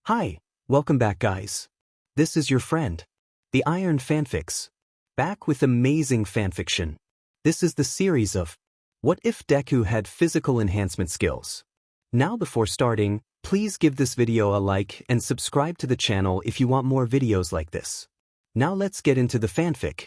Hi, welcome back guys. This is your friend, the Iron Fanfics, back with amazing fanfiction. This is the series of What If Deku Had Physical Enhancement Skills. Now before starting, please give this video a like and subscribe to the channel if you want more videos like this. Now let's get into the fanfic.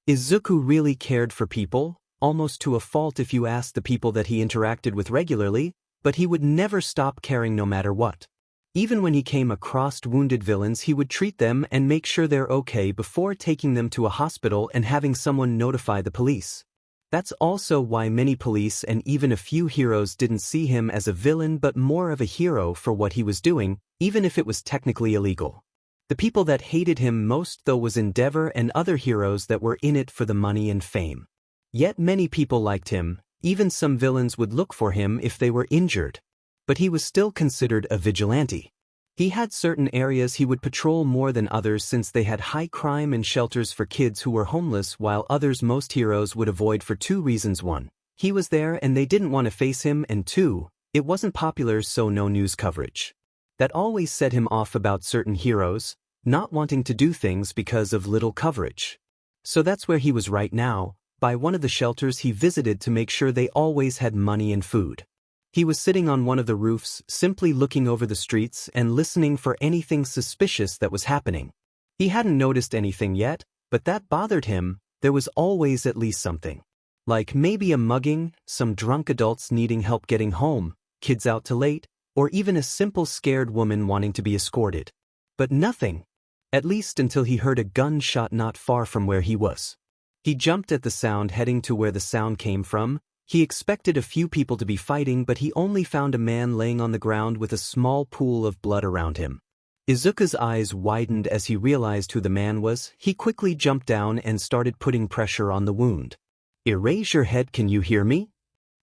Izuku really cared for people, almost to a fault if you ask the people that he interacted with regularly, but he would never stop caring no matter what. Even when he came across wounded villains, he would treat them and make sure they're okay before taking them to a hospital and having someone notify the police. That's also why many police and even a few heroes didn't see him as a villain but more of a hero for what he was doing, even if it was technically illegal. The people that hated him most though was Endeavor and other heroes that were in it for the money and fame. Yet many people liked him, even some villains would look for him if they were injured. But he was still considered a vigilante. He had certain areas he would patrol more than others since they had high crime and shelters for kids who were homeless, while others most heroes would avoid for two reasons. One, he was there and they didn't want to face him, and two, it wasn't popular, so no news coverage. That always set him off about certain heroes, not wanting to do things because of little coverage. So that's where he was right now, by one of the shelters he visited to make sure they always had money and food. He was sitting on one of the roofs, simply looking over the streets and listening for anything suspicious that was happening. He hadn't noticed anything yet, but that bothered him. There was always at least something. Like maybe a mugging, some drunk adults needing help getting home, kids out too late, or even a simple scared woman wanting to be escorted. But nothing. At least until he heard a gunshot not far from where he was. He jumped at the sound, heading to where the sound came from. He expected a few people to be fighting, but he only found a man laying on the ground with a small pool of blood around him. Izuku's eyes widened as he realized who the man was. He quickly jumped down and started putting pressure on the wound. "Erasure Head, can you hear me?"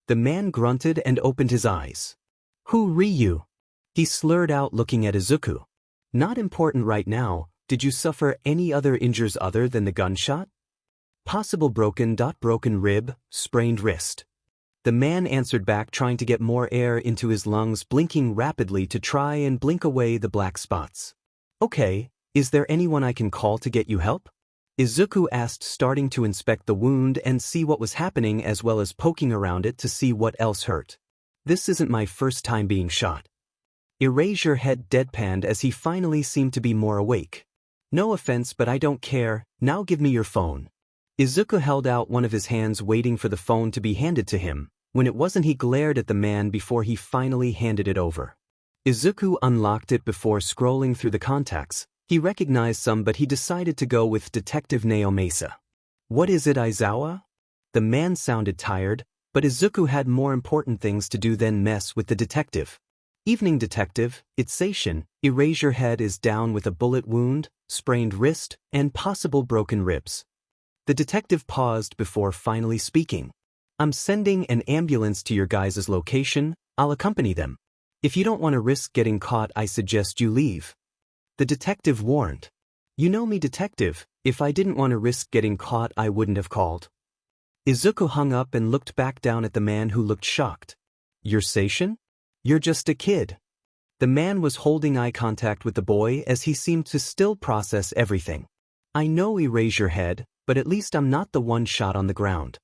The man grunted and opened his eyes. "Who re you?" He slurred out, looking at Izuku. "Not important right now. Did you suffer any other injuries other than the gunshot?" "Possible broken rib, sprained wrist." The man answered back, trying to get more air into his lungs, blinking rapidly to try and blink away the black spots. "Okay, is there anyone I can call to get you help?" Izuku asked, starting to inspect the wound and see what was happening as well as poking around it to see what else hurt. "This isn't my first time being shot." Erasure Head deadpanned as he finally seemed to be more awake. "No offense, but I don't care. Now give me your phone." Izuku held out one of his hands, waiting for the phone to be handed to him. When it wasn't, he glared at the man before he finally handed it over. Izuku unlocked it before scrolling through the contacts. He recognized some, but he decided to go with Detective Naomasa. "What is it, Aizawa?" The man sounded tired, but Izuku had more important things to do than mess with the detective. "Evening, detective. It's Seishin. Erasure Head is down with a bullet wound, sprained wrist, and possible broken ribs." The detective paused before finally speaking. "I'm sending an ambulance to your guys' location. I'll accompany them. If you don't want to risk getting caught, I suggest you leave." The detective warned. "You know me, detective. If I didn't want to risk getting caught, I wouldn't have called." Izuku hung up and looked back down at the man, who looked shocked. "You're Seishin? You're just a kid." The man was holding eye contact with the boy as he seemed to still process everything. "I know, Erasure Head, but at least I'm not the one shot on the ground."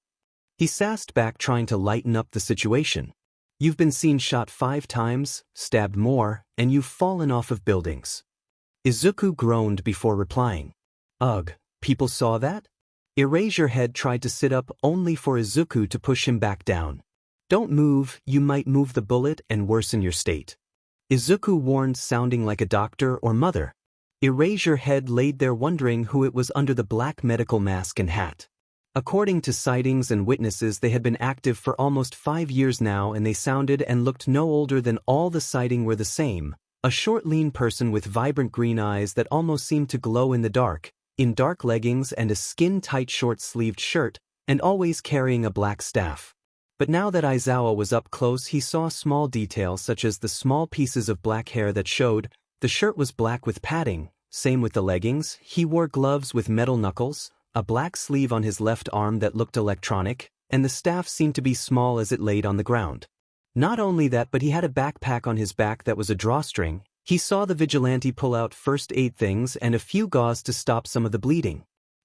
He sassed back, trying to lighten up the situation. "You've been seen shot 5 times, stabbed more, and you've fallen off of buildings." Izuku groaned before replying. "Ugh, people saw that?" Erasure Head tried to sit up, only for Izuku to push him back down. "Don't move, you might move the bullet and worsen your state," Izuku warned, sounding like a doctor or mother. Erasure Head laid there, wondering who it was under the black medical mask and hat. According to sightings and witnesses, they had been active for almost 5 years now, and they sounded and looked no older than all the sighting were the same. A short, lean person with vibrant green eyes that almost seemed to glow in the dark, in dark leggings and a skin-tight short-sleeved shirt, and always carrying a black staff. But now that Aizawa was up close, he saw small details such as the small pieces of black hair that showed. The shirt was black with padding, same with the leggings. He wore gloves with metal knuckles, a black sleeve on his left arm that looked electronic, and the staff seemed to be small as it laid on the ground. Not only that, but he had a backpack on his back that was a drawstring, He saw the vigilante pull out first aid things and a few gauze to stop some of the bleeding.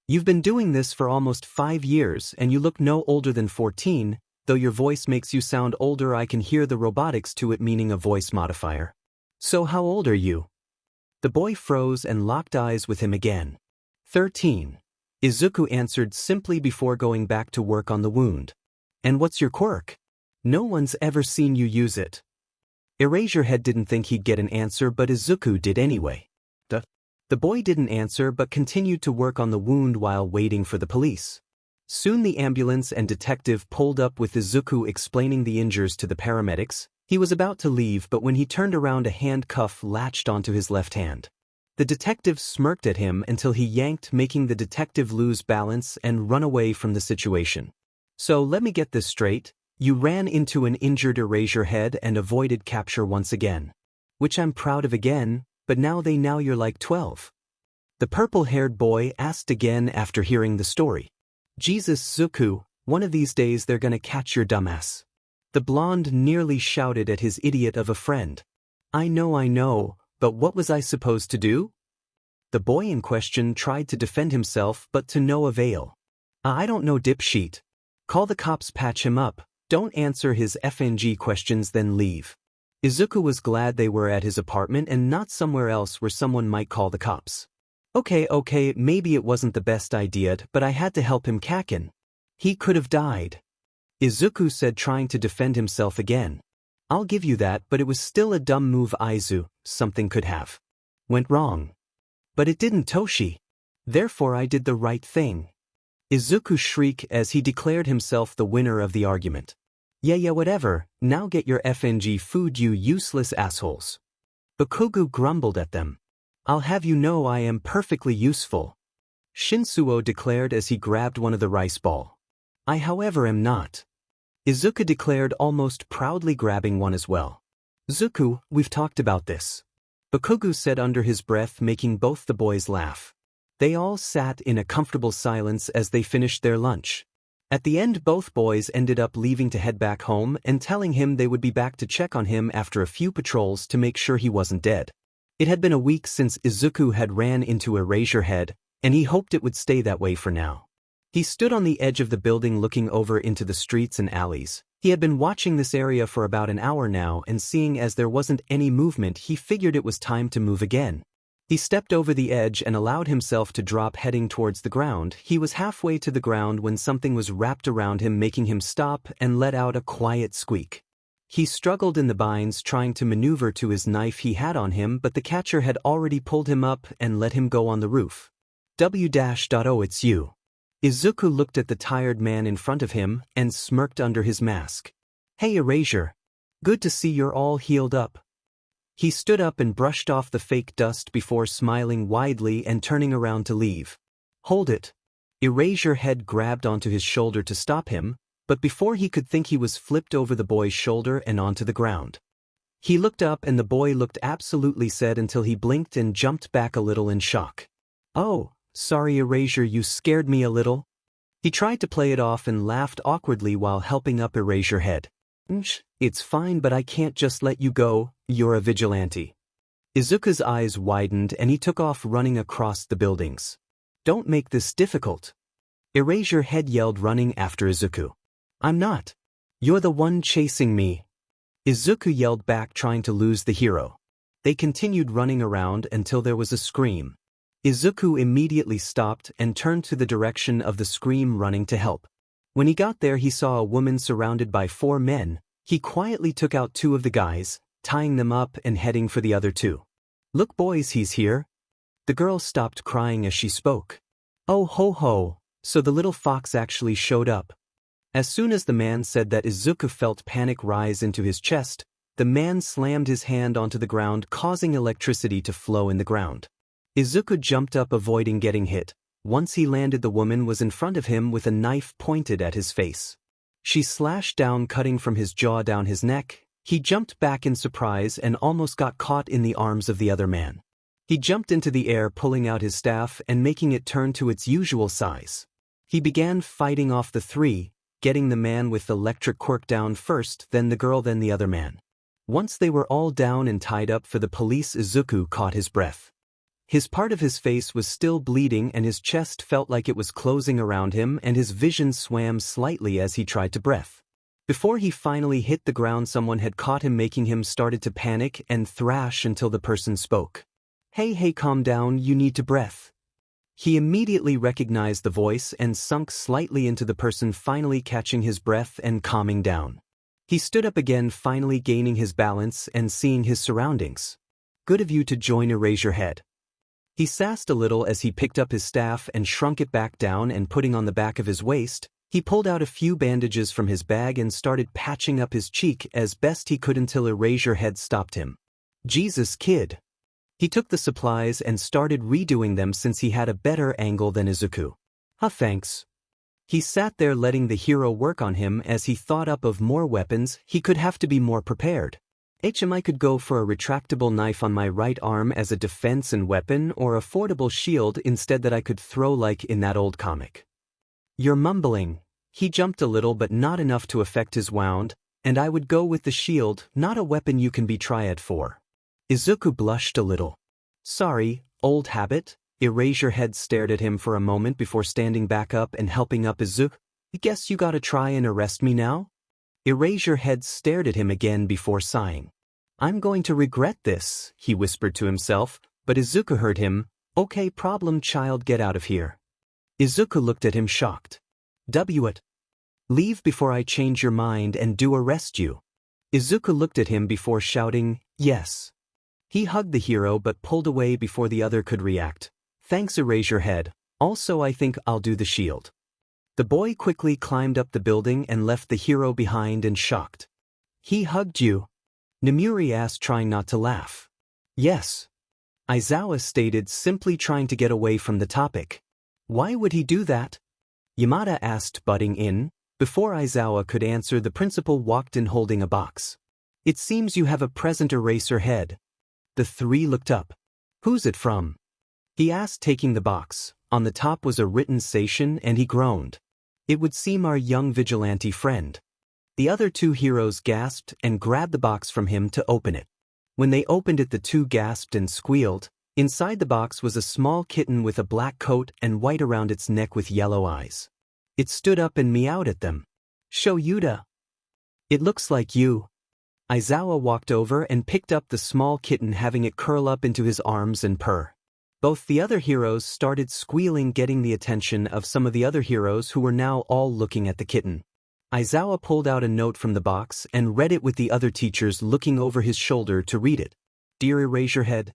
You've been doing this for almost 5 years and you look no older than 14, though your voice makes you sound older. I can hear the robotics to it, meaning a voice modifier. So how old are you? The boy froze and locked eyes with him again. 13. Izuku answered simply before going back to work on the wound. And what's your quirk? No one's ever seen you use it. Erasure Head didn't think he'd get an answer, but Izuku did anyway. The boy didn't answer but continued to work on the wound while waiting for the police. Soon the ambulance and detective pulled up with Izuku explaining the injuries to the paramedics. He was about to leave, but when he turned around, a handcuff latched onto his left hand. The detective smirked at him until he yanked, making the detective lose balance and run away from the situation. So let me get this straight, you ran into an injured Erasure Head and avoided capture once again. Which I'm proud of again, but now you're like 12. The purple-haired boy asked again after hearing the story. Jesus Izuku, one of these days they're gonna catch your dumbass. The blonde nearly shouted at his idiot of a friend. I know, but what was I supposed to do? The boy in question tried to defend himself but to no avail. I don't know, dipshit. Call the cops, patch him up, don't answer his FNG questions, then leave. Izuku was glad they were at his apartment and not somewhere else where someone might call the cops. Okay, maybe it wasn't the best idea, but I had to help him, Kakin. He could have died. Izuku said, trying to defend himself again. I'll give you that, but it was still a dumb move, Aizu. Something could have went wrong. But it didn't, Toshi. Therefore I did the right thing. Izuku shrieked as he declared himself the winner of the argument. Yeah, whatever, now get your FNG food, you useless assholes. Bakugo grumbled at them. I'll have you know I am perfectly useful. Shinsuo declared as he grabbed one of the rice ball. I, however, am not. Izuku declared, almost proudly grabbing one as well. Zuku, we've talked about this. Bakugo said under his breath, making both the boys laugh. They all sat in a comfortable silence as they finished their lunch. At the end, both boys ended up leaving to head back home and telling him they would be back to check on him after a few patrols to make sure he wasn't dead. It had been a week since Izuku had ran into Erasure Head, and he hoped it would stay that way for now. He stood on the edge of the building looking over into the streets and alleys. He had been watching this area for about an hour now, and seeing as there wasn't any movement, he figured it was time to move again. He stepped over the edge and allowed himself to drop, heading towards the ground. He was halfway to the ground when something was wrapped around him, making him stop and let out a quiet squeak. He struggled in the binds, trying to maneuver to his knife he had on him, but the catcher had already pulled him up and let him go on the roof. W-O, it's you. Izuku looked at the tired man in front of him and smirked under his mask. Hey, Erasure. Good to see you're all healed up. He stood up and brushed off the fake dust before smiling widely and turning around to leave. Hold it. Erasure Head grabbed onto his shoulder to stop him, but before he could think, he was flipped over the boy's shoulder and onto the ground. He looked up and the boy looked absolutely sad until he blinked and jumped back a little in shock. Oh, sorry Erasure, you scared me a little. He tried to play it off and laughed awkwardly while helping up Erasure Head. It's fine, but I can't just let you go, you're a vigilante. Izuku's eyes widened and he took off running across the buildings. Don't make this difficult. Erasure Head yelled, running after Izuku. I'm not. You're the one chasing me. Izuku yelled back, trying to lose the hero. They continued running around until there was a scream. Izuku immediately stopped and turned to the direction of the scream, running to help. When he got there, he saw a woman surrounded by 4 men. He quietly took out 2 of the guys, tying them up and heading for the other 2. Look boys, he's here. The girl stopped crying as she spoke. Oh ho ho, so the little fox actually showed up. As soon as the man said that, Izuku felt panic rise into his chest. The man slammed his hand onto the ground, causing electricity to flow in the ground. Izuku jumped up, avoiding getting hit. Once he landed, the woman was in front of him with a knife pointed at his face. She slashed down, cutting from his jaw down his neck. He jumped back in surprise and almost got caught in the arms of the other man. He jumped into the air, pulling out his staff and making it turn to its usual size. He began fighting off the 3, getting the man with the electric quirk down first, then the girl, then the other man. Once they were all down and tied up for the police, Izuku caught his breath. His part of his face was still bleeding and his chest felt like it was closing around him, and his vision swam slightly as he tried to breathe. Before he finally hit the ground, someone had caught him, making him started to panic and thrash until the person spoke. Hey, calm down, you need to breath. He immediately recognized the voice and sunk slightly into the person, finally catching his breath and calming down. He stood up again, finally gaining his balance and seeing his surroundings. Good of you to join Erasure Head. He sassed a little as he picked up his staff and shrunk it back down, and putting on the back of his waist, he pulled out a few bandages from his bag and started patching up his cheek as best he could until Erasure Head stopped him. Jesus, kid. He took the supplies and started redoing them since he had a better angle than Izuku. Thanks. He sat there letting the hero work on him as he thought up of more weapons. He could have to be more prepared. I could go for a retractable knife on my right arm as a defense and weapon, or a foldable shield instead that I could throw like in that old comic. You're mumbling. He jumped a little but not enough to affect his wound, and I would go with the shield, not a weapon you can be triad for. Izuku blushed a little. Sorry, old habit. Erasure Head stared at him for a moment before standing back up and helping up Izuku. Guess you gotta try and arrest me now? Erasure Head stared at him again before sighing. I'm going to regret this, he whispered to himself, but Izuku heard him. Okay, problem child, get out of here. Izuku looked at him shocked. What? Leave before I change your mind and do arrest you. Izuku looked at him before shouting, yes. He hugged the hero but pulled away before the other could react. Thanks, Erasure Head. Also, I think I'll do the shield. The boy quickly climbed up the building and left the hero behind and shocked. He hugged you? Nemuri asked, trying not to laugh. Yes. Aizawa stated, simply trying to get away from the topic. Why would he do that? Yamada asked, butting in. Before Aizawa could answer, the principal walked in holding a box. It seems you have a present, Erasure Head. The three looked up. Who's it from? He asked, taking the box. On the top was a written Seishin, and he groaned. It would seem our young vigilante friend. The other two heroes gasped and grabbed the box from him to open it. When they opened it, the two gasped and squealed. Inside the box was a small kitten with a black coat and white around its neck with yellow eyes. It stood up and meowed at them. Show Yuta. It looks like you. Aizawa walked over and picked up the small kitten, having it curl up into his arms and purr. Both the other heroes started squealing, getting the attention of some of the other heroes who were now all looking at the kitten. Aizawa pulled out a note from the box and read it, with the other teachers looking over his shoulder to read it. Dear Erasure Head,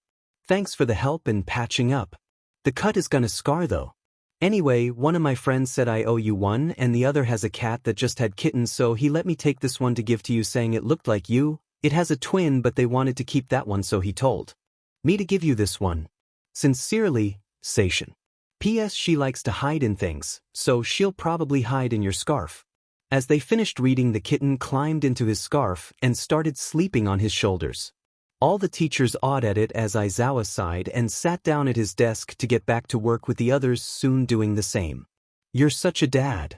thanks for the help and patching up. The cut is gonna scar though. Anyway, one of my friends said I owe you one, and the other has a cat that just had kittens, so he let me take this one to give to you, saying it looked like you. It has a twin, but they wanted to keep that one, so he told me to give you this one. Sincerely, Seishin. P.S. She likes to hide in things, so she'll probably hide in your scarf. As they finished reading, the kitten climbed into his scarf and started sleeping on his shoulders. All the teachers awed at it as Aizawa sighed and sat down at his desk to get back to work, with the others soon doing the same. You're such a dad.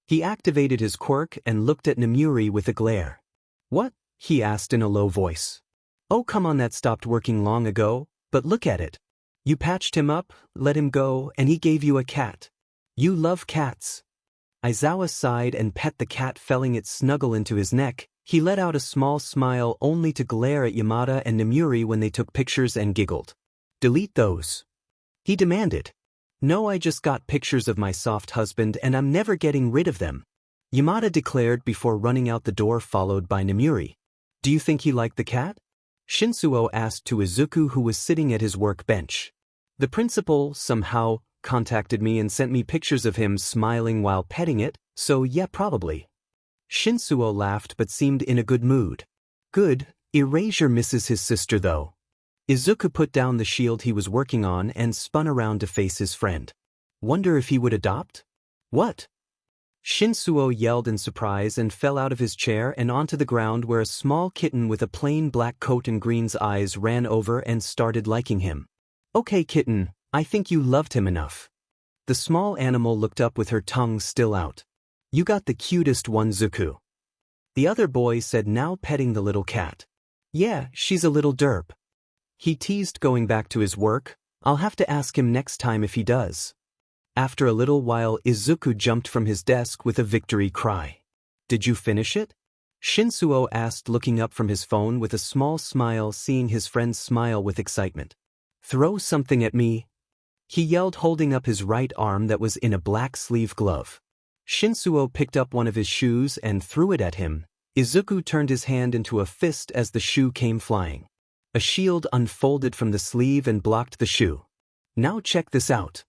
He activated his quirk and looked at Nemuri with a glare. What? He asked in a low voice. Oh come on, that stopped working long ago, but look at it. You patched him up, let him go, and he gave you a cat. You love cats. Aizawa sighed and pet the cat, feeling it snuggle into his neck. He let out a small smile, only to glare at Yamada and Nemuri when they took pictures and giggled. Delete those, he demanded. No, I just got pictures of my soft husband and I'm never getting rid of them, Yamada declared before running out the door, followed by Nemuri. Do you think he liked the cat? Shinsuo asked to Izuku, who was sitting at his workbench. The principal somehow contacted me and sent me pictures of him smiling while petting it, so yeah, probably. Shinsuo laughed but seemed in a good mood. Good, Erasure misses his sister though. Izuku put down the shield he was working on and spun around to face his friend. Wonder if he would adopt? What? Shinsuo yelled in surprise and fell out of his chair and onto the ground, where a small kitten with a plain black coat and green's eyes ran over and started liking him. Okay kitten, I think you loved him enough. The small animal looked up with her tongue still out. You got the cutest one, Zuku. The other boy said, now petting the little cat. Yeah, she's a little derp. He teased going back to his work. I'll have to ask him next time if he does. After a little while, Izuku jumped from his desk with a victory cry. Did you finish it? Shinsuo asked, looking up from his phone with a small smile, seeing his friend smile with excitement. Throw something at me, he yelled, holding up his right arm that was in a black sleeve glove. Shinsuo picked up one of his shoes and threw it at him. Izuku turned his hand into a fist as the shoe came flying. A shield unfolded from the sleeve and blocked the shoe. Now check this out.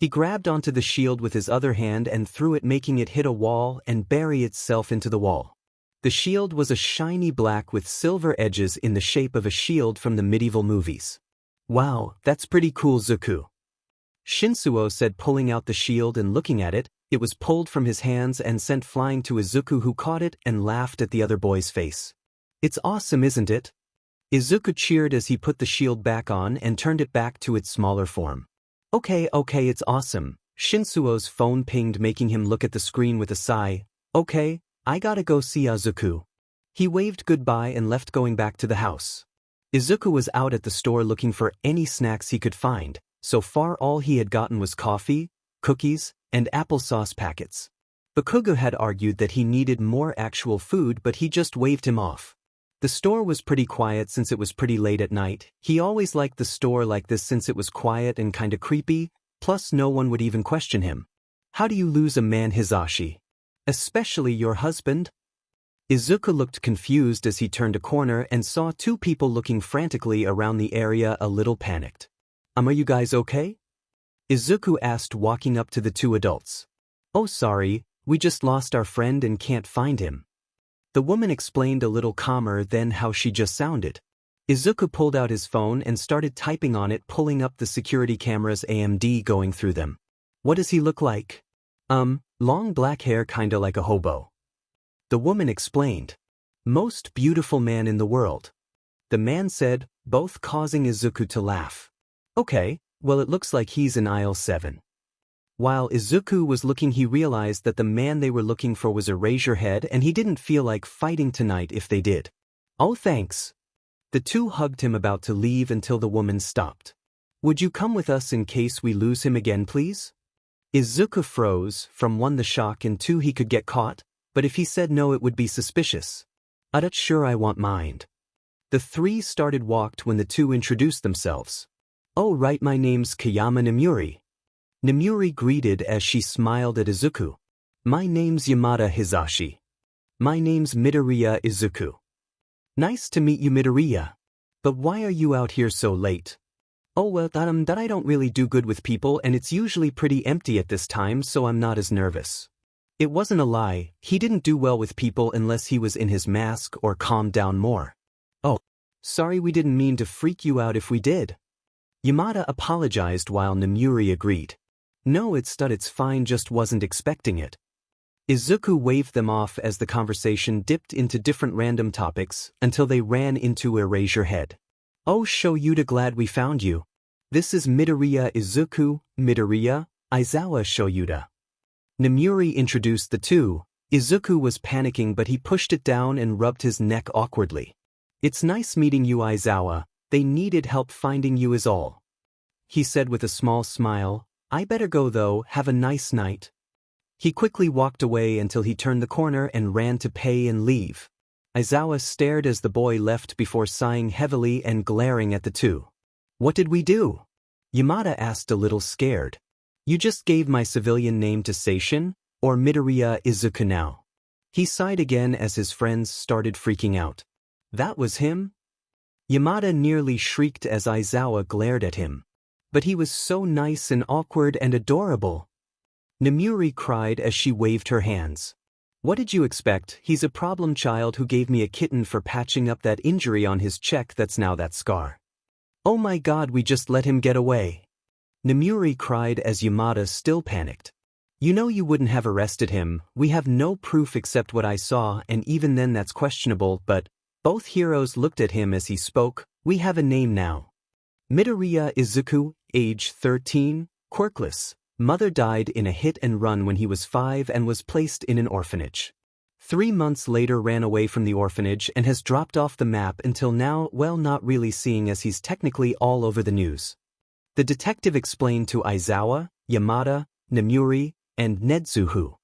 He grabbed onto the shield with his other hand and threw it, making it hit a wall and bury itself into the wall. The shield was a shiny black with silver edges in the shape of a shield from the medieval movies. Wow, that's pretty cool, Zuku. Shinsuo said, pulling out the shield and looking at it. It was pulled from his hands and sent flying to Izuku, who caught it and laughed at the other boy's face. It's awesome, isn't it? Izuku cheered as he put the shield back on and turned it back to its smaller form. Okay, it's awesome. Shinsuo's phone pinged, making him look at the screen with a sigh. Okay, I gotta go see Izuku. He waved goodbye and left, going back to the house. Izuku was out at the store looking for any snacks he could find. So far all he had gotten was coffee, cookies, and applesauce packets. Bakugo had argued that he needed more actual food, but he just waved him off. The store was pretty quiet since it was pretty late at night. He always liked the store like this since it was quiet and kinda creepy, plus no one would even question him. How do you lose a man, Hisashi? Especially your husband? Izuku looked confused as he turned a corner and saw two people looking frantically around the area, a little panicked. Are you guys okay? Izuku asked, walking up to the two adults. Oh, sorry, we just lost our friend and can't find him. The woman explained, a little calmer than how she just sounded. Izuku pulled out his phone and started typing on it, pulling up the security cameras, AMD going through them. What does he look like? Long black hair, kinda like a hobo. The woman explained. Most beautiful man in the world. The man said, both causing Izuku to laugh. Okay, well, it looks like he's in aisle 7. While Izuku was looking, he realized that the man they were looking for was Erasure Head, and he didn't feel like fighting tonight if they did. Oh, thanks. The two hugged him, about to leave, until the woman stopped. Would you come with us in case we lose him again, please? Izuku froze, from 1, the shock, and 2, he could get caught, but if he said no it would be suspicious. Sure, I won't mind. The three started walked when the two introduced themselves. Oh right, my name's Kayama Nomuri. Nomuri greeted as she smiled at Izuku. My name's Yamada Hisashi. My name's Midoriya Izuku. Nice to meet you, Midoriya. But why are you out here so late? Oh well, that I don't really do good with people, and it's usually pretty empty at this time, so I'm not as nervous. It wasn't a lie, he didn't do well with people unless he was in his mask or calmed down more. Oh, sorry, we didn't mean to freak you out if we did. Yamada apologized while Nomuri agreed. No, it's fine, just wasn't expecting it. Izuku waved them off as the conversation dipped into different random topics until they ran into Erasure Head. Oh, Shoyuta, glad we found you. This is Midoriya Izuku. Midoriya, Aizawa Shoyuta. Nomuri introduced the two. Izuku was panicking, but he pushed it down and rubbed his neck awkwardly. It's nice meeting you, Aizawa. They needed help finding you is all. He said with a small smile. I better go though, have a nice night. He quickly walked away until he turned the corner and ran to pay and leave. Aizawa stared as the boy left before sighing heavily and glaring at the two. What did we do? Yamada asked, a little scared. You just gave my civilian name to Seishin, or Midoriya Izuku now. He sighed again as his friends started freaking out. That was him? Yamada nearly shrieked as Aizawa glared at him. But he was so nice and awkward and adorable. Nomuri cried as she waved her hands. What did you expect? He's a problem child who gave me a kitten for patching up that injury on his cheek that's now that scar. Oh my god, we just let him get away. Nomuri cried as Yamada still panicked. You know you wouldn't have arrested him, we have no proof except what I saw, and even then that's questionable, but both heroes looked at him as he spoke. We have a name now. Midoriya Izuku, age 13, Quirkless. Mother died in a hit and run when he was 5 and was placed in an orphanage. 3 months later ran away from the orphanage and has dropped off the map until now, well, not really, seeing as he's technically all over the news. The detective explained to Aizawa, Yamada, Namuri, and Netsuhu.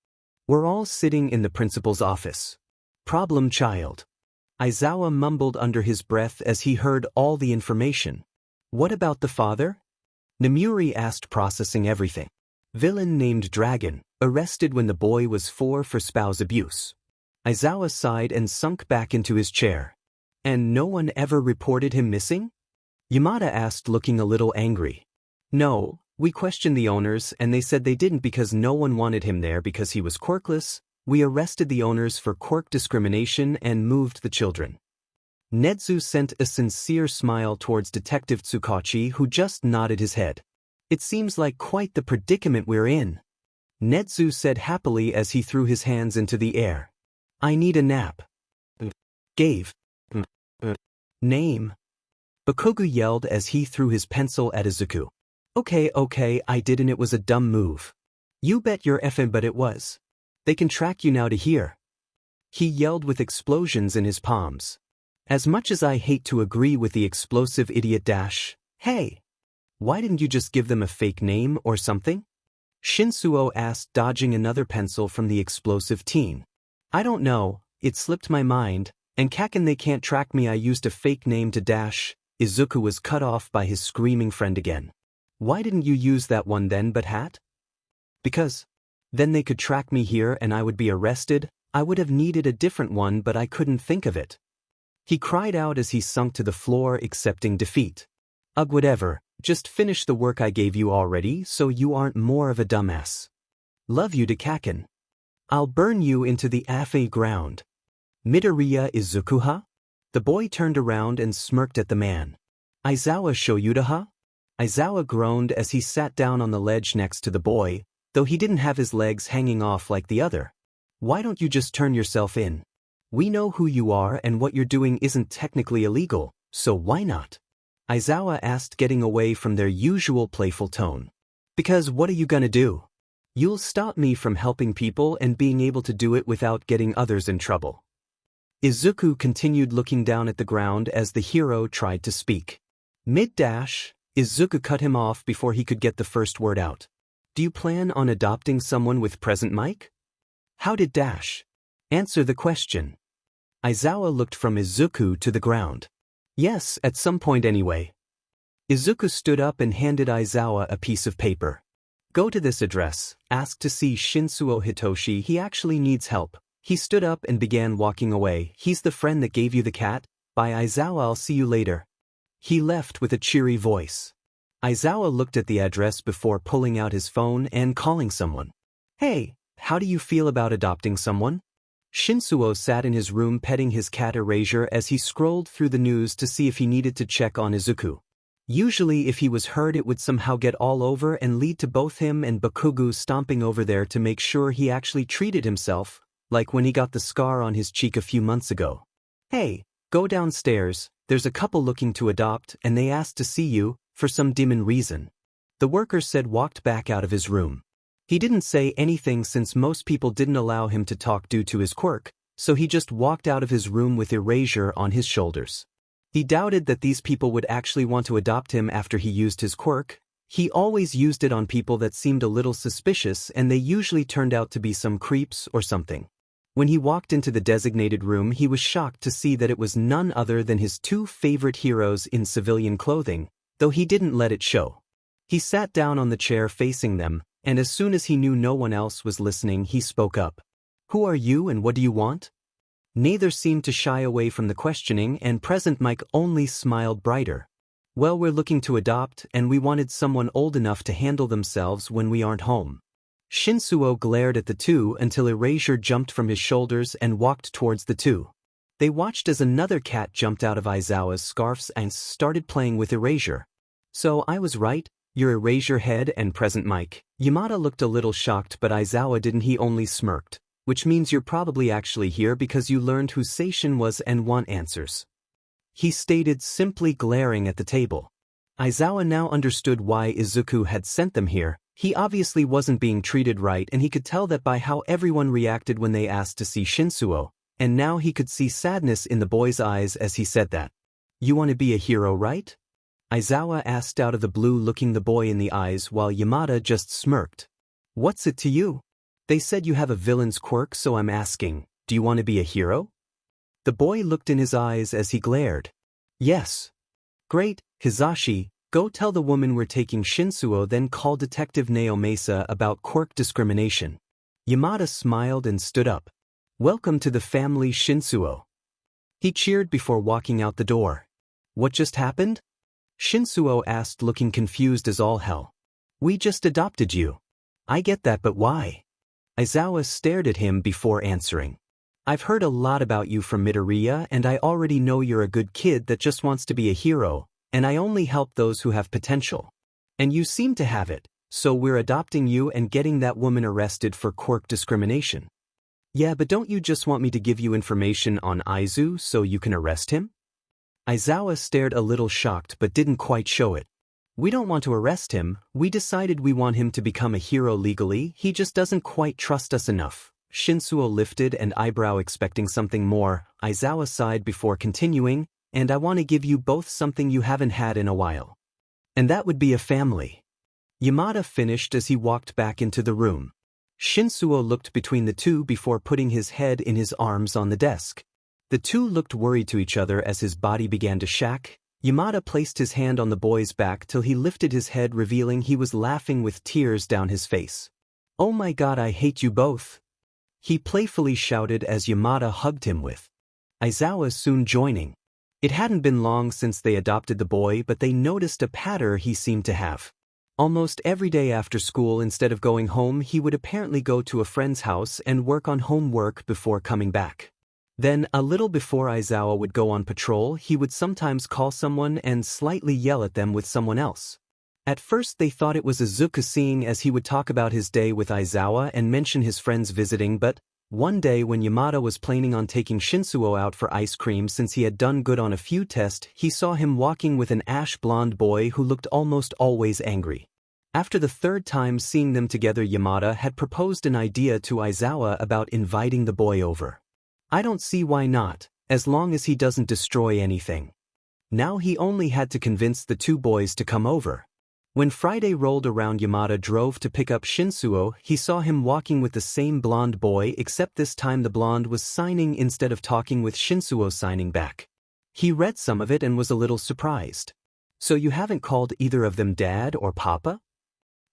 We're all sitting in the principal's office. Problem child. Aizawa mumbled under his breath as he heard all the information. What about the father? Namuri asked, processing everything. Villain named Dragon, arrested when the boy was 4 for spouse abuse. Aizawa sighed and sunk back into his chair. And no one ever reported him missing? Yamada asked, looking a little angry. No, we questioned the owners and they said they didn't because no one wanted him there because he was quirkless. We arrested the owners for quirk discrimination and moved the children. Netsu sent a sincere smile towards Detective Tsukachi, who just nodded his head. It seems like quite the predicament we're in. Netsu said happily as he threw his hands into the air. I need a nap. Gave. Name. Bakugu yelled as he threw his pencil at Izuku. Okay, I did, and it was a dumb move. You bet your effing but it was. They can track you now to here. He yelled with explosions in his palms. As much as I hate to agree with the explosive idiot Dash, hey, why didn't you just give them a fake name or something? Shinsuo asked, dodging another pencil from the explosive teen. I don't know, it slipped my mind, and Kaken, they can't track me, I used a fake name to Dash. Izuku was cut off by his screaming friend again. Why didn't you use that one then, but Hat? Because then they could track me here and I would be arrested. I would have needed a different one, but I couldn't think of it. He cried out as he sunk to the floor, accepting defeat. Ugh, whatever, just finish the work I gave you already so you aren't more of a dumbass. Love you to Kaken. I'll burn you into the Afe ground. Midoriya Izuku-ha? The boy turned around and smirked at the man. Aizawa Shoyuta-ha? Aizawa groaned as he sat down on the ledge next to the boy, though he didn't have his legs hanging off like the other. Why don't you just turn yourself in? We know who you are and what you're doing isn't technically illegal, so why not? Aizawa asked, getting away from their usual playful tone. Because what are you gonna do? You'll stop me from helping people and being able to do it without getting others in trouble. Izuku continued, looking down at the ground as the hero tried to speak. Mid-dash, Izuku cut him off before he could get the first word out. Do you plan on adopting someone with present mic? How did Dash answer the question? Aizawa looked from Izuku to the ground. Yes, at some point anyway. Izuku stood up and handed Aizawa a piece of paper. Go to this address, ask to see Shinsuo Hitoshi, he actually needs help. He stood up and began walking away. He's the friend that gave you the cat? Bye Aizawa, I'll see you later. He left with a cheery voice. Aizawa looked at the address before pulling out his phone and calling someone. Hey, how do you feel about adopting someone? Shinsuo sat in his room petting his cat Erasure as he scrolled through the news to see if he needed to check on Izuku. Usually if he was hurt it would somehow get all over and lead to both him and Bakugu stomping over there to make sure he actually treated himself, like when he got the scar on his cheek a few months ago. Hey, go downstairs, there's a couple looking to adopt and they asked to see you, for some demon reason. The worker said, walked back out of his room. He didn't say anything since most people didn't allow him to talk due to his quirk, so he just walked out of his room with Erasure on his shoulders. He doubted that these people would actually want to adopt him after he used his quirk. He always used it on people that seemed a little suspicious and they usually turned out to be some creeps or something. When he walked into the designated room he was shocked to see that it was none other than his 2 favorite heroes in civilian clothing, though he didn't let it show. He sat down on the chair facing them, and as soon as he knew no one else was listening he spoke up. Who are you and what do you want? Neither seemed to shy away from the questioning and present Mike only smiled brighter. Well, we're looking to adopt and we wanted someone old enough to handle themselves when we aren't home. Shinsuo glared at the two until Erasure jumped from his shoulders and walked towards the two. They watched as another cat jumped out of Aizawa's scarves and started playing with Erasure. So I was right, you're Erasure Head and present Mike. Yamada looked a little shocked but Aizawa didn't, he only smirked. Which means you're probably actually here because you learned who Seishin was and want answers. He stated, simply glaring at the table. Aizawa now understood why Izuku had sent them here, He obviously wasn't being treated right, and he could tell that by how everyone reacted when they asked to see Shinsuo, and now he could see sadness in the boy's eyes as he said that. "You want to be a hero, right?" Aizawa asked out of the blue, looking the boy in the eyes while Yamada just smirked. "What's it to you? They said you have a villain's quirk, so I'm asking, do you want to be a hero?" The boy looked in his eyes as he glared. "Yes." "Great, Hizashi, go tell the woman we're taking Shinsuo, then call Detective Nao Mesa about quirk discrimination." Yamada smiled and stood up. "Welcome to the family, Shinsuo." He cheered before walking out the door. "What just happened?" Shinsuo asked, looking confused as all hell. "We just adopted you." "I get that, but why?" Aizawa stared at him before answering. "I've heard a lot about you from Midoriya, and I already know you're a good kid that just wants to be a hero, and I only help those who have potential. And you seem to have it, so we're adopting you and getting that woman arrested for quirk discrimination." "Yeah, but don't you just want me to give you information on Izu so you can arrest him?" Aizawa stared a little shocked but didn't quite show it. "We don't want to arrest him, we decided we want him to become a hero legally, he just doesn't quite trust us enough." Shinsuo lifted an eyebrow expecting something more. Aizawa sighed before continuing, "And I want to give you both something you haven't had in a while. And that would be a family." Yamada finished as he walked back into the room. Shinsuo looked between the two before putting his head in his arms on the desk. The two looked worried to each other as his body began to shake. Yamada placed his hand on the boy's back till he lifted his head, revealing he was laughing with tears down his face. "Oh my god, I hate you both," he playfully shouted as Yamada hugged him with Aizawa soon joining. It hadn't been long since they adopted the boy, but they noticed a pattern he seemed to have. Almost every day after school, instead of going home, he would apparently go to a friend's house and work on homework before coming back. Then, a little before Aizawa would go on patrol, he would sometimes call someone and slightly yell at them with someone else. At first they thought it was Izuku, seeing as he would talk about his day with Aizawa and mention his friends visiting, but one day when Yamada was planning on taking Shinsuo out for ice cream since he had done good on a few tests, he saw him walking with an ash-blonde boy who looked almost always angry. After the third time seeing them together, Yamada had proposed an idea to Aizawa about inviting the boy over. "I don't see why not, as long as he doesn't destroy anything." Now he only had to convince the two boys to come over. When Friday rolled around, Yamada drove to pick up Shinsuo. He saw him walking with the same blonde boy, except this time the blonde was signing instead of talking, with Shinsuo signing back. He read some of it and was a little surprised. "So you haven't called either of them Dad or Papa?"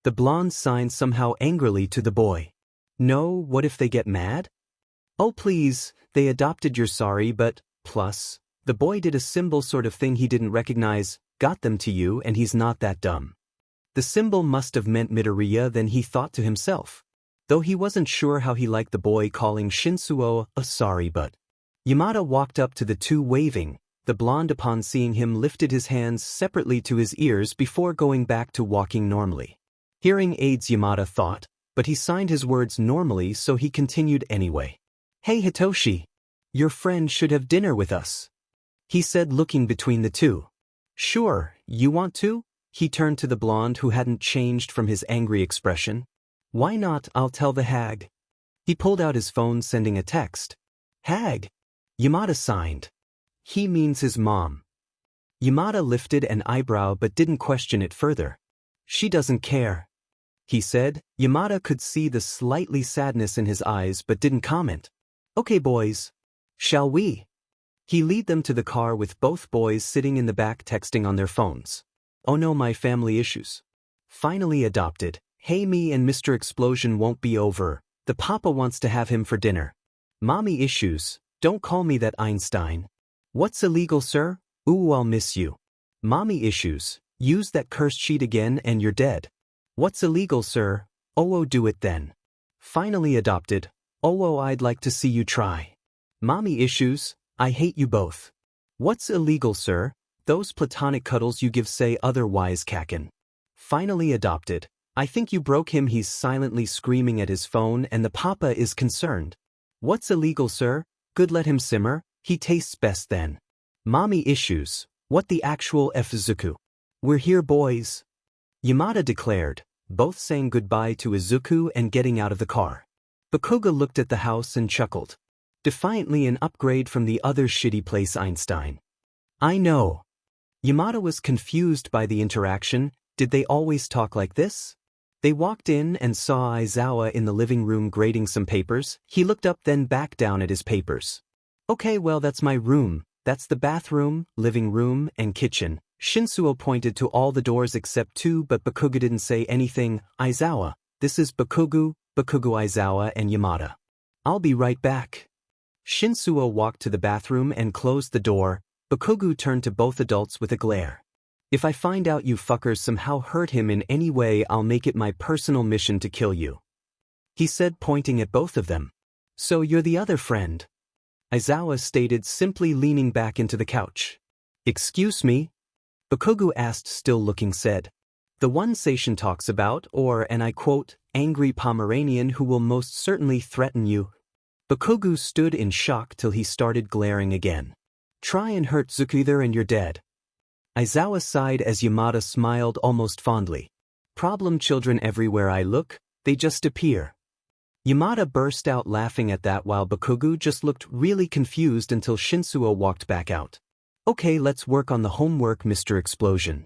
The blonde signed somehow angrily to the boy. "No, what if they get mad?" "Oh please, they adopted, you're sorry, but, plus," the boy did a symbol sort of thing he didn't recognize, "got them to you and he's not that dumb." The symbol must have meant Midoriya, then he thought to himself. Though he wasn't sure how he liked the boy calling Shinsuo a sorry but. Yamada walked up to the two waving. The blonde, upon seeing him, lifted his hands separately to his ears before going back to walking normally. Hearing aids, Yamada thought, but he signed his words normally, so he continued anyway. "Hey Hitoshi, your friend should have dinner with us," he said, looking between the two. "Sure, you want to?" He turned to the blonde, who hadn't changed from his angry expression. "Why not? I'll tell the hag." He pulled out his phone, sending a text. "Hag?" Yamada signed. "He means his mom." Yamada lifted an eyebrow but didn't question it further. "She doesn't care," he said. Yamada could see the slightly sadness in his eyes but didn't comment. "Okay boys. Shall we?" He led them to the car with both boys sitting in the back texting on their phones. "Oh no, my family issues. Finally adopted. Hey, me and Mr. Explosion won't be over. The papa wants to have him for dinner. Mommy issues. Don't call me that, Einstein. What's illegal, sir? Ooh, I'll miss you. Mommy issues. Use that cursed sheet again and you're dead. What's illegal, sir? Oh, do it then. Finally adopted. Oh, I'd like to see you try. Mommy issues. I hate you both. What's illegal, sir? Those platonic cuddles you give say otherwise, Kakin. Finally adopted. I think you broke him. He's silently screaming at his phone and the papa is concerned. What's illegal, sir? Good, let him simmer. He tastes best then. Mommy issues. What the actual F, Izuku? We're here, boys. Yamada declared. both saying goodbye to Izuku and getting out of the car. Bakugo looked at the house and chuckled. Defiantly an upgrade from the other shitty place Einstein. I know. Yamada was confused by the interaction. Did they always talk like this? They walked in and saw Aizawa in the living room grading some papers. He looked up then back down at his papers. Okay, well that's my room. That's the bathroom, living room, and kitchen. Shinsuo pointed to all the doors except two, but Bakugo didn't say anything. Aizawa, this is Bakugo, Aizawa, and Yamada. I'll be right back. Shinsuo walked to the bathroom and closed the door. Bakugo turned to both adults with a glare. If I find out you fuckers somehow hurt him in any way, I'll make it my personal mission to kill you. He said, pointing at both of them. So you're the other friend? Aizawa stated, simply leaning back into the couch. Excuse me? Bakugo asked, still looking sad. The one Seishin talks about, or, and I quote, angry Pomeranian who will most certainly threaten you. Bakugo stood in shock till he started glaring again. Try and hurt Zukuther and you're dead. Aizawa sighed as Yamada smiled almost fondly. Problem children everywhere I look, they just appear. Yamada burst out laughing at that while Bakugo just looked really confused until Shinsuo walked back out. Okay, let's work on the homework, Mr. Explosion.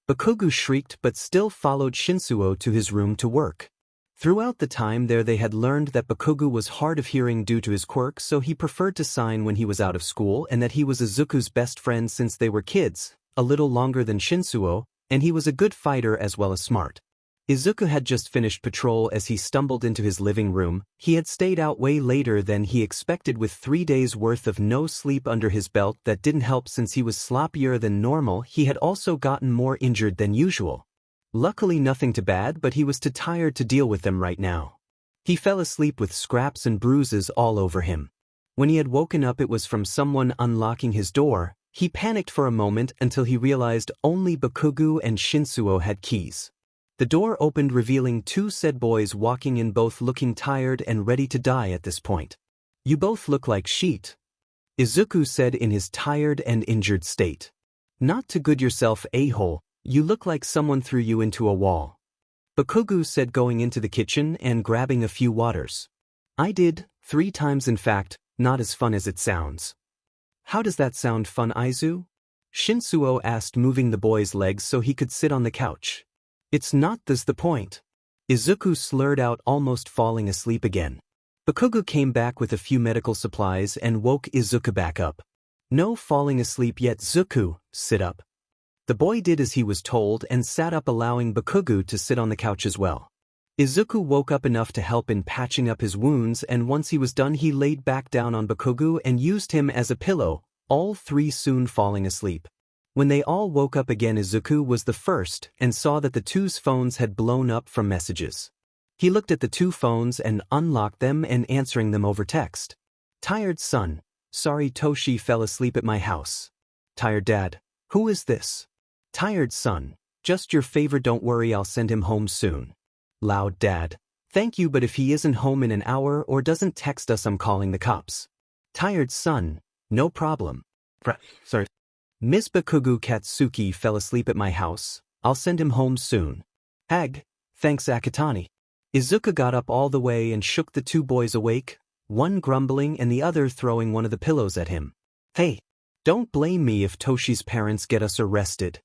Bakugo shrieked but still followed Shinsuo to his room to work. Throughout the time there they had learned that Bakugo was hard of hearing due to his quirk, so he preferred to sign when he was out of school, and that he was Izuku's best friend since they were kids, a little longer than Shinsuo, and he was a good fighter as well as smart. Izuku had just finished patrol as he stumbled into his living room. He had stayed out way later than he expected with 3 days worth of no sleep under his belt. That didn't help since he was sloppier than normal. He had also gotten more injured than usual. Luckily nothing too bad, but he was too tired to deal with them right now. He fell asleep with scraps and bruises all over him. When he had woken up it was from someone unlocking his door. He panicked for a moment until he realized only Bakugo and Shinsuo had keys. The door opened revealing two said boys walking in, both looking tired and ready to die at this point. You both look like shit, Izuku said in his tired and injured state. Not too good yourself, a-hole, you look like someone threw you into a wall. Bakugo said, going into the kitchen and grabbing a few waters. I did, 3 times in fact, not as fun as it sounds. How does that sound fun, Aizu? Shinsuo asked, moving the boy's legs so he could sit on the couch. It's not, that's the point. Izuku slurred out, almost falling asleep again. Bakugo came back with a few medical supplies and woke Izuku back up. No falling asleep yet, Zuku, sit up. The boy did as he was told and sat up, allowing Bakugo to sit on the couch as well. Izuku woke up enough to help in patching up his wounds, and once he was done he laid back down on Bakugo and used him as a pillow, all 3 soon falling asleep. When they all woke up again, Izuku was the first and saw that the 2's phones had blown up from messages. He looked at the 2 phones and unlocked them and answering them over text. Tired son, sorry Toshi fell asleep at my house. Tired dad, who is this? Tired son, just your favor, don't worry, I'll send him home soon. Loud dad, thank you, but if he isn't home in an hour or doesn't text us, I'm calling the cops. Tired son, no problem. Sorry. Miss Bakugo, Katsuki fell asleep at my house, I'll send him home soon. Hag, thanks Akatani. Izuku got up all the way and shook the 2 boys awake, one grumbling and the other throwing one of the pillows at him. Hey, don't blame me if Toshi's parents get us arrested.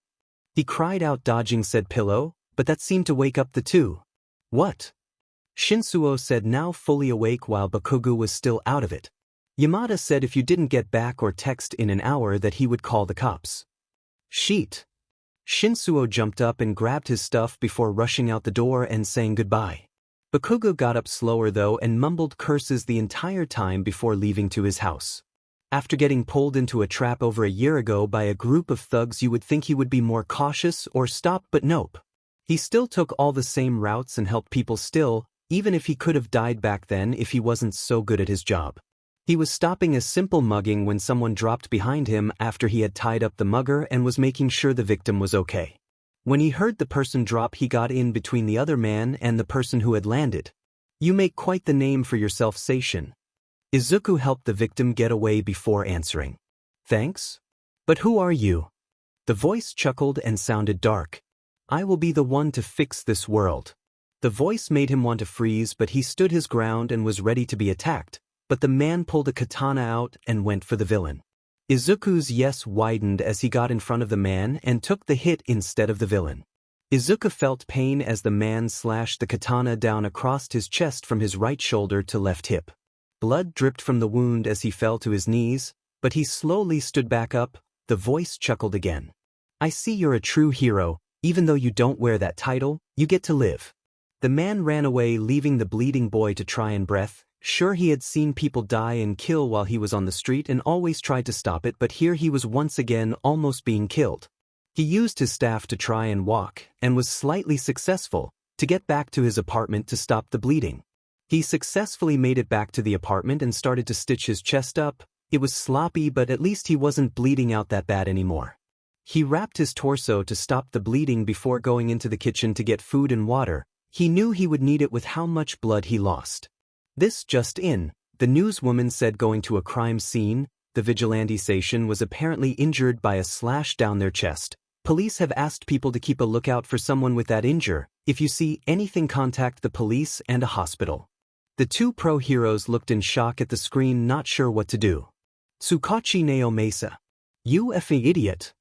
He cried out, dodging said pillow, but that seemed to wake up the 2. What? Shinsuo said, now fully awake while Bakugo was still out of it. Yamada said if you didn't get back or text in an hour that he would call the cops. Sheet. Shinsuo jumped up and grabbed his stuff before rushing out the door and saying goodbye. Bakugo got up slower though and mumbled curses the entire time before leaving to his house. After getting pulled into a trap over a year ago by a group of thugs, you would think he would be more cautious or stop, but nope. He still took all the same routes and helped people still, even if he could have died back then if he wasn't so good at his job. He was stopping a simple mugging when someone dropped behind him after he had tied up the mugger and was making sure the victim was okay. When he heard the person drop, he got in between the other man and the person who had landed. You make quite the name for yourself, Seishin. Izuku helped the victim get away before answering. Thanks? But who are you? The voice chuckled and sounded dark. I will be the one to fix this world. The voice made him want to freeze, but he stood his ground and was ready to be attacked, but the man pulled a katana out and went for the villain. Izuku's yes widened as he got in front of the man and took the hit instead of the villain. Izuku felt pain as the man slashed the katana down across his chest from his right shoulder to left hip. Blood dripped from the wound as he fell to his knees, but he slowly stood back up. The voice chuckled again. I see you're a true hero. Even though you don't wear that title, you get to live. The man ran away, leaving the bleeding boy to try and breath. Sure, he had seen people die and kill while he was on the street and always tried to stop it, but here he was once again almost being killed. He used his staff to try and walk, and was slightly successful, to get back to his apartment to stop the bleeding. He successfully made it back to the apartment and started to stitch his chest up. It was sloppy, but at least he wasn't bleeding out that bad anymore. He wrapped his torso to stop the bleeding before going into the kitchen to get food and water. He knew he would need it with how much blood he lost. This just in, the newswoman said going to a crime scene, the vigilante Seishin was apparently injured by a slash down their chest. Police have asked people to keep a lookout for someone with that injury. If you see anything, contact the police and a hospital. The two pro-heroes looked in shock at the screen, not sure what to do. Tsukachi Neo Mesa. You effing idiot.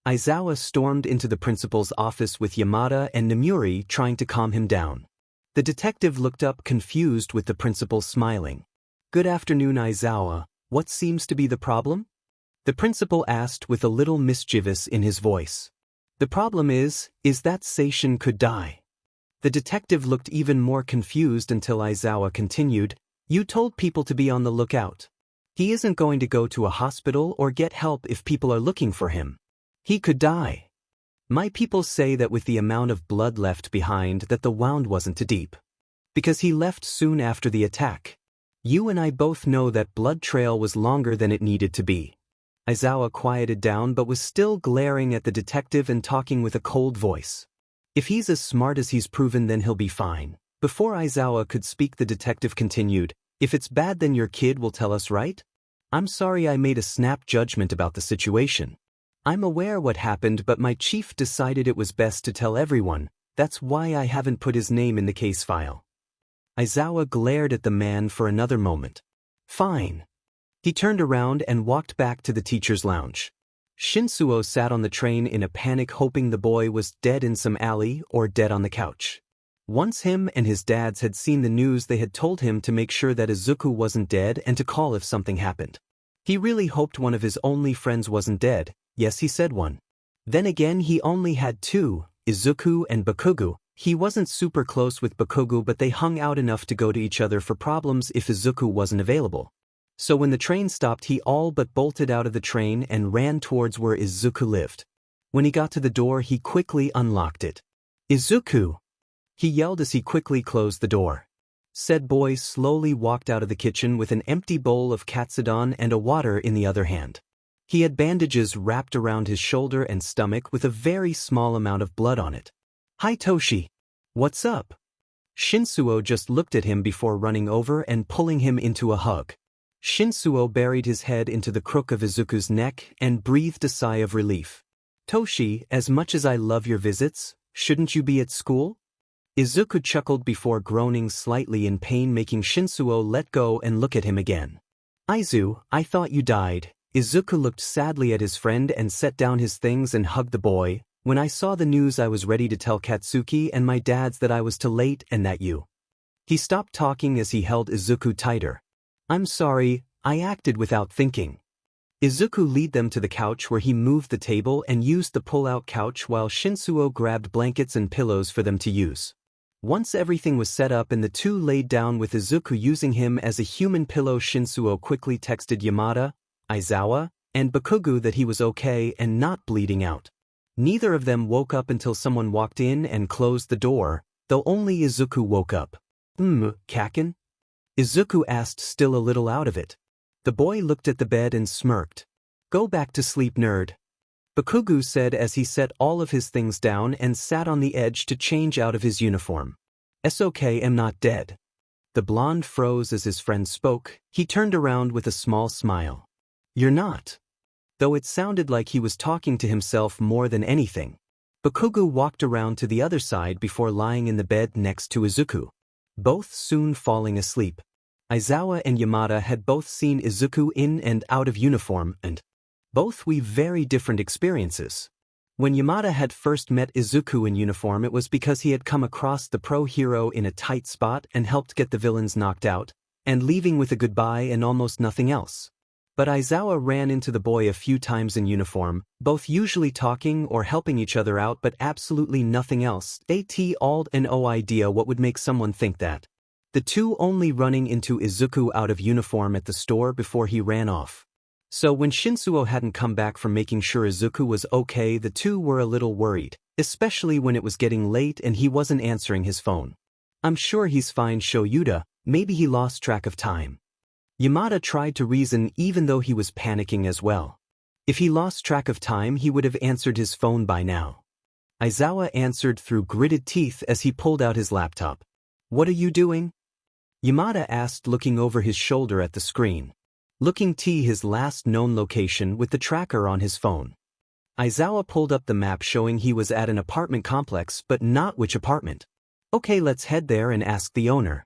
Aizawa stormed into the principal's office with Yamada and Namuri trying to calm him down. The detective looked up confused with the principal smiling. Good afternoon, Aizawa. What seems to be the problem? The principal asked with a little mischievous in his voice. The problem is that Seishin could die. The detective looked even more confused until Aizawa continued, You told people to be on the lookout. He isn't going to go to a hospital or get help if people are looking for him. He could die. My people say that with the amount of blood left behind that the wound wasn't too deep. Because he left soon after the attack. You and I both know that blood trail was longer than it needed to be. Aizawa quieted down but was still glaring at the detective and talking with a cold voice. If he's as smart as he's proven, then he'll be fine. Before Aizawa could speak, the detective continued, If it's bad, then your kid will tell us, right? I'm sorry I made a snap judgment about the situation. I'm aware what happened, but my chief decided it was best to tell everyone. That's why I haven't put his name in the case file. Aizawa glared at the man for another moment. Fine. He turned around and walked back to the teacher's lounge. Shinsuo sat on the train in a panic, hoping the boy was dead in some alley or dead on the couch. Once him and his dads had seen the news, they had told him to make sure that Izuku wasn't dead and to call if something happened. He really hoped one of his only friends wasn't dead. Yes, he said one. Then again, he only had two, Izuku and Bakugo. He wasn't super close with Bakugo, but they hung out enough to go to each other for problems if Izuku wasn't available. So when the train stopped, he all but bolted out of the train and ran towards where Izuku lived. When he got to the door, he quickly unlocked it. Izuku! He yelled as he quickly closed the door. Said boy slowly walked out of the kitchen with an empty bowl of katsudon and a water in the other hand. He had bandages wrapped around his shoulder and stomach with a very small amount of blood on it. Hi Toshi. What's up? Shinsuo just looked at him before running over and pulling him into a hug. Shinsuo buried his head into the crook of Izuku's neck and breathed a sigh of relief. Toshi, as much as I love your visits, shouldn't you be at school? Izuku chuckled before groaning slightly in pain, making Shinsuo let go and look at him again. Aizu, I thought you died. Izuku looked sadly at his friend and set down his things and hugged the boy. When I saw the news, I was ready to tell Katsuki and my dads that I was too late and that you. He stopped talking as he held Izuku tighter. I'm sorry, I acted without thinking. Izuku led them to the couch where he moved the table and used the pull-out couch while Shinsuo grabbed blankets and pillows for them to use. Once everything was set up and the two laid down with Izuku using him as a human pillow, Shinsuo quickly texted Yamada, Aizawa, and Bakugo that he was okay and not bleeding out. Neither of them woke up until someone walked in and closed the door, though only Izuku woke up. Kaken? Izuku asked, still a little out of it. The boy looked at the bed and smirked. Go back to sleep, nerd. Bakugo said as he set all of his things down and sat on the edge to change out of his uniform. "Es okay, I'm not dead." The blonde froze as his friend spoke. He turned around with a small smile. You're not. Though it sounded like he was talking to himself more than anything. Bakugo walked around to the other side before lying in the bed next to Izuku, both soon falling asleep. Aizawa and Yamada had both seen Izuku in and out of uniform, and both we very different experiences. When Yamada had first met Izuku in uniform, it was because he had come across the pro hero in a tight spot and helped get the villains knocked out, and leaving with a goodbye and almost nothing else. But Aizawa ran into the boy a few times in uniform, both usually talking or helping each other out but absolutely nothing else. All and no idea what would make someone think that. The two only running into Izuku out of uniform at the store before he ran off. So when Shinsuo hadn't come back from making sure Izuku was okay, the two were a little worried, especially when it was getting late and he wasn't answering his phone. I'm sure he's fine, Shoyuda, maybe he lost track of time. Yamada tried to reason even though he was panicking as well. If he lost track of time, he would have answered his phone by now. Aizawa answered through gritted teeth as he pulled out his laptop. What are you doing? Yamada asked, looking over his shoulder at the screen. Looking T his last known location with the tracker on his phone. Aizawa pulled up the map showing he was at an apartment complex but not which apartment. Okay, let's head there and ask the owner.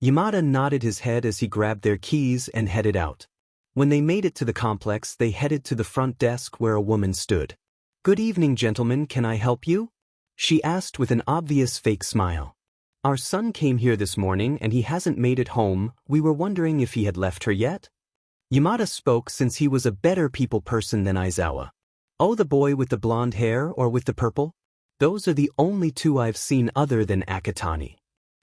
Yamada nodded his head as he grabbed their keys and headed out. When they made it to the complex, they headed to the front desk where a woman stood. Good evening, gentlemen, can I help you? She asked with an obvious fake smile. Our son came here this morning and he hasn't made it home. We were wondering if he had left her yet? Yamada spoke since he was a better people person than Aizawa. Oh, the boy with the blonde hair or with the purple? Those are the only two I've seen other than Akatani.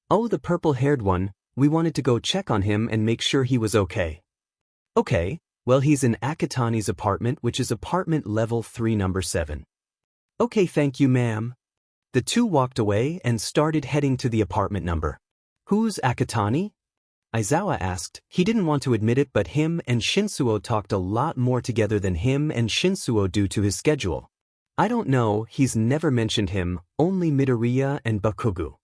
Oh, the purple-haired one, we wanted to go check on him and make sure he was okay. Okay, well he's in Akatani's apartment, which is apartment level 3 number 7. Okay, thank you, ma'am. The two walked away and started heading to the apartment number. Who's Akatani? Aizawa asked. He didn't want to admit it, but him and Shinsuo talked a lot more together than him and Shinsuo due to his schedule. I don't know, he's never mentioned him, only Midoriya and Bakugo.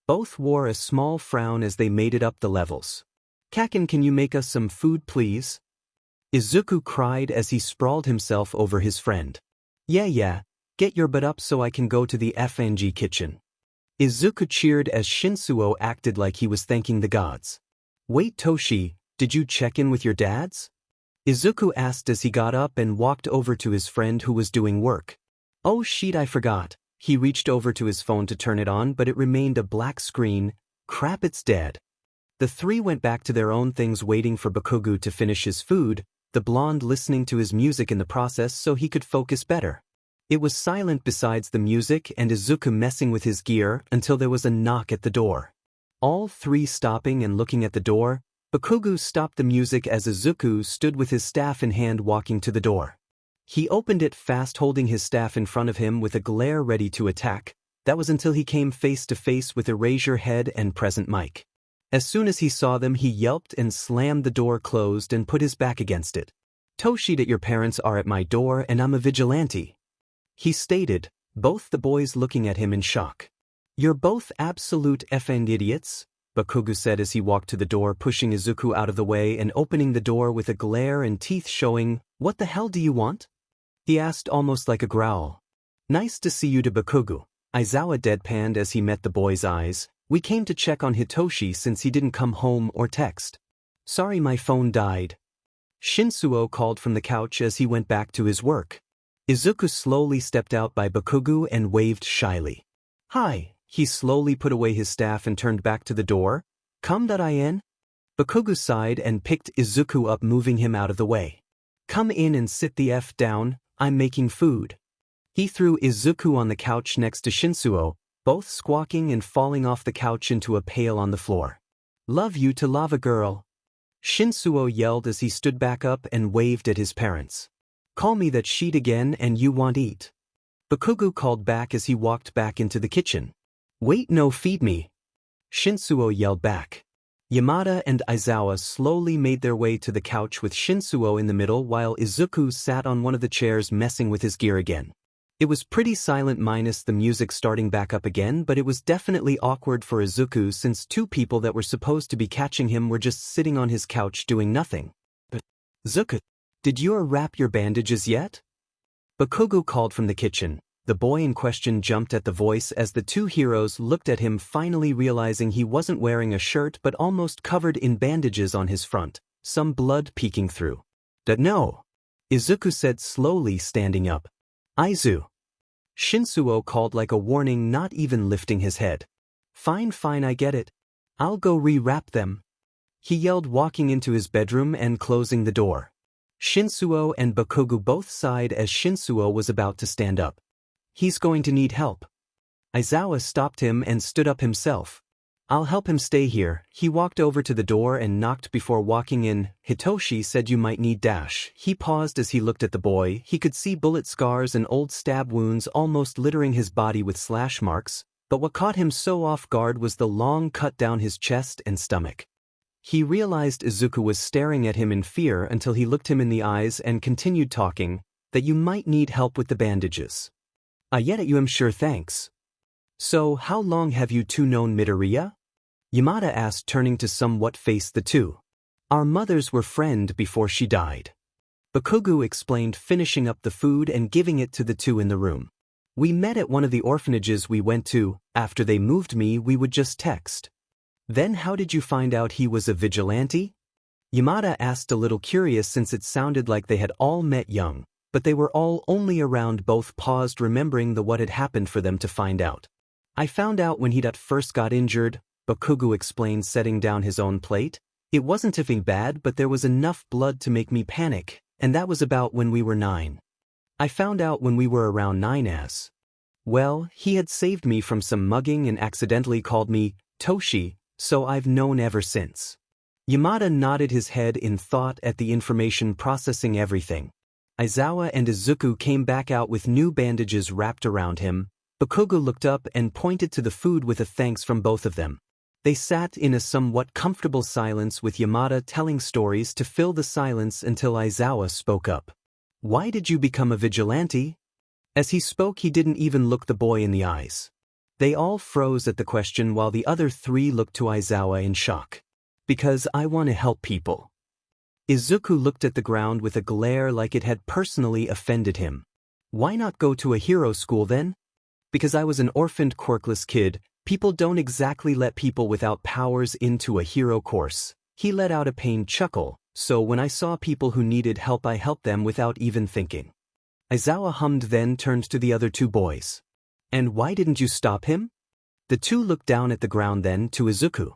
Both wore a small frown as they made it up the levels. Kaken, can you make us some food, please? Izuku cried as he sprawled himself over his friend. Yeah, get your butt up so I can go to the FNG kitchen. Izuku cheered as Shinsuo acted like he was thanking the gods. Wait, Toshi, did you check in with your dads? Izuku asked as he got up and walked over to his friend who was doing work. Oh shit, I forgot. He reached over to his phone to turn it on, but it remained a black screen. Crap, it's dead. The three went back to their own things, waiting for Bakugo to finish his food, the blonde listening to his music in the process so he could focus better. It was silent besides the music and Izuku messing with his gear until there was a knock at the door. All three stopping and looking at the door, Bakugo stopped the music as Izuku stood with his staff in hand walking to the door. He opened it fast, holding his staff in front of him with a glare ready to attack. That was until he came face to face with Erasure Head and Present Mike. As soon as he saw them, he yelped and slammed the door closed and put his back against it. Toshi, that your parents are at my door and I'm a vigilante, he stated, both the boys looking at him in shock. You're both absolute effing idiots, Bakugo said as he walked to the door, pushing Izuku out of the way and opening the door with a glare and teeth showing. What the hell do you want? He asked almost like a growl. Nice to see you, to Bakugo. Aizawa deadpanned as he met the boy's eyes. We came to check on Hitoshi since he didn't come home or text. Sorry, my phone died. Shinsuo called from the couch as he went back to his work. Izuku slowly stepped out by Bakugo and waved shyly. Hi. He slowly put away his staff and turned back to the door. Come.in? Bakugo sighed and picked Izuku up, moving him out of the way. Come in and sit the F down, I'm making food. He threw Izuku on the couch next to Shinsuo, both squawking and falling off the couch into a pail on the floor. Love you to lava girl. Shinsuo yelled as he stood back up and waved at his parents. Call me that sheet again and you won't eat. Bakugo called back as he walked back into the kitchen. Wait, no, feed me. Shinsuo yelled back. Yamada and Aizawa slowly made their way to the couch with Shinsuo in the middle while Izuku sat on one of the chairs messing with his gear again. It was pretty silent minus the music starting back up again, but it was definitely awkward for Izuku since two people that were supposed to be catching him were just sitting on his couch doing nothing. But, Izuku, did you wrap your bandages yet? Bakugo called from the kitchen. The boy in question jumped at the voice as the two heroes looked at him, finally realizing he wasn't wearing a shirt but almost covered in bandages on his front, some blood peeking through. No, Izuku said slowly, standing up. Aizu. Shinsuo called like a warning, not even lifting his head. Fine, I get it. I'll go re-wrap them. He yelled, walking into his bedroom and closing the door. Shinsuo and Bakugo both sighed as Shinsuo was about to stand up. He's going to need help. Aizawa stopped him and stood up himself. I'll help him stay here. He walked over to the door and knocked before walking in. Hitoshi said you might need dash. He paused as he looked at the boy. He could see bullet scars and old stab wounds almost littering his body with slash marks, but what caught him so off guard was the long cut down his chest and stomach. He realized Izuku was staring at him in fear until he looked him in the eyes and continued talking, that you might need help with the bandages. Yet you am sure, thanks. So, how long have you two known Midoriya? Yamada asked, turning to somewhat face the two. Our mothers were friends before she died. Bakugo explained, finishing up the food and giving it to the two in the room. We met at one of the orphanages we went to. After they moved me, we would just text. Then how did you find out he was a vigilante? Yamada asked, a little curious since it sounded like they had all met young, but they were all only around. Both paused, remembering what had happened for them to find out. I found out when he first got injured, Bakugo explained, setting down his own plate. It wasn't anything bad, but there was enough blood to make me panic, and that was about when we were 9. I found out when we were around 9 as. Well, he had saved me from some mugging and accidentally called me Toshi, so I've known ever since. Yamada nodded his head in thought at the information, processing everything. Aizawa and Izuku came back out with new bandages wrapped around him. Bakugo looked up and pointed to the food with a thanks from both of them. They sat in a somewhat comfortable silence, with Yamada telling stories to fill the silence until Aizawa spoke up. Why did you become a vigilante? As he spoke, he didn't even look the boy in the eyes. They all froze at the question while the other three looked to Aizawa in shock. Because I want to help people. Izuku looked at the ground with a glare like it had personally offended him. Why not go to a hero school then? Because I was an orphaned quirkless kid. People don't exactly let people without powers into a hero course. He let out a pained chuckle, so when I saw people who needed help, I helped them without even thinking. Aizawa hummed, then turned to the other two boys. And why didn't you stop him? The two looked down at the ground, then to Izuku.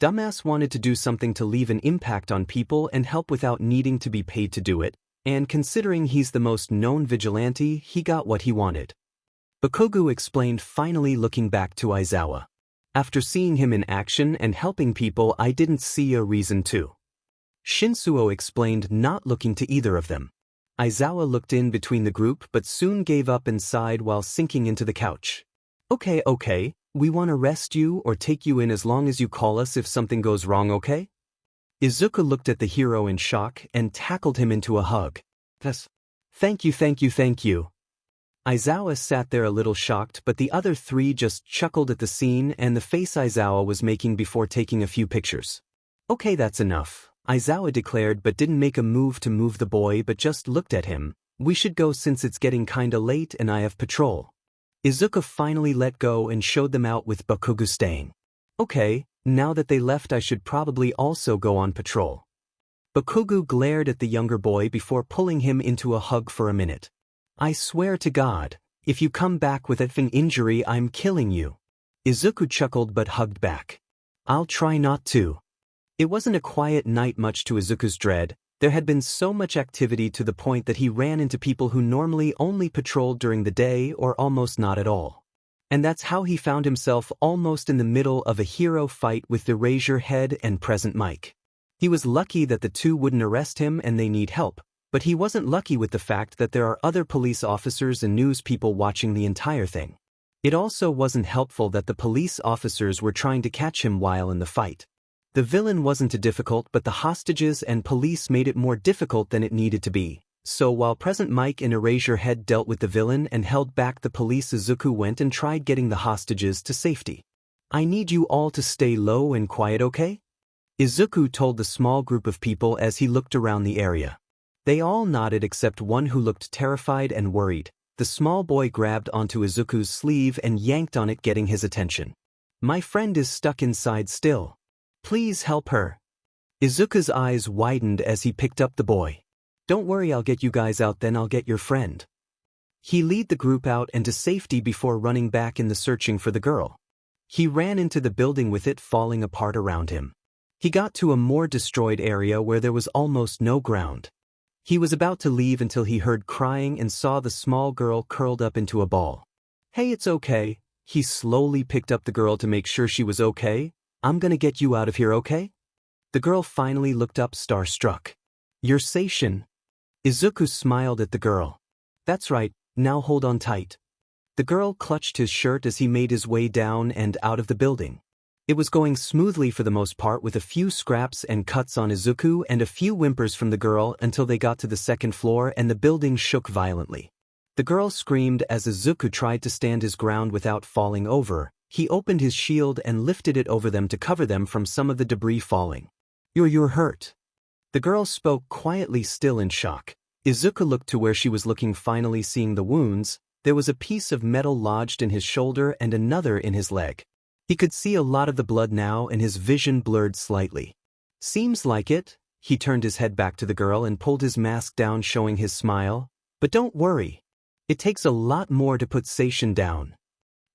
Dumbass wanted to do something to leave an impact on people and help without needing to be paid to do it, and considering he's the most known vigilante, he got what he wanted. Bakugo explained, finally looking back to Aizawa. After seeing him in action and helping people, I didn't see a reason to. Shinsuo explained, not looking to either of them. Aizawa looked in between the group but soon gave up and sighed while sinking into the couch. Okay, we want to rest you or take you in as long as you call us if something goes wrong, okay? Izuku looked at the hero in shock and tackled him into a hug. Yes. Thank you. Aizawa sat there a little shocked, but the other three just chuckled at the scene and the face Aizawa was making before taking a few pictures. Okay, that's enough, Aizawa declared, but didn't make a move to move the boy but just looked at him. We should go since it's getting kinda late and I have patrol. Izuku finally let go and showed them out with Bakugo staying. Okay, now that they left I should probably also go on patrol. Bakugo glared at the younger boy before pulling him into a hug for a minute. I swear to God, if you come back with an injury I'm killing you. Izuku chuckled but hugged back. I'll try not to. It wasn't a quiet night, much to Izuku's dread. There had been so much activity to the point that he ran into people who normally only patrolled during the day or almost not at all. And that's how he found himself almost in the middle of a hero fight with the Erasure Head and Present Mike. He was lucky that the two wouldn't arrest him and they need help, but he wasn't lucky with the fact that there are other police officers and news people watching the entire thing. It also wasn't helpful that the police officers were trying to catch him while in the fight. The villain wasn't too difficult, but the hostages and police made it more difficult than it needed to be. So while Present Mike and Erasure Head dealt with the villain and held back the police, Izuku went and tried getting the hostages to safety. I need you all to stay low and quiet, okay? Izuku told the small group of people as he looked around the area. They all nodded except one who looked terrified and worried. The small boy grabbed onto Izuku's sleeve and yanked on it, getting his attention. My friend is stuck inside still. Please help her. Izuku's eyes widened as he picked up the boy. Don't worry, I'll get you guys out, then I'll get your friend. He lead the group out and to safety before running back in the searching for the girl. He ran into the building with it falling apart around him. He got to a more destroyed area where there was almost no ground. He was about to leave until he heard crying and saw the small girl curled up into a ball. Hey, it's okay. He slowly picked up the girl to make sure she was okay. I'm gonna get you out of here, okay? The girl finally looked up, starstruck. You're Seishin. Izuku smiled at the girl. That's right, now hold on tight. The girl clutched his shirt as he made his way down and out of the building. It was going smoothly for the most part, with a few scraps and cuts on Izuku and a few whimpers from the girl until they got to the second floor and the building shook violently. The girl screamed as Izuku tried to stand his ground without falling over. He opened his shield and lifted it over them to cover them from some of the debris falling. You're hurt. The girl spoke quietly, still in shock. Izuku looked to where she was looking, finally seeing the wounds. There was a piece of metal lodged in his shoulder and another in his leg. He could see a lot of the blood now and his vision blurred slightly. Seems like it. He turned his head back to the girl and pulled his mask down, showing his smile. But don't worry. It takes a lot more to put Seishin down.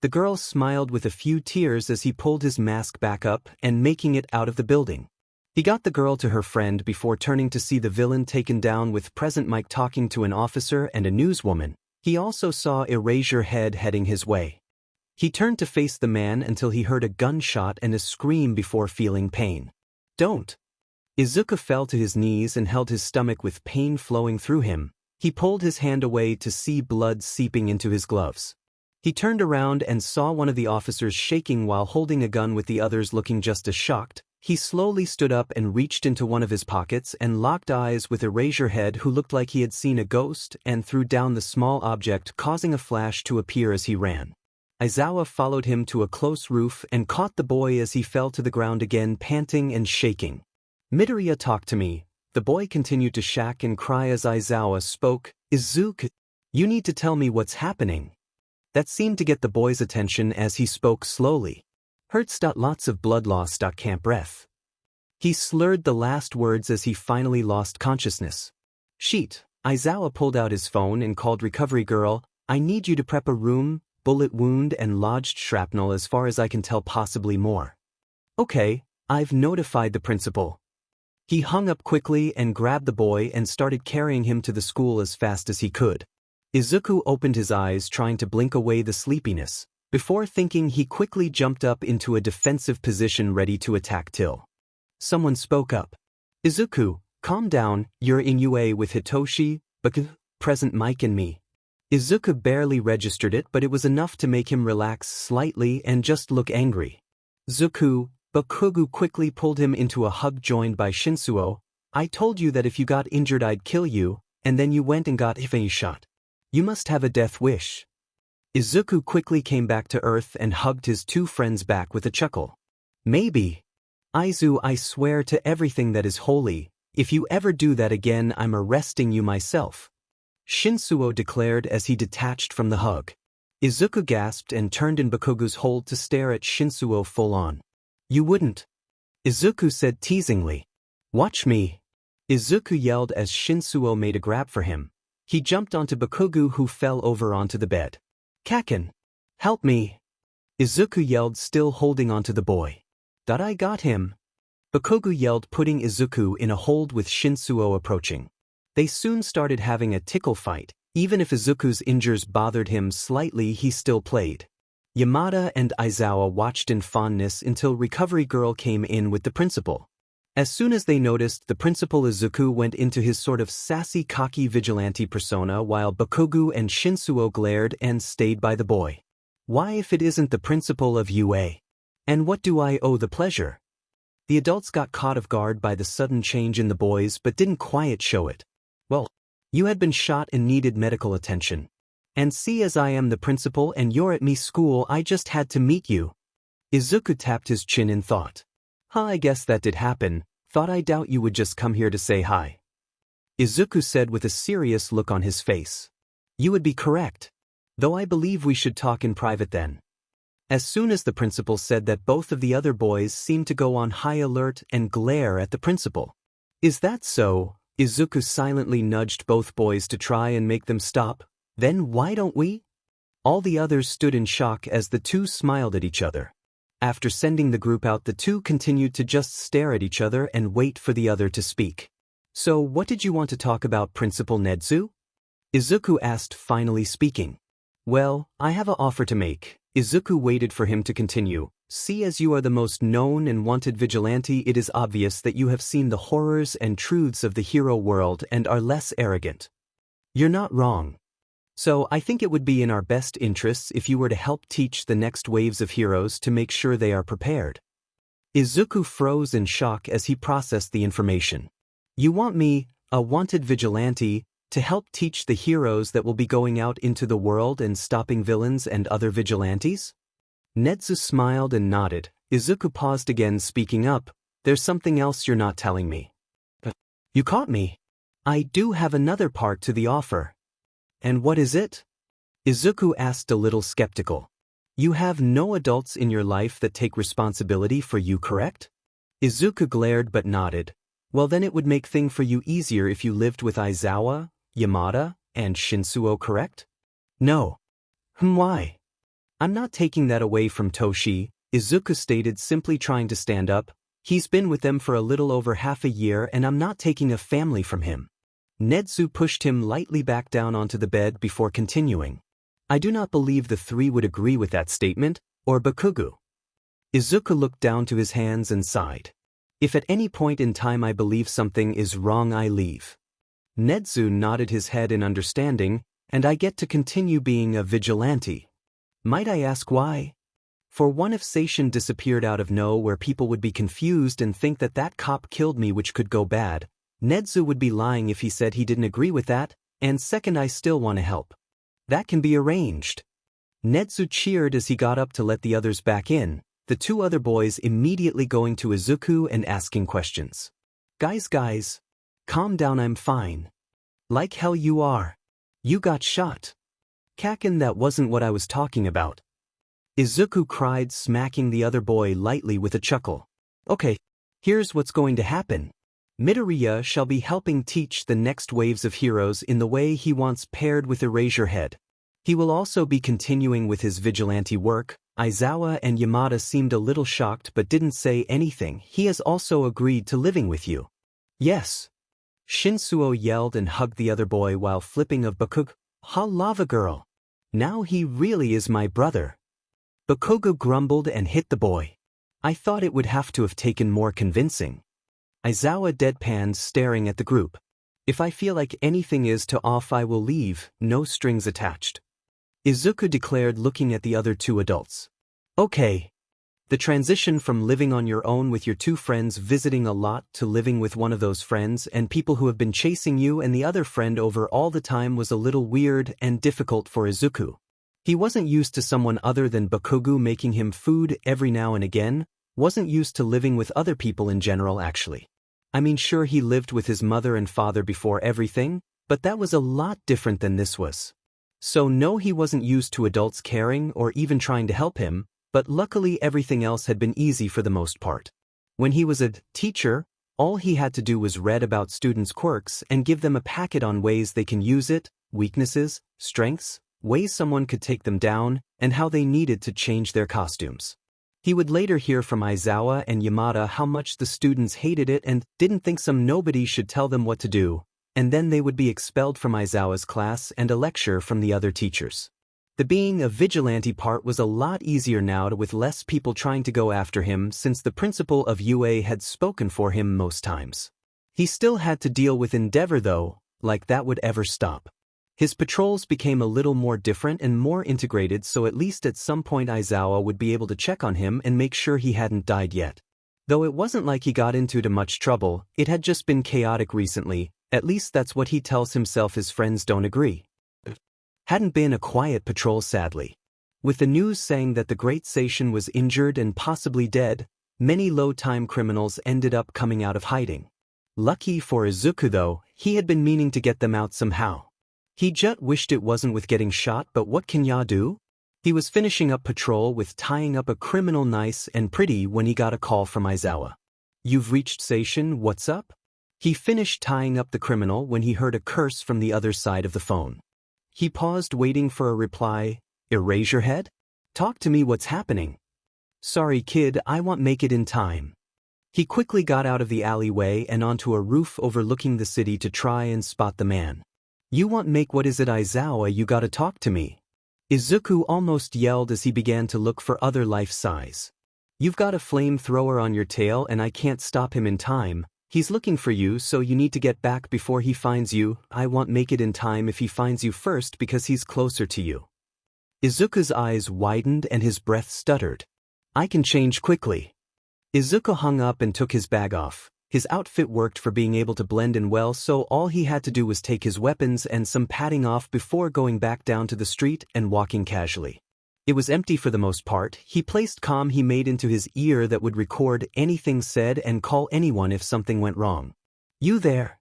The girl smiled with a few tears as he pulled his mask back up and making it out of the building. He got the girl to her friend before turning to see the villain taken down, with Present Mike talking to an officer and a newswoman. He also saw Erasure Head heading his way. He turned to face the man until he heard a gunshot and a scream before feeling pain. Don't. Izuku fell to his knees and held his stomach with pain flowing through him. He pulled his hand away to see blood seeping into his gloves. He turned around and saw one of the officers shaking while holding a gun, with the others looking just as shocked. He slowly stood up and reached into one of his pockets and locked eyes with Erasure Head, who looked like he had seen a ghost, and threw down the small object, causing a flash to appear as he ran. Aizawa followed him to a close roof and caught the boy as he fell to the ground again, panting and shaking. Midoriya, talk to me. The boy continued to shack and cry as Aizawa spoke. Izuku, you need to tell me what's happening. That seemed to get the boy's attention as he spoke slowly. Hurts. Lots of blood loss. Can't breath. He slurred the last words as he finally lost consciousness. Sheet. Aizawa pulled out his phone and called recovery girl. I need you to prep a room, bullet wound and lodged shrapnel, as far as I can tell, possibly more. Okay, I've notified the principal. He hung up quickly and grabbed the boy and started carrying him to the school as fast as he could. Izuku opened his eyes, trying to blink away the sleepiness. Before thinking, he quickly jumped up into a defensive position, ready to attack till someone spoke up. Izuku, calm down, you're in UA with Hitoshi, Present Mike and me. Izuku barely registered it, but it was enough to make him relax slightly and just look angry. Zuku, Bakugu quickly pulled him into a hug, joined by Shinsuo. I told you that if you got injured I'd kill you, and then you went and got Ifei shot. You must have a death wish. Izuku quickly came back to earth and hugged his two friends back with a chuckle. Maybe. Aizu, I swear to everything that is holy, if you ever do that again I'm arresting you myself. Shinsuo declared as he detached from the hug. Izuku gasped and turned in Bakugu's hold to stare at Shinsuo full on. You wouldn't. Izuku said teasingly. Watch me. Izuku yelled as Shinsuo made a grab for him. He jumped onto Bakugu, who fell over onto the bed. Kaken. Help me. Izuku yelled, still holding onto the boy. That I got him. Bakugu yelled, putting Izuku in a hold with Shinsuo approaching. They soon started having a tickle fight. Even if Izuku's injuries bothered him slightly, he still played. Yamada and Aizawa watched in fondness until Recovery Girl came in with the principal. As soon as they noticed the principal, Izuku went into his sort of sassy, cocky vigilante persona, while Bakugu and Shinsuo glared and stayed by the boy. Why, if it isn't the principal of UA? And what do I owe the pleasure? The adults got caught off guard by the sudden change in the boys, but didn't quite show it. Well, you had been shot and needed medical attention. And see, as I am the principal and you're at me school, I just had to meet you. Izuku tapped his chin in thought. I guess that did happen. Thought I doubt you would just come here to say hi. Izuku said with a serious look on his face. You would be correct. Though I believe we should talk in private then. As soon as the principal said that, both of the other boys seemed to go on high alert and glare at the principal. Is that so? Izuku silently nudged both boys to try and make them stop. Then why don't we? All the others stood in shock as the two smiled at each other. After sending the group out, the two continued to just stare at each other and wait for the other to speak. So what did you want to talk about, Principal Nedzu? Izuku asked, finally speaking. Well, I have an offer to make. Izuku waited for him to continue. See, as you are the most known and wanted vigilante, it is obvious that you have seen the horrors and truths of the hero world and are less arrogant. You're not wrong. So I think it would be in our best interests if you were to help teach the next waves of heroes to make sure they are prepared. Izuku froze in shock as he processed the information. You want me, a wanted vigilante, to help teach the heroes that will be going out into the world and stopping villains and other vigilantes? Nedzu smiled and nodded. Izuku paused again, speaking up. There's something else you're not telling me. You caught me. I do have another part to the offer. And what is it? Izuku asked, a little skeptical. You have no adults in your life that take responsibility for you, correct? Izuku glared but nodded. Well, then it would make things for you easier if you lived with Aizawa, Yamada, and Shinsuo, correct? No. Why? I'm not taking that away from Toshi, Izuku stated, simply trying to stand up. He's been with them for a little over half a year and I'm not taking a family from him. Nedzu pushed him lightly back down onto the bed before continuing. I do not believe the three would agree with that statement, or Bakugo. Izuku looked down to his hands and sighed. If at any point in time I believe something is wrong, I leave. Nedzu nodded his head in understanding, and I get to continue being a vigilante. Might I ask why? For one, if Seishin disappeared out of nowhere, people would be confused and think that that cop killed me, which could go bad. Nedzu would be lying if he said he didn't agree with that, and second, I still want to help. That can be arranged. Nedzu cheered as he got up to let the others back in, the two other boys immediately going to Izuku and asking questions. Guys, calm down, I'm fine. Like hell you are. You got shot. Kaken, that wasn't what I was talking about. Izuku cried, smacking the other boy lightly with a chuckle. Okay, here's what's going to happen. Midoriya shall be helping teach the next waves of heroes in the way he wants, paired with Erasure Head. He will also be continuing with his vigilante work. Aizawa and Yamada seemed a little shocked but didn't say anything. He has also agreed to living with you. Yes. Shinsuo yelled and hugged the other boy while flipping of Bakugo. Ha, lava girl. Now he really is my brother. Bakugo grumbled and hit the boy. I thought it would have to have taken more convincing. Aizawa deadpanned, staring at the group. If I feel like anything is to off, I will leave, no strings attached. Izuku declared, looking at the other two adults. Okay. The transition from living on your own with your two friends visiting a lot to living with one of those friends and people who have been chasing you and the other friend over all the time was a little weird and difficult for Izuku. He wasn't used to someone other than Bakugo making him food every now and again, wasn't used to living with other people in general actually. I mean, sure, he lived with his mother and father before everything, but that was a lot different than this was. So no, he wasn't used to adults caring or even trying to help him, but luckily everything else had been easy for the most part. When he was a teacher, all he had to do was read about students' quirks and give them a packet on ways they can use it, weaknesses, strengths, ways someone could take them down, and how they needed to change their costumes. He would later hear from Aizawa and Yamada how much the students hated it and didn't think some nobody should tell them what to do, and then they would be expelled from Aizawa's class and a lecture from the other teachers. The being a vigilante part was a lot easier now, with less people trying to go after him since the principal of UA had spoken for him most times. He still had to deal with Endeavor though, like that would ever stop. His patrols became a little more different and more integrated, so at least at some point Aizawa would be able to check on him and make sure he hadn't died yet. Though it wasn't like he got into much trouble, it had just been chaotic recently, at least that's what he tells himself. His friends don't agree. Hadn't been a quiet patrol, sadly. With the news saying that the great Seishin was injured and possibly dead, many low-time criminals ended up coming out of hiding. Lucky for Izuku though, he had been meaning to get them out somehow. He just wished it wasn't with getting shot, but what can ya do? He was finishing up patrol with tying up a criminal nice and pretty when he got a call from Aizawa. You've reached Seishin, what's up? He finished tying up the criminal when he heard a curse from the other side of the phone. He paused waiting for a reply. Erasure Head? Talk to me, what's happening? Sorry kid, I won't make it in time. He quickly got out of the alleyway and onto a roof overlooking the city to try and spot the man. You won't make, what is it Aizawa, you gotta talk to me. Izuku almost yelled as he began to look for other life size. You've got a flamethrower on your tail and I can't stop him in time. He's looking for you, so you need to get back before he finds you. I won't make it in time if he finds you first because he's closer to you. Izuku's eyes widened and his breath stuttered. I can change quickly. Izuku hung up and took his bag off. His outfit worked for being able to blend in well, so all he had to do was take his weapons and some padding off before going back down to the street and walking casually. It was empty for the most part. He placed comm he made into his ear that would record anything said and call anyone if something went wrong. You there?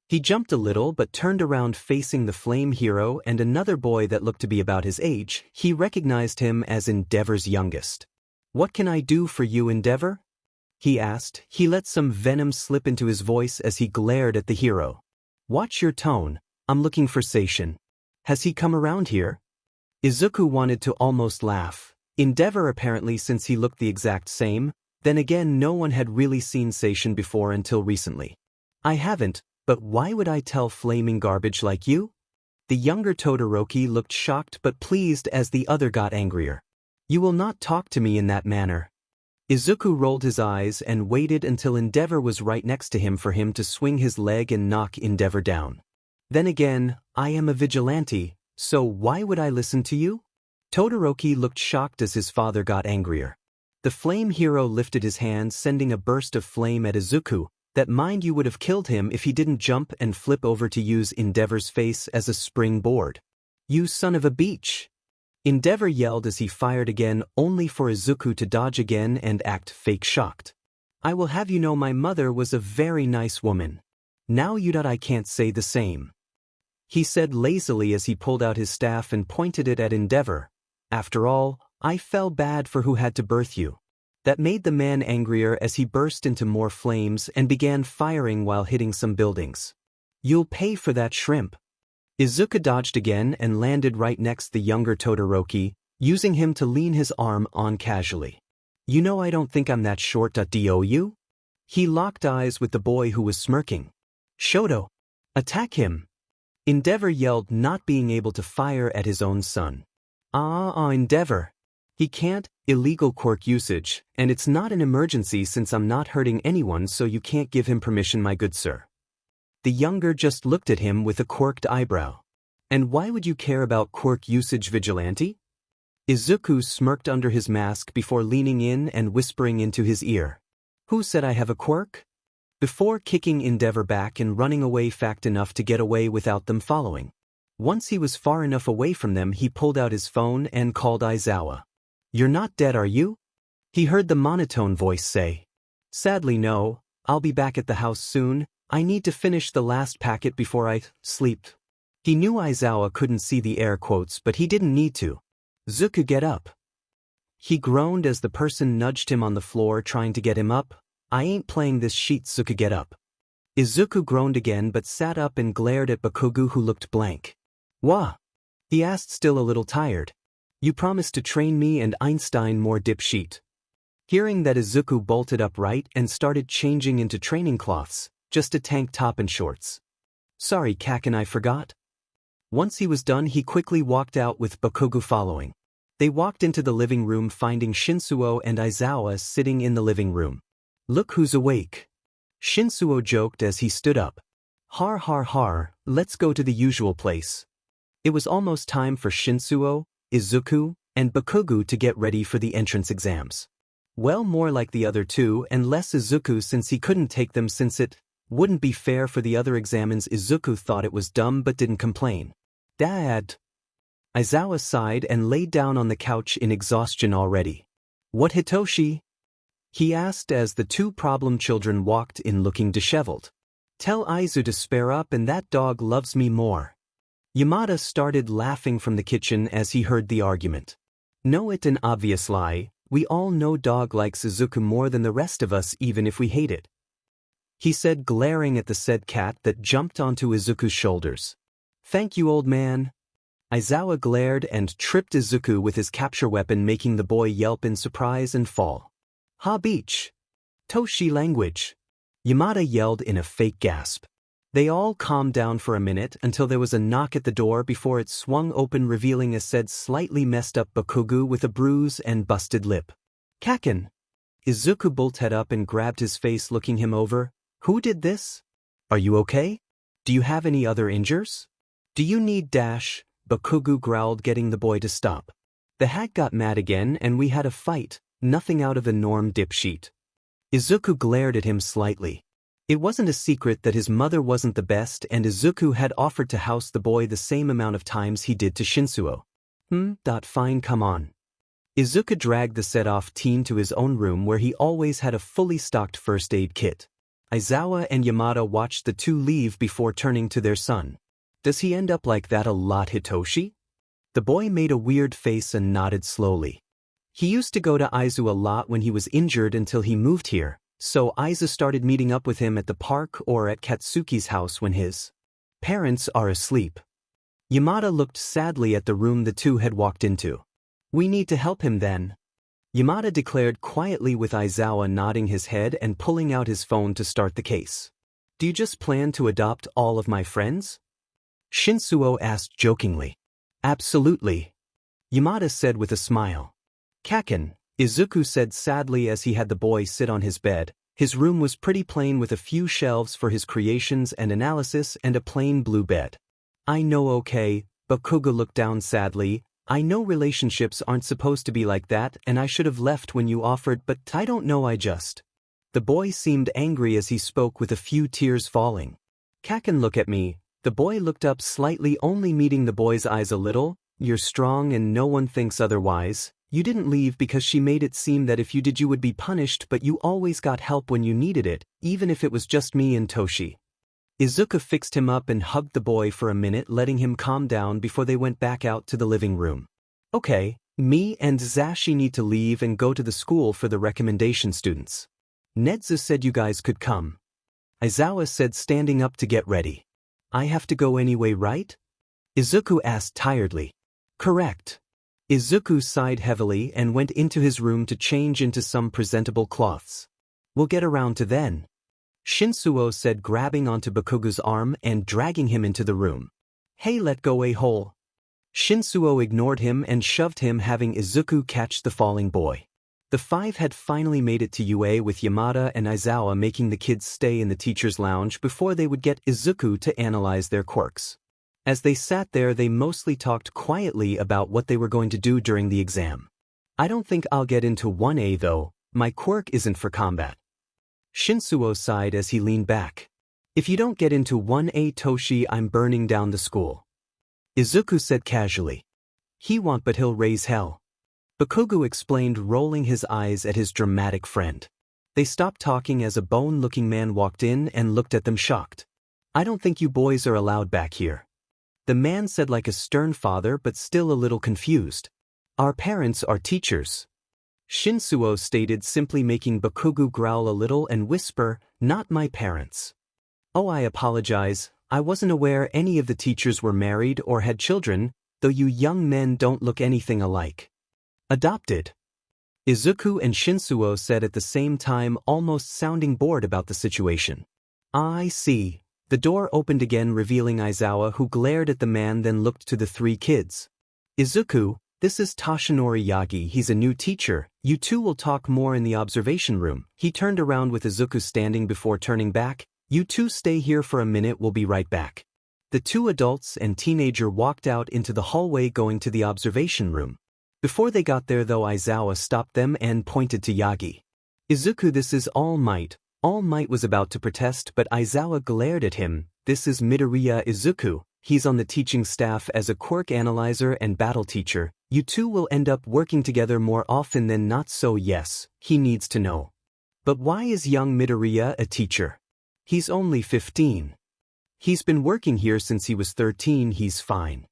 He jumped a little but turned around facing the flame hero and another boy that looked to be about his age. He recognized him as Endeavor's youngest. What can I do for you, Endeavor? He asked. He let some venom slip into his voice as he glared at the hero. Watch your tone. I'm looking for Seishin. Has he come around here? Izuku wanted to almost laugh. Endeavor apparently, since he looked the exact same. Then again, no one had really seen Seishin before until recently. I haven't, but why would I tell flaming garbage like you? The younger Todoroki looked shocked but pleased as the other got angrier. You will not talk to me in that manner. Izuku rolled his eyes and waited until Endeavor was right next to him for him to swing his leg and knock Endeavor down. Then again, I am a vigilante, so why would I listen to you? Todoroki looked shocked as his father got angrier. The flame hero lifted his hand, sending a burst of flame at Izuku, that mind you would have killed him if he didn't jump and flip over to use Endeavor's face as a springboard. You son of a beach! Endeavor yelled as he fired again, only for Izuku to dodge again and act fake shocked. I will have you know my mother was a very nice woman. Now I can't say the same. He said lazily as he pulled out his staff and pointed it at Endeavor. After all, I felt bad for who had to birth you. That made the man angrier as he burst into more flames and began firing while hitting some buildings. You'll pay for that, shrimp. Izuku dodged again and landed right next the younger Todoroki, using him to lean his arm on casually. You know I don't think I'm that short. Do you? He locked eyes with the boy who was smirking. Shoto! Attack him! Endeavor yelled, not being able to fire at his own son. Endeavor! He can't. Illegal quirk usage, and it's not an emergency since I'm not hurting anyone, so you can't give him permission, my good sir. The younger just looked at him with a quirked eyebrow. And why would you care about quirk usage, vigilante? Izuku smirked under his mask before leaning in and whispering into his ear. Who said I have a quirk? Before kicking Endeavor back and running away fast enough to get away without them following. Once he was far enough away from them, he pulled out his phone and called Aizawa. You're not dead, are you? He heard the monotone voice say. Sadly no, I'll be back at the house soon. I need to finish the last packet before I sleep. He knew Aizawa couldn't see the air quotes, but he didn't need to. Izuku, get up. He groaned as the person nudged him on the floor, trying to get him up. I ain't playing this shit, Izuku, get up. Izuku groaned again but sat up and glared at Bakugo, who looked blank. Wha? He asked, still a little tired. You promised to train me and Einstein more, dipshit. Hearing that, Izuku bolted upright and started changing into training cloths. Just a tank top and shorts. Sorry, Kaken, I forgot. Once he was done, he quickly walked out with Bakugo following. They walked into the living room, finding Shinsuo and Aizawa sitting in the living room. Look who's awake. Shinsuo joked as he stood up. Har har har, let's go to the usual place. It was almost time for Shinsuo, Izuku, and Bakugo to get ready for the entrance exams. Well, more like the other two and less Izuku since he couldn't take them since it wouldn't be fair for the other examines. Izuku thought it was dumb but didn't complain. Dad. Aizawa sighed and laid down on the couch in exhaustion already. What, Hitoshi? He asked as the two problem children walked in looking disheveled. Tell Aizu to spare up, and that dog loves me more. Yamada started laughing from the kitchen as he heard the argument. No, it's an obvious lie. We all know dog likes Izuku more than the rest of us even if we hate it. He said, glaring at the said cat that jumped onto Izuku's shoulders. Thank you, old man. Aizawa glared and tripped Izuku with his capture weapon, making the boy yelp in surprise and fall. Ha beach. Toshi language. Yamada yelled in a fake gasp. They all calmed down for a minute until there was a knock at the door before it swung open, revealing a said slightly messed up Bakugo with a bruise and busted lip. Kaken. Izuku bolted up and grabbed his face, looking him over. Who did this? Are you okay? Do you have any other injuries? Do you need dash? Bakugo growled, getting the boy to stop. The hag got mad again and we had a fight, nothing out of the norm, dipshit. Izuku glared at him slightly. It wasn't a secret that his mother wasn't the best, and Izuku had offered to house the boy the same amount of times he did to Shinsuo. Fine, come on. Izuku dragged the set-off teen to his own room where he always had a fully stocked first aid kit. Aizawa and Yamada watched the two leave before turning to their son. Does he end up like that a lot, Hitoshi? The boy made a weird face and nodded slowly. He used to go to Aizu a lot when he was injured until he moved here. So Aizu started meeting up with him at the park or at Katsuki's house when his parents are asleep. Yamada looked sadly at the room the two had walked into. We need to help him then. Yamada declared quietly, with Aizawa nodding his head and pulling out his phone to start the case. Do you just plan to adopt all of my friends? Shinsuo asked jokingly. Absolutely. Yamada said with a smile. Kaken. Izuku said sadly as he had the boy sit on his bed. His room was pretty plain with a few shelves for his creations and analysis and a plain blue bed. I know, okay, Bakugo looked down sadly. I know relationships aren't supposed to be like that and I should have left when you offered, but I don't know, I just. The boy seemed angry as he spoke with a few tears falling. Kaken, look at me. The boy looked up slightly, only meeting the boy's eyes a little. You're strong and no one thinks otherwise. You didn't leave because she made it seem that if you did you would be punished, but you always got help when you needed it, even if it was just me and Toshi. Izuku fixed him up and hugged the boy for a minute, letting him calm down before they went back out to the living room. Okay, me and Zashi need to leave and go to the school for the recommendation students. Nedzu said you guys could come. Aizawa said, standing up to get ready. I have to go anyway, right? Izuku asked tiredly. Correct. Izuku sighed heavily and went into his room to change into some presentable cloths. We'll get around to then. Shinsuo said, grabbing onto Bakugo's arm and dragging him into the room. Hey, let go, a-hole. Shinsuo ignored him and shoved him, having Izuku catch the falling boy. The five had finally made it to UA, with Yamada and Aizawa making the kids stay in the teacher's lounge before they would get Izuku to analyze their quirks. As they sat there, they mostly talked quietly about what they were going to do during the exam. I don't think I'll get into 1A though, my quirk isn't for combat. Shinsuo sighed as he leaned back. If you don't get into 1A, Toshi, I'm burning down the school. Izuku said casually. He won't, but he'll raise hell. Bakugo explained, rolling his eyes at his dramatic friend. They stopped talking as a bone-looking man walked in and looked at them shocked. I don't think you boys are allowed back here. The man said like a stern father, but still a little confused. Our parents are teachers. Shinsuo stated, simply making Bakugo growl a little and whisper, not my parents. Oh, I apologize, I wasn't aware any of the teachers were married or had children, though you young men don't look anything alike. Adopted. Izuku and Shinsuo said at the same time, almost sounding bored about the situation. I see. The door opened again, revealing Aizawa, who glared at the man, then looked to the three kids. Izuku, this is Toshinori Yagi, he's a new teacher. You two will talk more in the observation room. He turned around with Izuku standing before turning back. You two stay here for a minute, we'll be right back. The two adults and teenager walked out into the hallway, going to the observation room. Before they got there though, Aizawa stopped them and pointed to Yagi. Izuku, this is All Might. All Might was about to protest, but Aizawa glared at him. This is Midoriya Izuku. He's on the teaching staff as a quirk analyzer and battle teacher. You two will end up working together more often than not, so yes, he needs to know. But why is young Midoriya a teacher? He's only 15. He's been working here since he was 13, he's fine.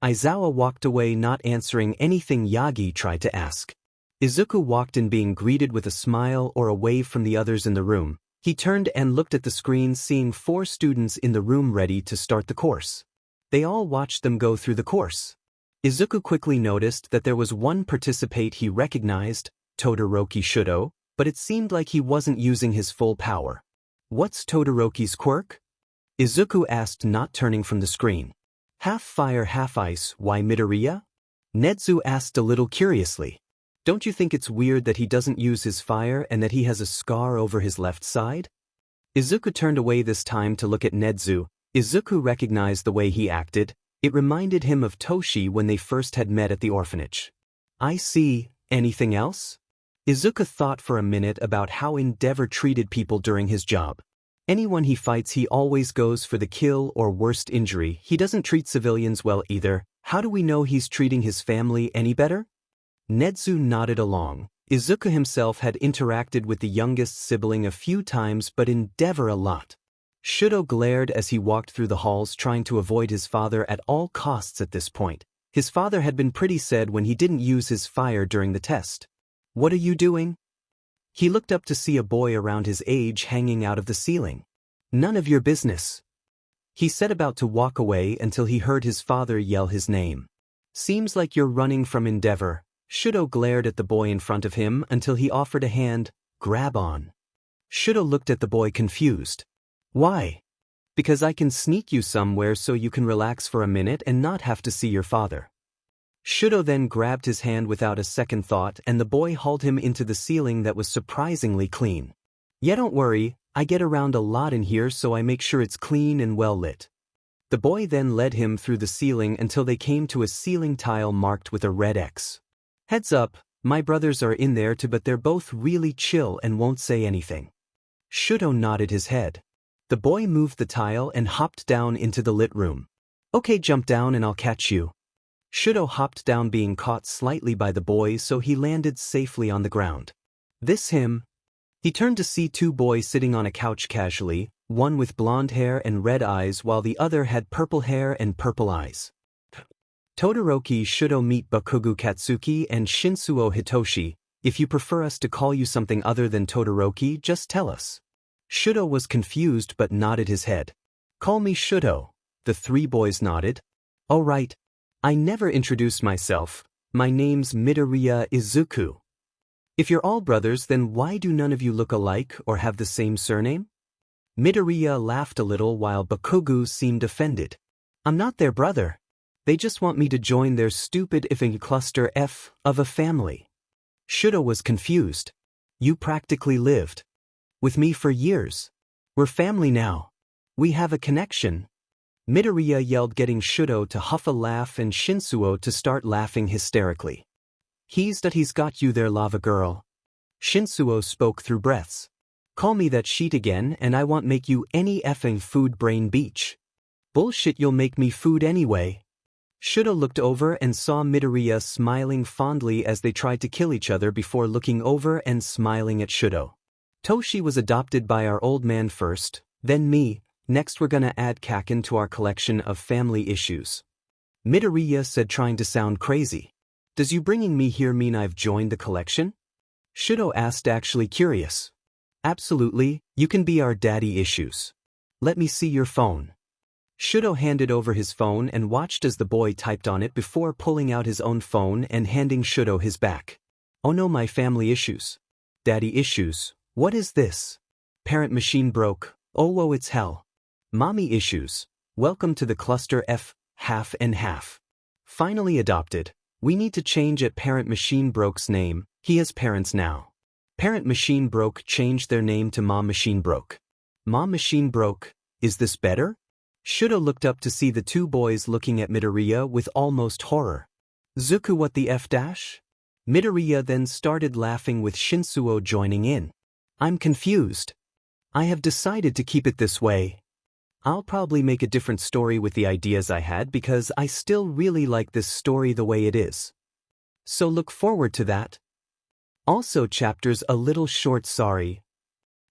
Aizawa walked away, not answering anything Yagi tried to ask. Izuku walked in, being greeted with a smile or a wave from the others in the room. He turned and looked at the screen, seeing 4 students in the room ready to start the course. They all watched them go through the course. Izuku quickly noticed that there was one participant he recognized, Todoroki Shudo, but it seemed like he wasn't using his full power. What's Todoroki's quirk? Izuku asked, not turning from the screen. Half fire, half ice, why Midoriya? Nezu asked a little curiously. Don't you think it's weird that he doesn't use his fire and that he has a scar over his left side? Izuku turned away this time to look at Nezu. Izuku recognized the way he acted. It reminded him of Toshi when they first had met at the orphanage. I see. Anything else? Izuku thought for a minute about how Endeavor treated people during his job. Anyone he fights, he always goes for the kill or worst injury. He doesn't treat civilians well either. How do we know he's treating his family any better? Nezu nodded along. Izuku himself had interacted with the youngest sibling a few times, but Endeavor a lot. Shudo glared as he walked through the halls, trying to avoid his father at all costs at this point. His father had been pretty sad when he didn't use his fire during the test. What are you doing? He looked up to see a boy around his age hanging out of the ceiling. None of your business. He set about to walk away until he heard his father yell his name. Seems like you're running from Endeavor. Shudo glared at the boy in front of him until he offered a hand. Grab on. Shudo looked at the boy confused. Why? Because I can sneak you somewhere so you can relax for a minute and not have to see your father. Shudo then grabbed his hand without a second thought, and the boy hauled him into the ceiling that was surprisingly clean. Yeah, don't worry, I get around a lot in here, so I make sure it's clean and well lit. The boy then led him through the ceiling until they came to a ceiling tile marked with a red X. Heads up, my brothers are in there too, but they're both really chill and won't say anything. Shudo nodded his head. The boy moved the tile and hopped down into the lit room. Okay, jump down and I'll catch you. Shudo hopped down, being caught slightly by the boy, so he landed safely on the ground. This him? He turned to see 2 boys sitting on a couch casually, one with blonde hair and red eyes while the other had purple hair and purple eyes. Todoroki Shudo, meet Bakugo Katsuki and Shinsuo Hitoshi. If you prefer us to call you something other than Todoroki, just tell us. Shudo was confused but nodded his head. Call me Shudo. The 3 boys nodded. All right. I never introduced myself. My name's Midoriya Izuku. If you're all brothers, then why do none of you look alike or have the same surname? Midoriya laughed a little while Bakugo seemed offended. I'm not their brother. They just want me to join their stupid effing cluster F of a family. Shudo was confused. You practically lived with me for years. We're family now. We have a connection. Midoriya yelled, getting Shudo to huff a laugh and Shinsuo to start laughing hysterically. He's got you there, lava girl. Shinsuo spoke through breaths. Call me that sheet again and I won't make you any effing food, brain beach. Bullshit, you'll make me food anyway. Shudo looked over and saw Midoriya smiling fondly as they tried to kill each other before looking over and smiling at Shudo. Toshi was adopted by our old man first, then me. Next we're gonna add Kaken to our collection of family issues. Midoriya said, trying to sound crazy. Does you bringing me here mean I've joined the collection? Shudo asked, actually curious. Absolutely, you can be our daddy issues. Let me see your phone. Shudo handed over his phone and watched as the boy typed on it before pulling out his own phone and handing Shudo his back. Oh no, my family issues. Daddy issues. What is this? Parent machine broke. Oh whoa, it's hell. Mommy issues. Welcome to the cluster F, half and half. Finally adopted. We need to change at Parent Machine Broke's name. He has parents now. Parent Machine Broke changed their name to Mom Machine Broke. Mom Machine Broke. Is this better? Shudo looked up to see the 2 boys looking at Midoriya with almost horror. Zuku, what the F dash? Midoriya then started laughing, with Shinsuo joining in. I'm confused. I have decided to keep it this way. I'll probably make a different story with the ideas I had because I still really like this story the way it is. So look forward to that. Also chapters a little short. Sorry.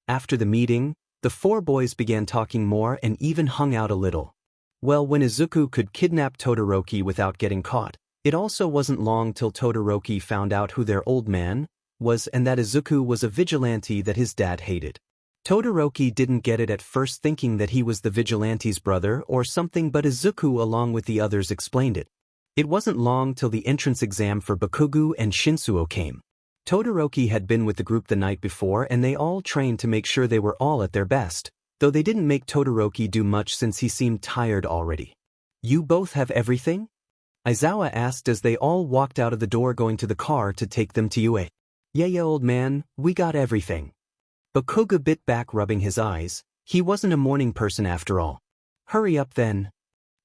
After the meeting, The four boys began talking more and even hung out a little. Well, when Izuku could kidnap Todoroki without getting caught, it also wasn't long till Todoroki found out who their old man was and that Izuku was a vigilante that his dad hated. Todoroki didn't get it at first, thinking that he was the vigilante's brother or something, but Izuku along with the others explained it. It wasn't long till the entrance exam for Bakugo and Shinsuo came. Todoroki had been with the group the night before and they all trained to make sure they were all at their best, though they didn't make Todoroki do much since he seemed tired already. "You both have everything?" Aizawa asked as they all walked out of the door going to the car to take them to UA. Yeah, old man, we got everything." Bakugo bit back, rubbing his eyes. He wasn't a morning person after all. "Hurry up then."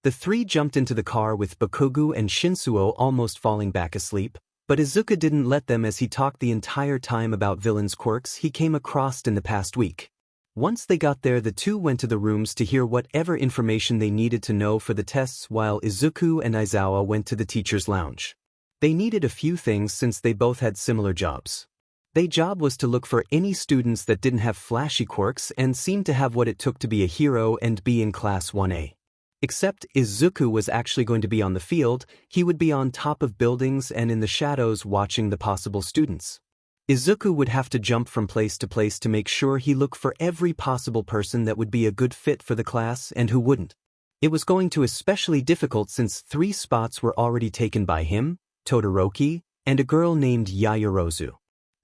The three jumped into the car with Bakugo and Shinsuo almost falling back asleep, but Izuku didn't let them as he talked the entire time about villains' quirks he came across in the past week. Once they got there, the two went to the rooms to hear whatever information they needed to know for the tests, while Izuku and Aizawa went to the teacher's lounge. They needed a few things since they both had similar jobs. Their job was to look for any students that didn't have flashy quirks and seemed to have what it took to be a hero and be in Class 1A. Except Izuku was actually going to be on the field. He would be on top of buildings and in the shadows watching the possible students. Izuku would have to jump from place to place to make sure he looked for every possible person that would be a good fit for the class and who wouldn't. It was going to be especially difficult since 3 spots were already taken by him, Todoroki, and a girl named Yaoyorozu.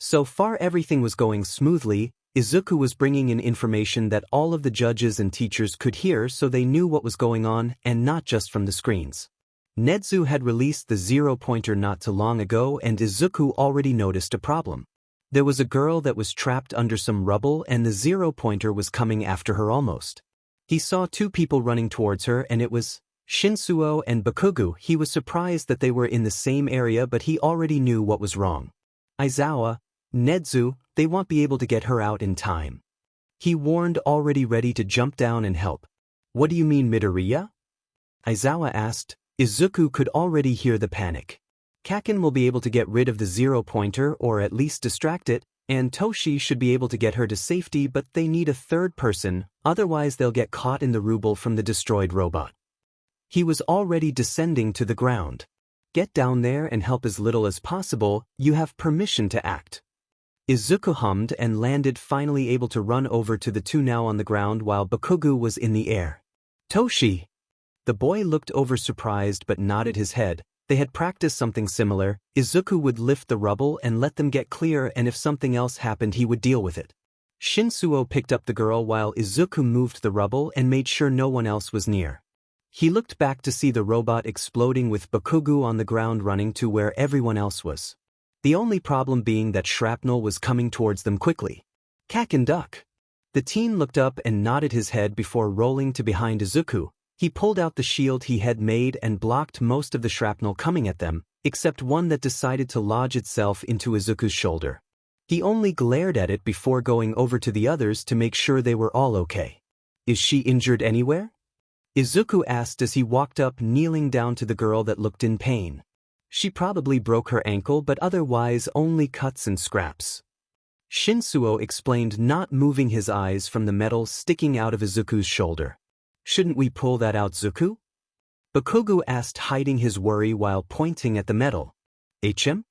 So far everything was going smoothly. Izuku was bringing in information that all of the judges and teachers could hear, so they knew what was going on and not just from the screens. Nezu had released the zero-pointer not too long ago and Izuku already noticed a problem. There was a girl that was trapped under some rubble and the zero-pointer was coming after her almost. He saw 2 people running towards her and it was Shinsuo and Bakugo. He was surprised that they were in the same area, but he already knew what was wrong. "Aizawa, Nezu, they won't be able to get her out in time," he warned, already ready to jump down and help. "What do you mean, Midoriya?" Aizawa asked. Izuku could already hear the panic. "Kaken will be able to get rid of the zero-pointer or at least distract it, and Toshi should be able to get her to safety, but they need a third person, otherwise they'll get caught in the rubble from the destroyed robot." He was already descending to the ground. "Get down there and help as little as possible. You have permission to act." Izuku hummed and landed, finally able to run over to the 2 now on the ground while Bakugo was in the air. "Toshi!" The boy looked over surprised but nodded his head. They had practiced something similar. Izuku would lift the rubble and let them get clear, and if something else happened he would deal with it. Shinsuo picked up the girl while Izuku moved the rubble and made sure no one else was near. He looked back to see the robot exploding with Bakugo on the ground running to where everyone else was. The only problem being that shrapnel was coming towards them quickly. "Kaken, duck!" The teen looked up and nodded his head before rolling to behind Izuku. He pulled out the shield he had made and blocked most of the shrapnel coming at them, except one that decided to lodge itself into Izuku's shoulder. He only glared at it before going over to the others to make sure they were all okay. "Is she injured anywhere?" Izuku asked as he walked up, kneeling down to the girl that looked in pain. "She probably broke her ankle, but otherwise only cuts and scraps," Shinsuo explained, not moving his eyes from the metal sticking out of Izuku's shoulder. "Shouldn't we pull that out, Zuku?" Bakugo asked, hiding his worry while pointing at the metal. "HM?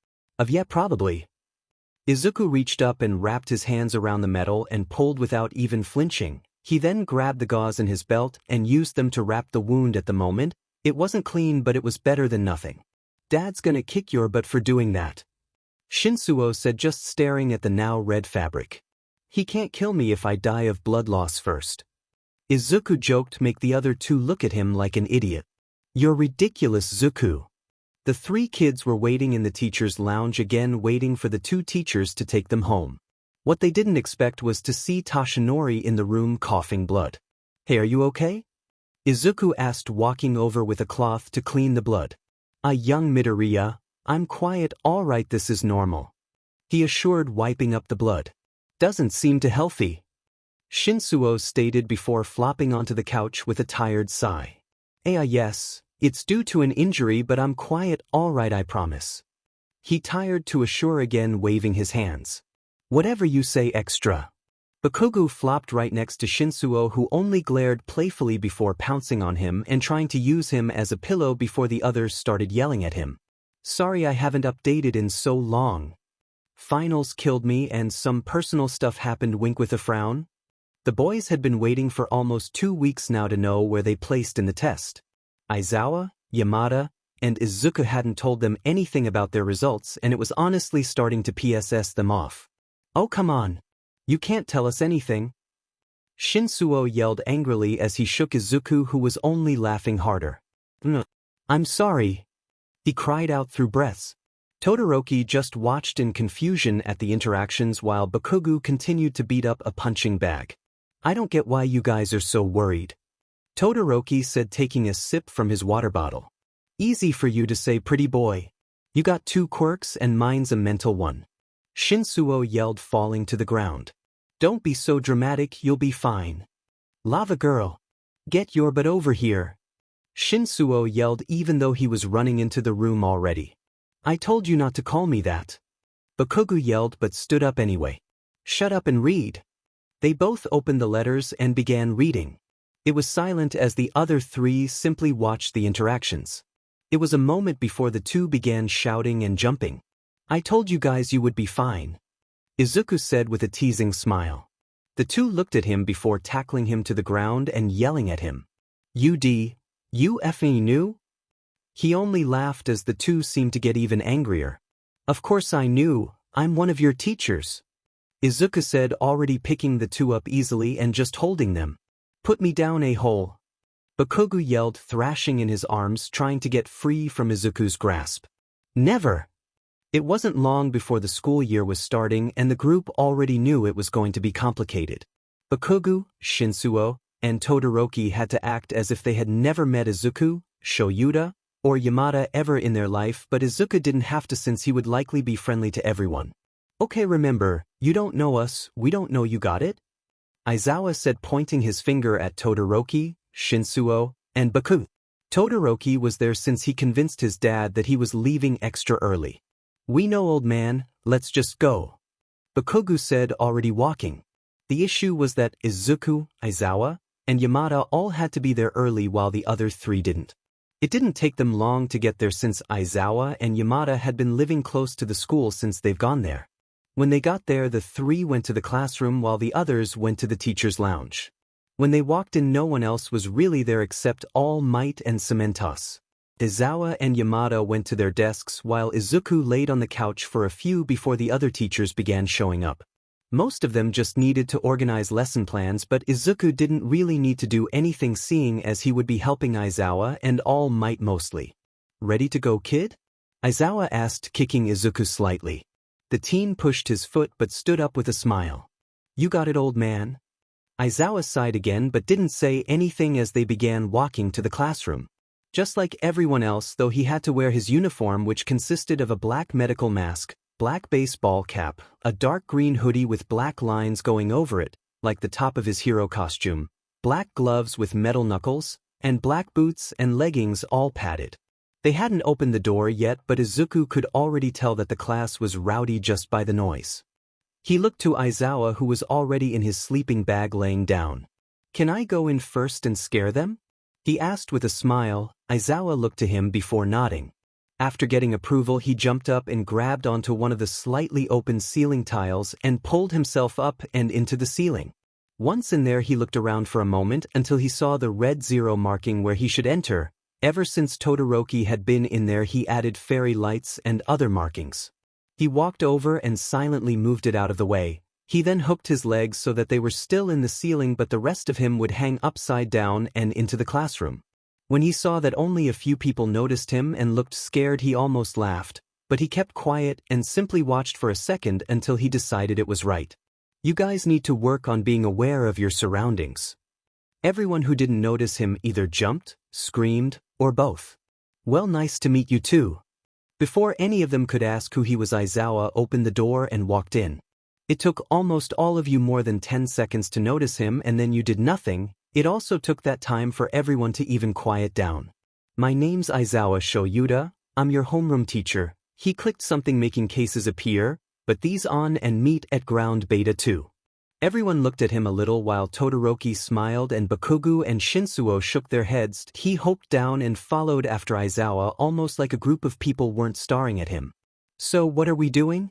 Yeah, probably." Izuku reached up and wrapped his hands around the metal and pulled without even flinching. He then grabbed the gauze in his belt and used them to wrap the wound. At the moment, it wasn't clean, but it was better than nothing. "Dad's gonna kick your butt for doing that," Shinsuo said, just staring at the now red fabric. "He can't kill me if I die of blood loss first." Izuku joked, make the other 2 look at him like an idiot. "You're ridiculous, Zuku." The 3 kids were waiting in the teacher's lounge again, waiting for the 2 teachers to take them home. What they didn't expect was to see Toshinori in the room coughing blood. "Hey, are you okay?" Izuku asked, walking over with a cloth to clean the blood. Young Midoriya, I'm quiet, all right, this is normal," he assured, wiping up the blood. "Doesn't seem too healthy," Shinsuo stated before flopping onto the couch with a tired sigh. Yes, it's due to an injury, but I'm quiet, all right, I promise," he tired to assure, again waving his hands. "Whatever you say, extra." Bakugo flopped right next to Shinsuo, who only glared playfully before pouncing on him and trying to use him as a pillow before the others started yelling at him. Sorry I haven't updated in so long. Finals killed me and some personal stuff happened, wink with a frown. The boys had been waiting for almost 2 weeks now to know where they placed in the test. Aizawa, Yamada, and Izuku hadn't told them anything about their results, and it was honestly starting to piss them off. Oh come on. You can't tell us anything. Shinsuo yelled angrily as he shook Izuku, who was only laughing harder. I'm sorry. He cried out through breaths. Todoroki just watched in confusion at the interactions while Bakugo continued to beat up a punching bag. I don't get why you guys are so worried. Todoroki said, taking a sip from his water bottle. Easy for you to say, pretty boy. You got 2 quirks and mine's a mental one. Shinsuo yelled, falling to the ground. Don't be so dramatic, you'll be fine. Lava girl. Get your butt over here. Shinsuo yelled even though he was running into the room already. I told you not to call me that. Bakugo yelled but stood up anyway. Shut up and read. They both opened the letters and began reading. It was silent as the other 3 simply watched the interactions. It was a moment before the 2 began shouting and jumping. I told you guys you would be fine. Izuku said with a teasing smile. The 2 looked at him before tackling him to the ground and yelling at him. You effing knew? He only laughed as the 2 seemed to get even angrier. Of course I knew, I'm one of your teachers. Izuku said, already picking the 2 up easily and just holding them. Put me down, a-hole. Bakugo yelled, thrashing in his arms, trying to get free from Izuku's grasp. Never! It wasn't long before the school year was starting and the group already knew it was going to be complicated. Bakugo, Shinsuo, and Todoroki had to act as if they had never met Izuku, Shoyuta, or Yamada ever in their life, but Izuku didn't have to since he would likely be friendly to everyone. Okay, remember, you don't know us, we don't know you, got it? Aizawa said, pointing his finger at Todoroki, Shinsuo, and Bakugo. Todoroki was there since he convinced his dad that he was leaving extra early. We know, old man, let's just go. Bakugo said, already walking. The issue was that Izuku, Aizawa, and Yamada all had to be there early while the other 3 didn't. It didn't take them long to get there since Aizawa and Yamada had been living close to the school since they've gone there. When they got there, the 3 went to the classroom while the others went to the teacher's lounge. When they walked in, no one else was really there except All Might and Cementos. Aizawa and Yamada went to their desks while Izuku laid on the couch for a few before the other teachers began showing up. Most of them just needed to organize lesson plans, but Izuku didn't really need to do anything, seeing as he would be helping Aizawa and All Might mostly. Ready to go, kid? Aizawa asked, kicking Izuku slightly. The teen pushed his foot but stood up with a smile. You got it, old man. Aizawa sighed again but didn't say anything as they began walking to the classroom. Just like everyone else, though, he had to wear his uniform, which consisted of a black medical mask, black baseball cap, a dark green hoodie with black lines going over it, like the top of his hero costume, black gloves with metal knuckles, and black boots and leggings all padded. They hadn't opened the door yet, but Izuku could already tell that the class was rowdy just by the noise. He looked to Aizawa, who was already in his sleeping bag laying down. Can I go in first and scare them? He asked with a smile. Aizawa looked to him before nodding. After getting approval, he jumped up and grabbed onto one of the slightly open ceiling tiles and pulled himself up and into the ceiling. Once in there, he looked around for a moment until he saw the red 0 marking where he should enter. Ever since Todoroki had been in there, he added fairy lights and other markings. He walked over and silently moved it out of the way. He then hooked his legs so that they were still in the ceiling, but the rest of him would hang upside down and into the classroom. When he saw that only a few people noticed him and looked scared, he almost laughed, but he kept quiet and simply watched for a second until he decided it was right. You guys need to work on being aware of your surroundings. Everyone who didn't notice him either jumped, screamed, or both. Well, nice to meet you too. Before any of them could ask who he was, Aizawa opened the door and walked in. It took almost all of you more than 10 seconds to notice him, and then you did nothing. It also took that time for everyone to even quiet down. My name's Aizawa Shoyuta, I'm your homeroom teacher. He clicked something making cases appear, but these on and meet at ground beta 2. Everyone looked at him a little while Todoroki smiled and Bakugo and Shinsuo shook their heads. He hoped down and followed after Aizawa almost like a group of people weren't staring at him. So what are we doing?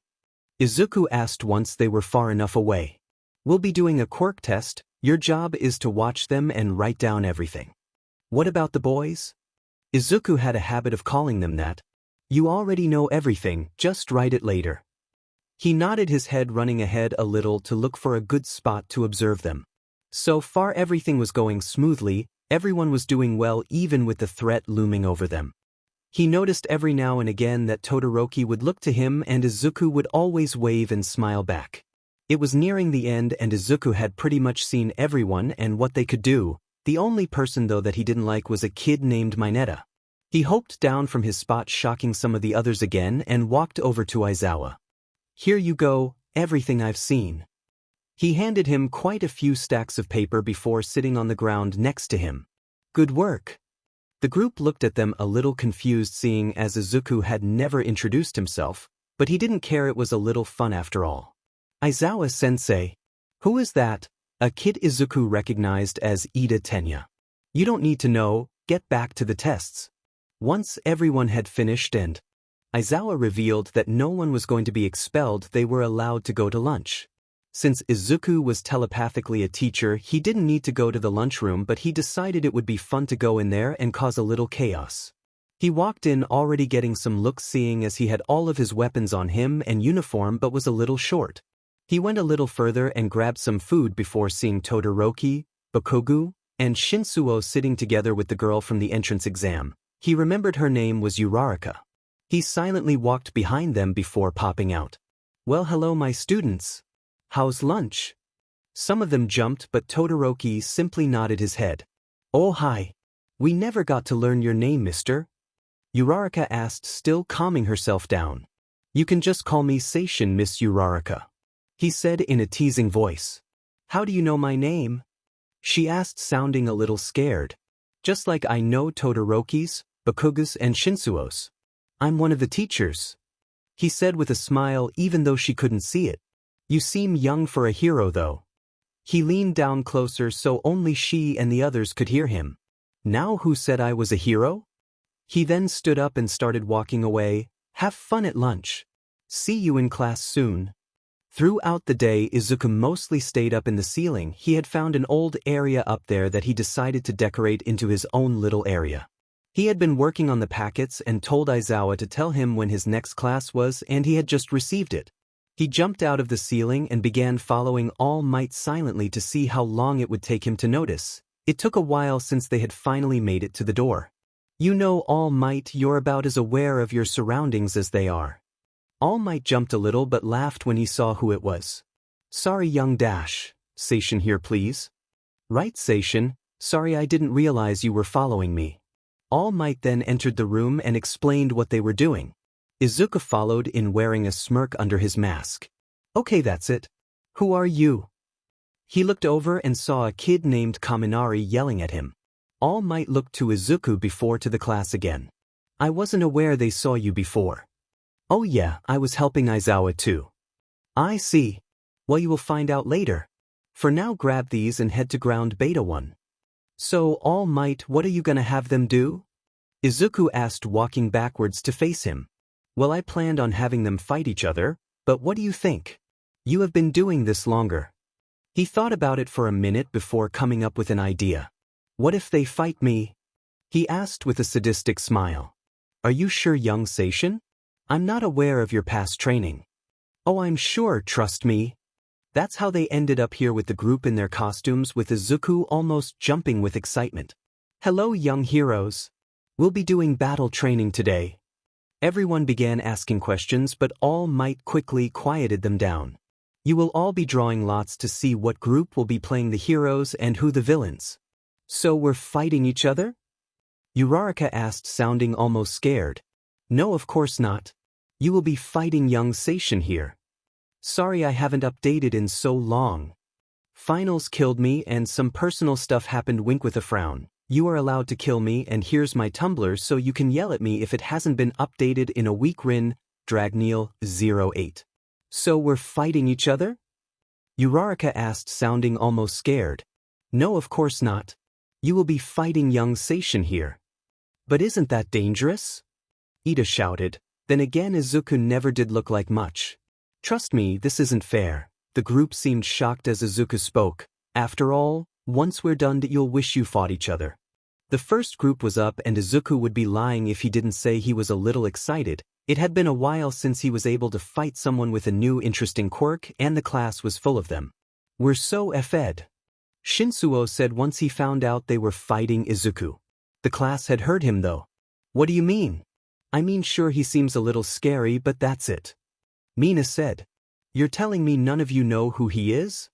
Izuku asked once they were far enough away. We'll be doing a quirk test. Your job is to watch them and write down everything. What about the boys? Izuku had a habit of calling them that. You already know everything, just write it later. He nodded his head, running ahead a little to look for a good spot to observe them. So far everything was going smoothly, everyone was doing well even with the threat looming over them. He noticed every now and again that Todoroki would look to him and Izuku would always wave and smile back. It was nearing the end and Izuku had pretty much seen everyone and what they could do. The only person though that he didn't like was a kid named Mineta. He hoped down from his spot, shocking some of the others again, and walked over to Aizawa. Here you go, everything I've seen. He handed him quite a few stacks of paper before sitting on the ground next to him. Good work. The group looked at them a little confused, seeing as Izuku had never introduced himself, but he didn't care, it was a little fun after all. Aizawa-sensei. Who is that? A kid Izuku recognized as Ida Tenya. You don't need to know, get back to the tests. Once everyone had finished and Aizawa revealed that no one was going to be expelled, they were allowed to go to lunch. Since Izuku was telepathically a teacher, he didn't need to go to the lunchroom, but he decided it would be fun to go in there and cause a little chaos. He walked in already getting some looks, seeing as he had all of his weapons on him and uniform but was a little short. He went a little further and grabbed some food before seeing Todoroki, Bakugo, and Shinsuo sitting together with the girl from the entrance exam. He remembered her name was Uraraka. He silently walked behind them before popping out. Well, hello my students. How's lunch? Some of them jumped, but Todoroki simply nodded his head. Oh hi. We never got to learn your name, mister. Uraraka asked, still calming herself down. You can just call me Seishin, Miss Uraraka. He said in a teasing voice. How do you know my name? She asked, sounding a little scared. Just like I know Todoroki's, Bakugo's and Shinsuo's. I'm one of the teachers. He said with a smile, even though she couldn't see it. You seem young for a hero though. He leaned down closer so only she and the others could hear him. Now who said I was a hero? He then stood up and started walking away. Have fun at lunch. See you in class soon. Throughout the day, Izuku mostly stayed up in the ceiling. He had found an old area up there that he decided to decorate into his own little area. He had been working on the packets and told Aizawa to tell him when his next class was, and he had just received it. He jumped out of the ceiling and began following All Might silently to see how long it would take him to notice. It took a while since they had finally made it to the door. You know, All Might, you're about as aware of your surroundings as they are. All Might jumped a little but laughed when he saw who it was. Sorry, young Dash. Seishin here, please. Right, Seishin. Sorry, I didn't realize you were following me. All Might then entered the room and explained what they were doing. Izuku followed in, wearing a smirk under his mask. Okay, that's it. Who are you? He looked over and saw a kid named Kaminari yelling at him. All Might looked to Izuku before to the class again. I wasn't aware they saw you before. Oh yeah, I was helping Aizawa too. I see. Well, you will find out later. For now, grab these and head to ground beta 1. So, All Might, what are you gonna have them do? Izuku asked, walking backwards to face him. Well, I planned on having them fight each other, but what do you think? You have been doing this longer. He thought about it for a minute before coming up with an idea. What if they fight me? He asked with a sadistic smile. Are you sure, young Seishin? I'm not aware of your past training. Oh, I'm sure, trust me. That's how they ended up here with the group in their costumes, with Izuku almost jumping with excitement. Hello, young heroes. We'll be doing battle training today. Everyone began asking questions, but All Might quickly quieted them down. You will all be drawing lots to see what group will be playing the heroes and who the villains. So we're fighting each other? Uraraka asked, sounding almost scared. No, of course not. You will be fighting young Seishin here. Sorry I haven't updated in so long. Finals killed me and some personal stuff happened. Wink with a frown. You are allowed to kill me, and here's my Tumblr so you can yell at me if it hasn't been updated in a week. Rin, Dragneil, 08. So we're fighting each other? Uraraka asked, sounding almost scared. No, of course not. You will be fighting young Seishin here. But isn't that dangerous? Ida shouted. Then again, Izuku never did look like much. Trust me, this isn't fair. The group seemed shocked as Izuku spoke. After all, once we're done, you'll wish you fought each other. The first group was up, and Izuku would be lying if he didn't say he was a little excited. It had been a while since he was able to fight someone with a new interesting quirk, and the class was full of them. We're so effed. Shinsuo said once he found out they were fighting Izuku. The class had heard him though. What do you mean? I mean, sure, he seems a little scary, but that's it. Mina said. You're telling me none of you know who he is?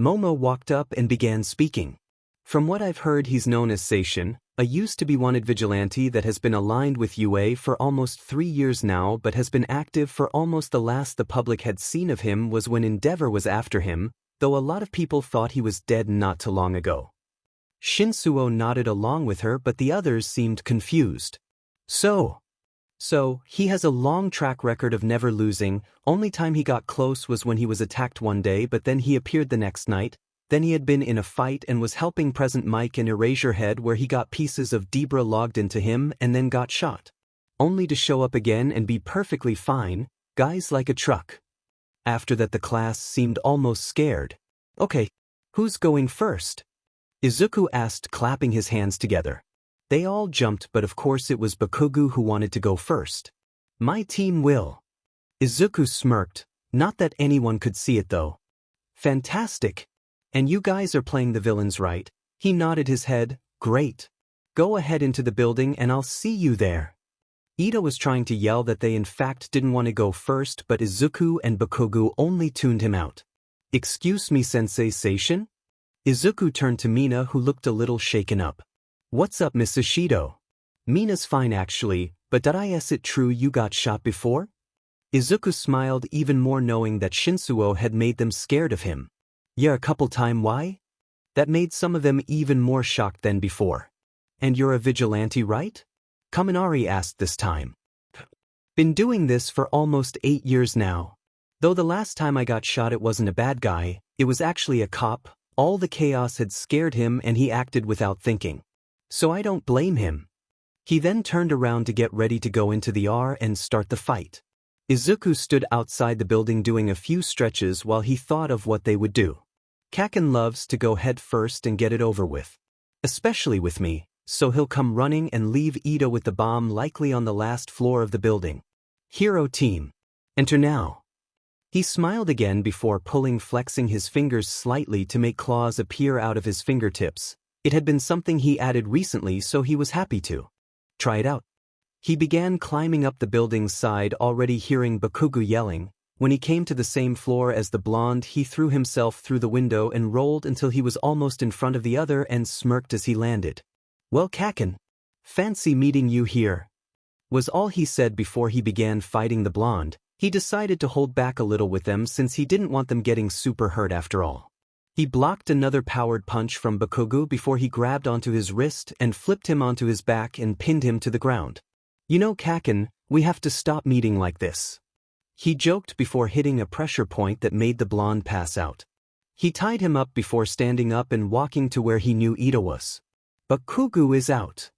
Momo walked up and began speaking. From what I've heard, he's known as Seishin, a used-to-be-wanted vigilante that has been aligned with UA for almost 3 years now, but has been active for almost the last the public had seen of him was when Endeavor was after him, though a lot of people thought he was dead not too long ago. Shinsuo nodded along with her, but the others seemed confused. So he has a long track record of never losing. Only time he got close was when he was attacked one day, but then he appeared the next night. Then he had been in a fight and was helping Present Mike in Erasure Head, where he got pieces of Debra logged into him and then got shot. Only to show up again and be perfectly fine, guys like a truck. After that, the class seemed almost scared. Okay, who's going first? Izuku asked, clapping his hands together. They all jumped, but of course it was Bakugo who wanted to go first. My team will. Izuku smirked, not that anyone could see it though. Fantastic. And you guys are playing the villains, right? He nodded his head. Great. Go ahead into the building and I'll see you there. Ida was trying to yell that they in fact didn't want to go first, but Izuku and Bakugo only tuned him out. Excuse me, Sensei Seishin? Izuku turned to Mina, who looked a little shaken up. What's up, Miss Ishido? Mina's fine actually, but is it true you got shot before? Izuku smiled even more, knowing that Shinsuo had made them scared of him. Yeah, a couple times. Why? That made some of them even more shocked than before. And you're a vigilante, right? Kaminari asked this time. Been doing this for almost 8 years now. Though the last time I got shot it wasn't a bad guy, it was actually a cop. All the chaos had scared him and he acted without thinking. So I don't blame him. He then turned around to get ready to go into the R and start the fight. Izuku stood outside the building doing a few stretches while he thought of what they would do. Kaken loves to go head first and get it over with. Especially with me, so he'll come running and leave Ida with the bomb likely on the last floor of the building. Hero team. Enter now. He smiled again before flexing his fingers slightly to make claws appear out of his fingertips. It had been something he added recently, so he was happy to try it out. He began climbing up the building's side, already hearing Bakugo yelling. When he came to the same floor as the blonde, he threw himself through the window and rolled until he was almost in front of the other and smirked as he landed. Well, Kaken, fancy meeting you here, was all he said before he began fighting the blonde. He decided to hold back a little with them since he didn't want them getting super hurt after all. He blocked another powered punch from Bakugo before he grabbed onto his wrist and flipped him onto his back and pinned him to the ground. You know, Kaken, we have to stop meeting like this. He joked before hitting a pressure point that made the blonde pass out. He tied him up before standing up and walking to where he knew Ida was. Bakugo is out.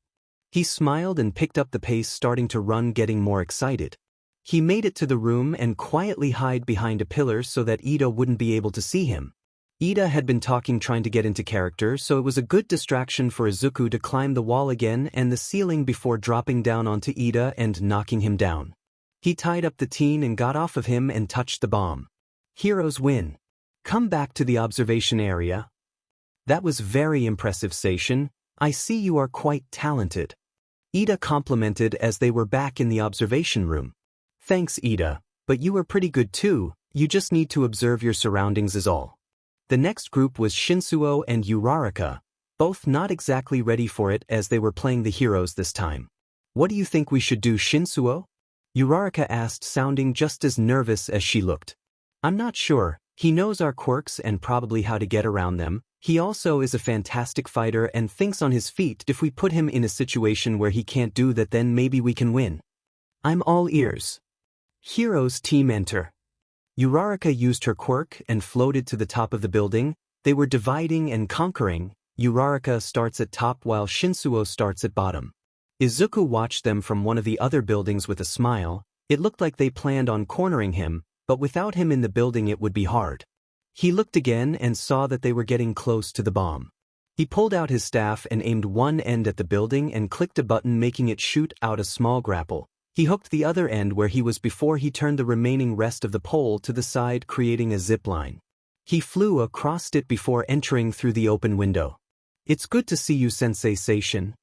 He smiled and picked up the pace, starting to run, getting more excited. He made it to the room and quietly hid behind a pillar so that Ida wouldn't be able to see him. Ida had been talking, trying to get into character, so it was a good distraction for Izuku to climb the wall again and the ceiling before dropping down onto Ida and knocking him down. He tied up the teen and got off of him and touched the bomb. Heroes win. Come back to the observation area. That was very impressive, Seishin. I see you are quite talented. Ida complimented as they were back in the observation room. Thanks, Ida, but you were pretty good too. You just need to observe your surroundings is all. The next group was Shinsuo and Uraraka, both not exactly ready for it as they were playing the heroes this time. What do you think we should do, Shinsuo? Uraraka asked, sounding just as nervous as she looked. I'm not sure. He knows our quirks and probably how to get around them. He also is a fantastic fighter and thinks on his feet. If we put him in a situation where he can't do that, then maybe we can win. I'm all ears. Heroes team enter. Uraraka used her quirk and floated to the top of the building. They were dividing and conquering. Uraraka starts at top while Shinsuo starts at bottom. Izuku watched them from one of the other buildings with a smile. It looked like they planned on cornering him, but without him in the building it would be hard. He looked again and saw that they were getting close to the bomb. He pulled out his staff and aimed one end at the building and clicked a button making it shoot out a small grapple. He hooked the other end where he was before he turned the remaining rest of the pole to the side creating a zip line. He flew across it before entering through the open window. "It's good to see you, Sensei Seishin,"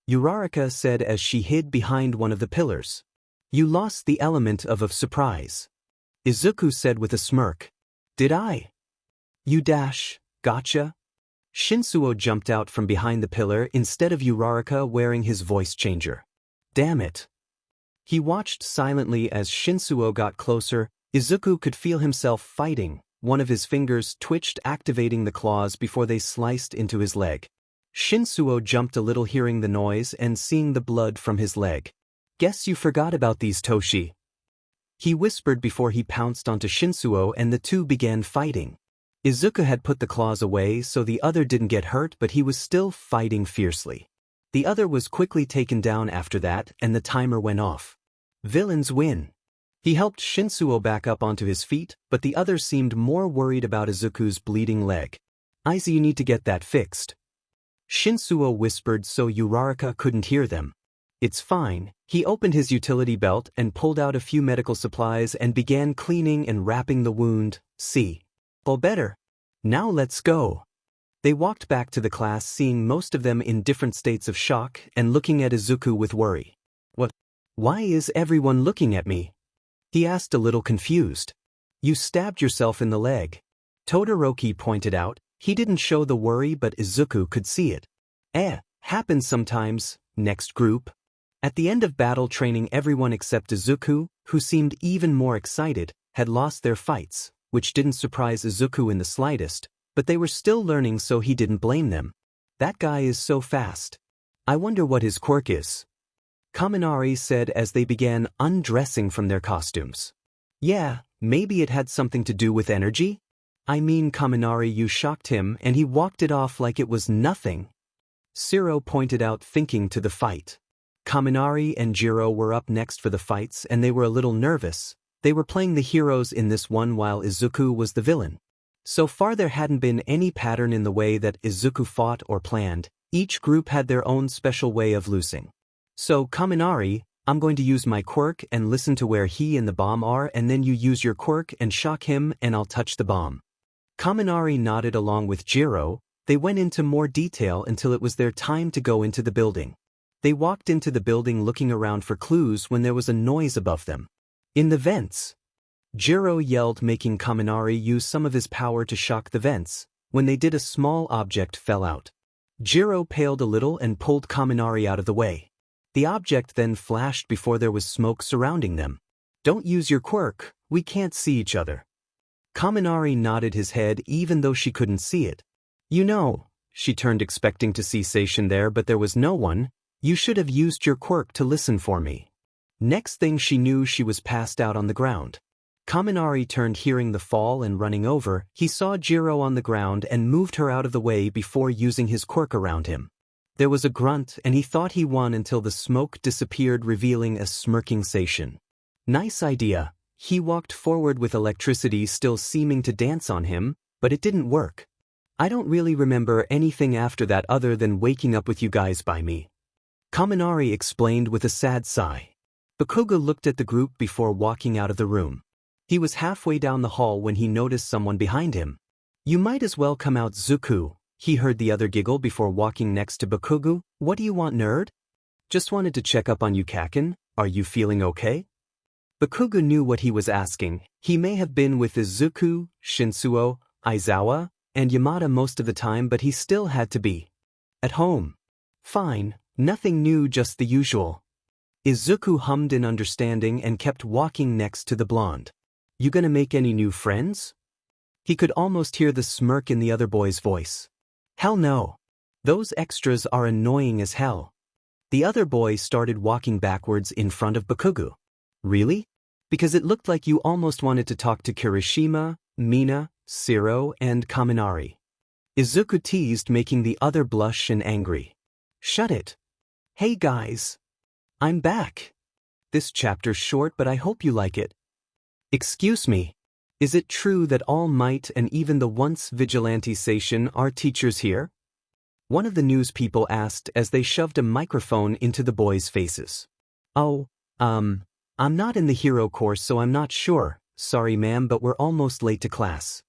Uraraka said as she hid behind one of the pillars. "You lost the element of surprise," Izuku said with a smirk. "Did I?" "You gotcha?" Shinsuo jumped out from behind the pillar instead of Uraraka wearing his voice changer. "Damn it." He watched silently as Shinsuo got closer. Izuku could feel himself fighting. One of his fingers twitched, activating the claws before they sliced into his leg. Shinsuo jumped a little hearing the noise and seeing the blood from his leg. "Guess you forgot about these, Toshi," he whispered before he pounced onto Shinsuo and the two began fighting. Izuku had put the claws away so the other didn't get hurt, but he was still fighting fiercely. The other was quickly taken down after that and the timer went off. Villains win. He helped Shinsuo back up onto his feet, but the other seemed more worried about Izuku's bleeding leg. "Aizu, you need to get that fixed," Shinsuo whispered so Uraraka couldn't hear them. "It's fine." He opened his utility belt and pulled out a few medical supplies and began cleaning and wrapping the wound. "See? All better. Now let's go." They walked back to the class, seeing most of them in different states of shock and looking at Izuku with worry. "What? Why is everyone looking at me?" he asked, a little confused. "You stabbed yourself in the leg," Todoroki pointed out. He didn't show the worry, but Izuku could see it. Happens sometimes." Next group. At the end of battle training, everyone except Izuku, who seemed even more excited, had lost their fights, which didn't surprise Izuku in the slightest, but they were still learning so he didn't blame them. "That guy is so fast. I wonder what his quirk is," Kaminari said as they began undressing from their costumes. "Yeah, maybe it had something to do with energy? I mean, Kaminari, you shocked him and he walked it off like it was nothing," Shiro pointed out, thinking to the fight. Kaminari and Jiro were up next for the fights and they were a little nervous. They were playing the heroes in this one while Izuku was the villain. So far there hadn't been any pattern in the way that Izuku fought or planned. Each group had their own special way of losing. "So, Kaminari, I'm going to use my quirk and listen to where he and the bomb are, and then you use your quirk and shock him and I'll touch the bomb." Kaminari nodded along with Jiro. They went into more detail until it was their time to go into the building. They walked into the building looking around for clues when there was a noise above them. "In the vents," Jiro yelled, making Kaminari use some of his power to shock the vents. When they did, a small object fell out. Jiro paled a little and pulled Kaminari out of the way. The object then flashed before there was smoke surrounding them. "Don't use your quirk, we can't see each other." Kaminari nodded his head even though she couldn't see it. "You know," she turned expecting to see Seishin there, but there was no one. "You should have used your quirk to listen for me." Next thing she knew, she was passed out on the ground. Kaminari turned, hearing the fall and running over. He saw Jiro on the ground and moved her out of the way before using his quirk around him. There was a grunt and he thought he won until the smoke disappeared, revealing a smirking Seishin. "Nice idea." He walked forward with electricity still seeming to dance on him, but it didn't work. "I don't really remember anything after that other than waking up with you guys by me," Kaminari explained with a sad sigh. Bakugo looked at the group before walking out of the room. He was halfway down the hall when he noticed someone behind him. "You might as well come out, Zuku," he heard the other giggle before walking next to Bakugo. "What do you want, nerd?" "Just wanted to check up on you, Kakin. Are you feeling okay?" Bakugo knew what he was asking. He may have been with Izuku, Shinsuo, Aizawa, and Yamada most of the time, but he still had to be at home. "Fine, nothing new, just the usual." Izuku hummed in understanding and kept walking next to the blonde. "You gonna make any new friends?" He could almost hear the smirk in the other boy's voice. "Hell no. Those extras are annoying as hell." The other boy started walking backwards in front of Bakugo. "Really? Because it looked like you almost wanted to talk to Kirishima, Mina, Siro, and Kaminari. Izuku teased, making the other blush and angry. Shut it. Hey guys. I'm back. This chapter's short, but I hope you like it. Excuse me. Is it true that All Might and even the once Vigilante Seishin are teachers here? One of the news people asked as they shoved a microphone into the boys' faces. Oh, I'm not in the hero course, so I'm not sure. Sorry ma'am, but we're almost late to class.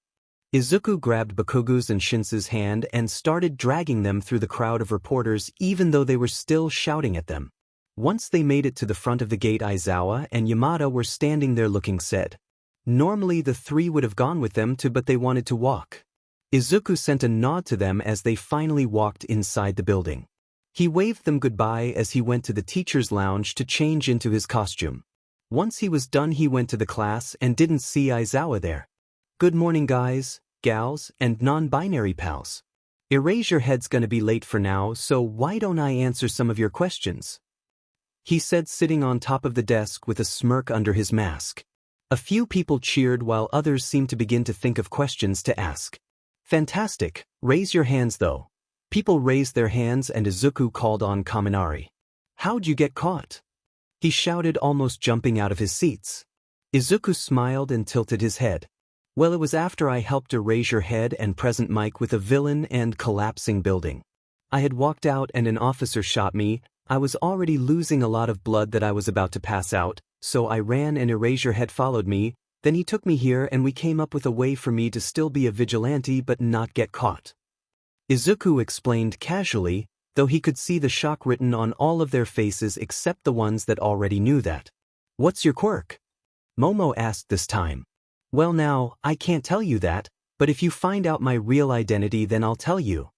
Izuku grabbed Bakugu's and Shinsu's hand and started dragging them through the crowd of reporters even though they were still shouting at them. Once they made it to the front of the gate, Aizawa and Yamada were standing there looking sad. Normally the three would have gone with them too, but they wanted to walk. Izuku sent a nod to them as they finally walked inside the building. He waved them goodbye as he went to the teacher's lounge to change into his costume. Once he was done, he went to the class and didn't see Aizawa there. Good morning guys, gals, and non-binary pals. Erasure Head's gonna be late for now, so why don't I answer some of your questions? He said, sitting on top of the desk with a smirk under his mask. A few people cheered while others seemed to begin to think of questions to ask. Fantastic, raise your hands though. People raised their hands and Izuku called on Kaminari. How'd you get caught? He shouted, almost jumping out of his seats. Izuku smiled and tilted his head. Well, it was after I helped Erasure Head and Present Mike with a villain and collapsing building. I had walked out and an officer shot me. I was already losing a lot of blood that I was about to pass out, so I ran and Erasure Head followed me. Then he took me here and we came up with a way for me to still be a vigilante but not get caught. Izuku explained casually, though he could see the shock written on all of their faces except the ones that already knew that. What's your quirk? Momo asked this time. Well now, I can't tell you that, but if you find out my real identity then I'll tell you.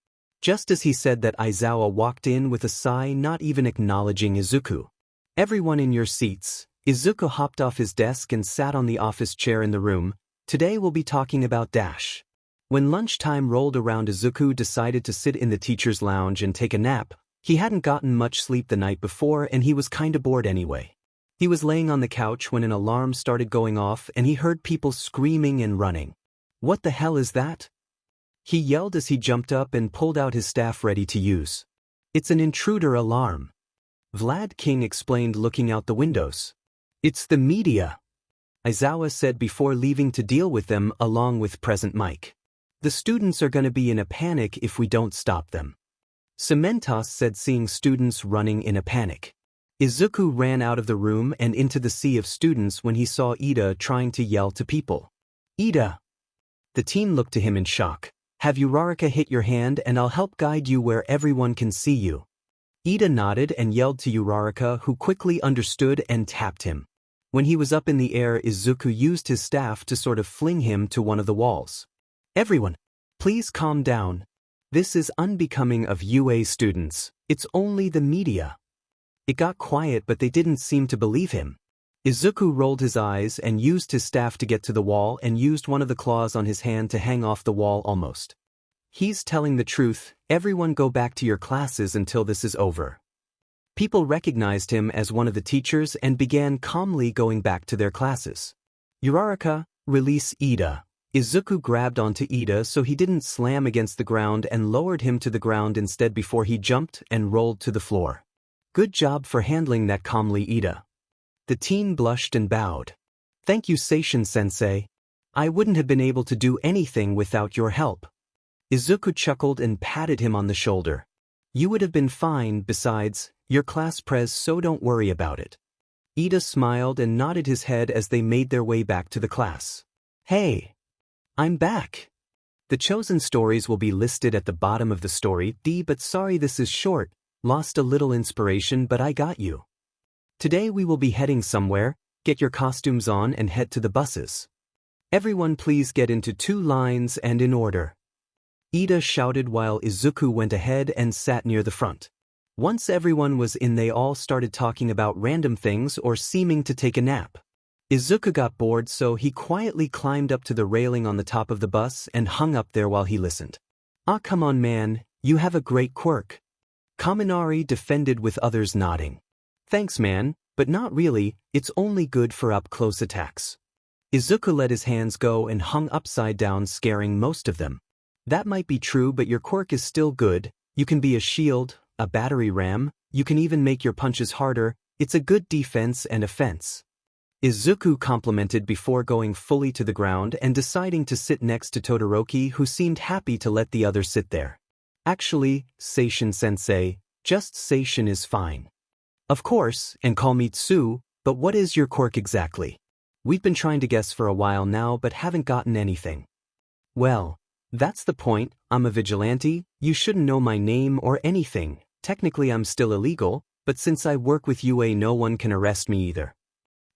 Just as he said that, Aizawa walked in with a sigh, not even acknowledging Izuku. Everyone in your seats. Izuku hopped off his desk and sat on the office chair in the room. Today we'll be talking about Dash. When lunchtime rolled around, Izuku decided to sit in the teacher's lounge and take a nap. He hadn't gotten much sleep the night before and he was kinda bored anyway. He was laying on the couch when an alarm started going off and he heard people screaming and running. What the hell is that? He yelled as he jumped up and pulled out his staff ready to use. It's an intruder alarm. Vlad King explained, looking out the windows. It's the media, Aizawa said before leaving to deal with them along with Present Mike. The students are gonna be in a panic if we don't stop them. Cementos said, seeing students running in a panic. Izuku ran out of the room and into the sea of students when he saw Ida trying to yell to people. Ida! The teen looked to him in shock. Have Uraraka hit your hand and I'll help guide you where everyone can see you. Ida nodded and yelled to Uraraka, who quickly understood and tapped him. When he was up in the air, Izuku used his staff to sort of fling him to one of the walls. Everyone, please calm down. This is unbecoming of UA students. It's only the media. It got quiet, but they didn't seem to believe him. Izuku rolled his eyes and used his staff to get to the wall and used one of the claws on his hand to hang off the wall almost. He's telling the truth. Everyone go back to your classes until this is over. People recognized him as one of the teachers and began calmly going back to their classes. Uraraka, release Ida. Izuku grabbed onto Ida so he didn't slam against the ground and lowered him to the ground instead before he jumped and rolled to the floor. Good job for handling that calmly, Ida. The teen blushed and bowed. Thank you, Seishin-sensei. I wouldn't have been able to do anything without your help. Izuku chuckled and patted him on the shoulder. You would have been fine, besides, you're class pres, so don't worry about it. Ida smiled and nodded his head as they made their way back to the class. Hey! I'm back! The chosen stories will be listed at the bottom of the story, but sorry this is short, lost a little inspiration, but I got you. Today we will be heading somewhere, get your costumes on and head to the buses. Everyone please get into 2 lines and in order. Ida shouted while Izuku went ahead and sat near the front. Once everyone was in, they all started talking about random things or seeming to take a nap. Izuku got bored, so he quietly climbed up to the railing on the top of the bus and hung up there while he listened. Ah, come on man, you have a great quirk. Kaminari defended with others nodding. Thanks man, But not really, it's only good for up-close attacks. Izuku let his hands go and hung upside down, scaring most of them. That might be true, but your quirk is still good. You can be a shield, a battery ram, you can even make your punches harder. It's a good defense and offense. Izuku complimented before going fully to the ground and deciding to sit next to Todoroki, who seemed happy to let the other sit there. Actually, Seishin-sensei, just Seishin is fine. Of course, and call me Tsu, but what is your quirk exactly? We've been trying to guess for a while now but haven't gotten anything. Well, that's the point, I'm a vigilante, you shouldn't know my name or anything. Technically I'm still illegal, but since I work with UA no one can arrest me either.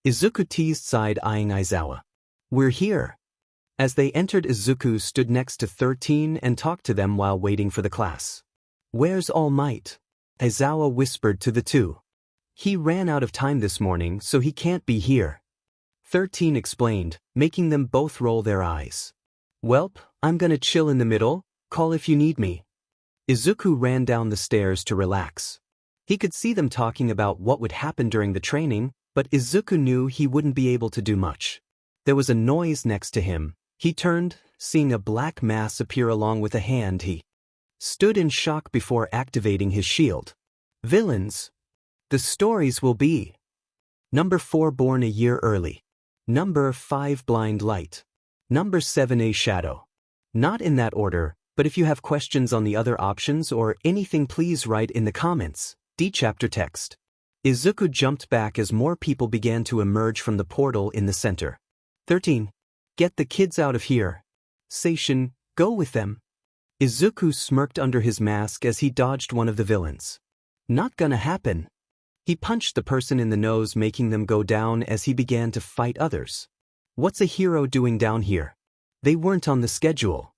Izuku teased, side-eyeing Aizawa. We're here. As they entered, Izuku stood next to 13 and talked to them while waiting for the class. Where's All Might? Aizawa whispered to the two. He ran out of time this morning, so he can't be here. 13 explained, making them both roll their eyes. Welp, I'm gonna chill in the middle, call if you need me. Izuku ran down the stairs to relax. He could see them talking about what would happen during the training, but Izuku knew he wouldn't be able to do much. There was a noise next to him. He turned, seeing a black mass appear along with a hand. He stood in shock before activating his shield. Villains. The stories will be Number 4, Born a Year Early. Number 5, Blind Light. Number 7, A Shadow. Not in that order, but if you have questions on the other options or anything, please write in the comments. D chapter text. Izuku jumped back as more people began to emerge from the portal in the center. 13. Get the kids out of here. Seishin, go with them. Izuku smirked under his mask as he dodged one of the villains. Not gonna happen. He punched the person in the nose, making them go down as he began to fight others. What's a hero doing down here? They weren't on the schedule.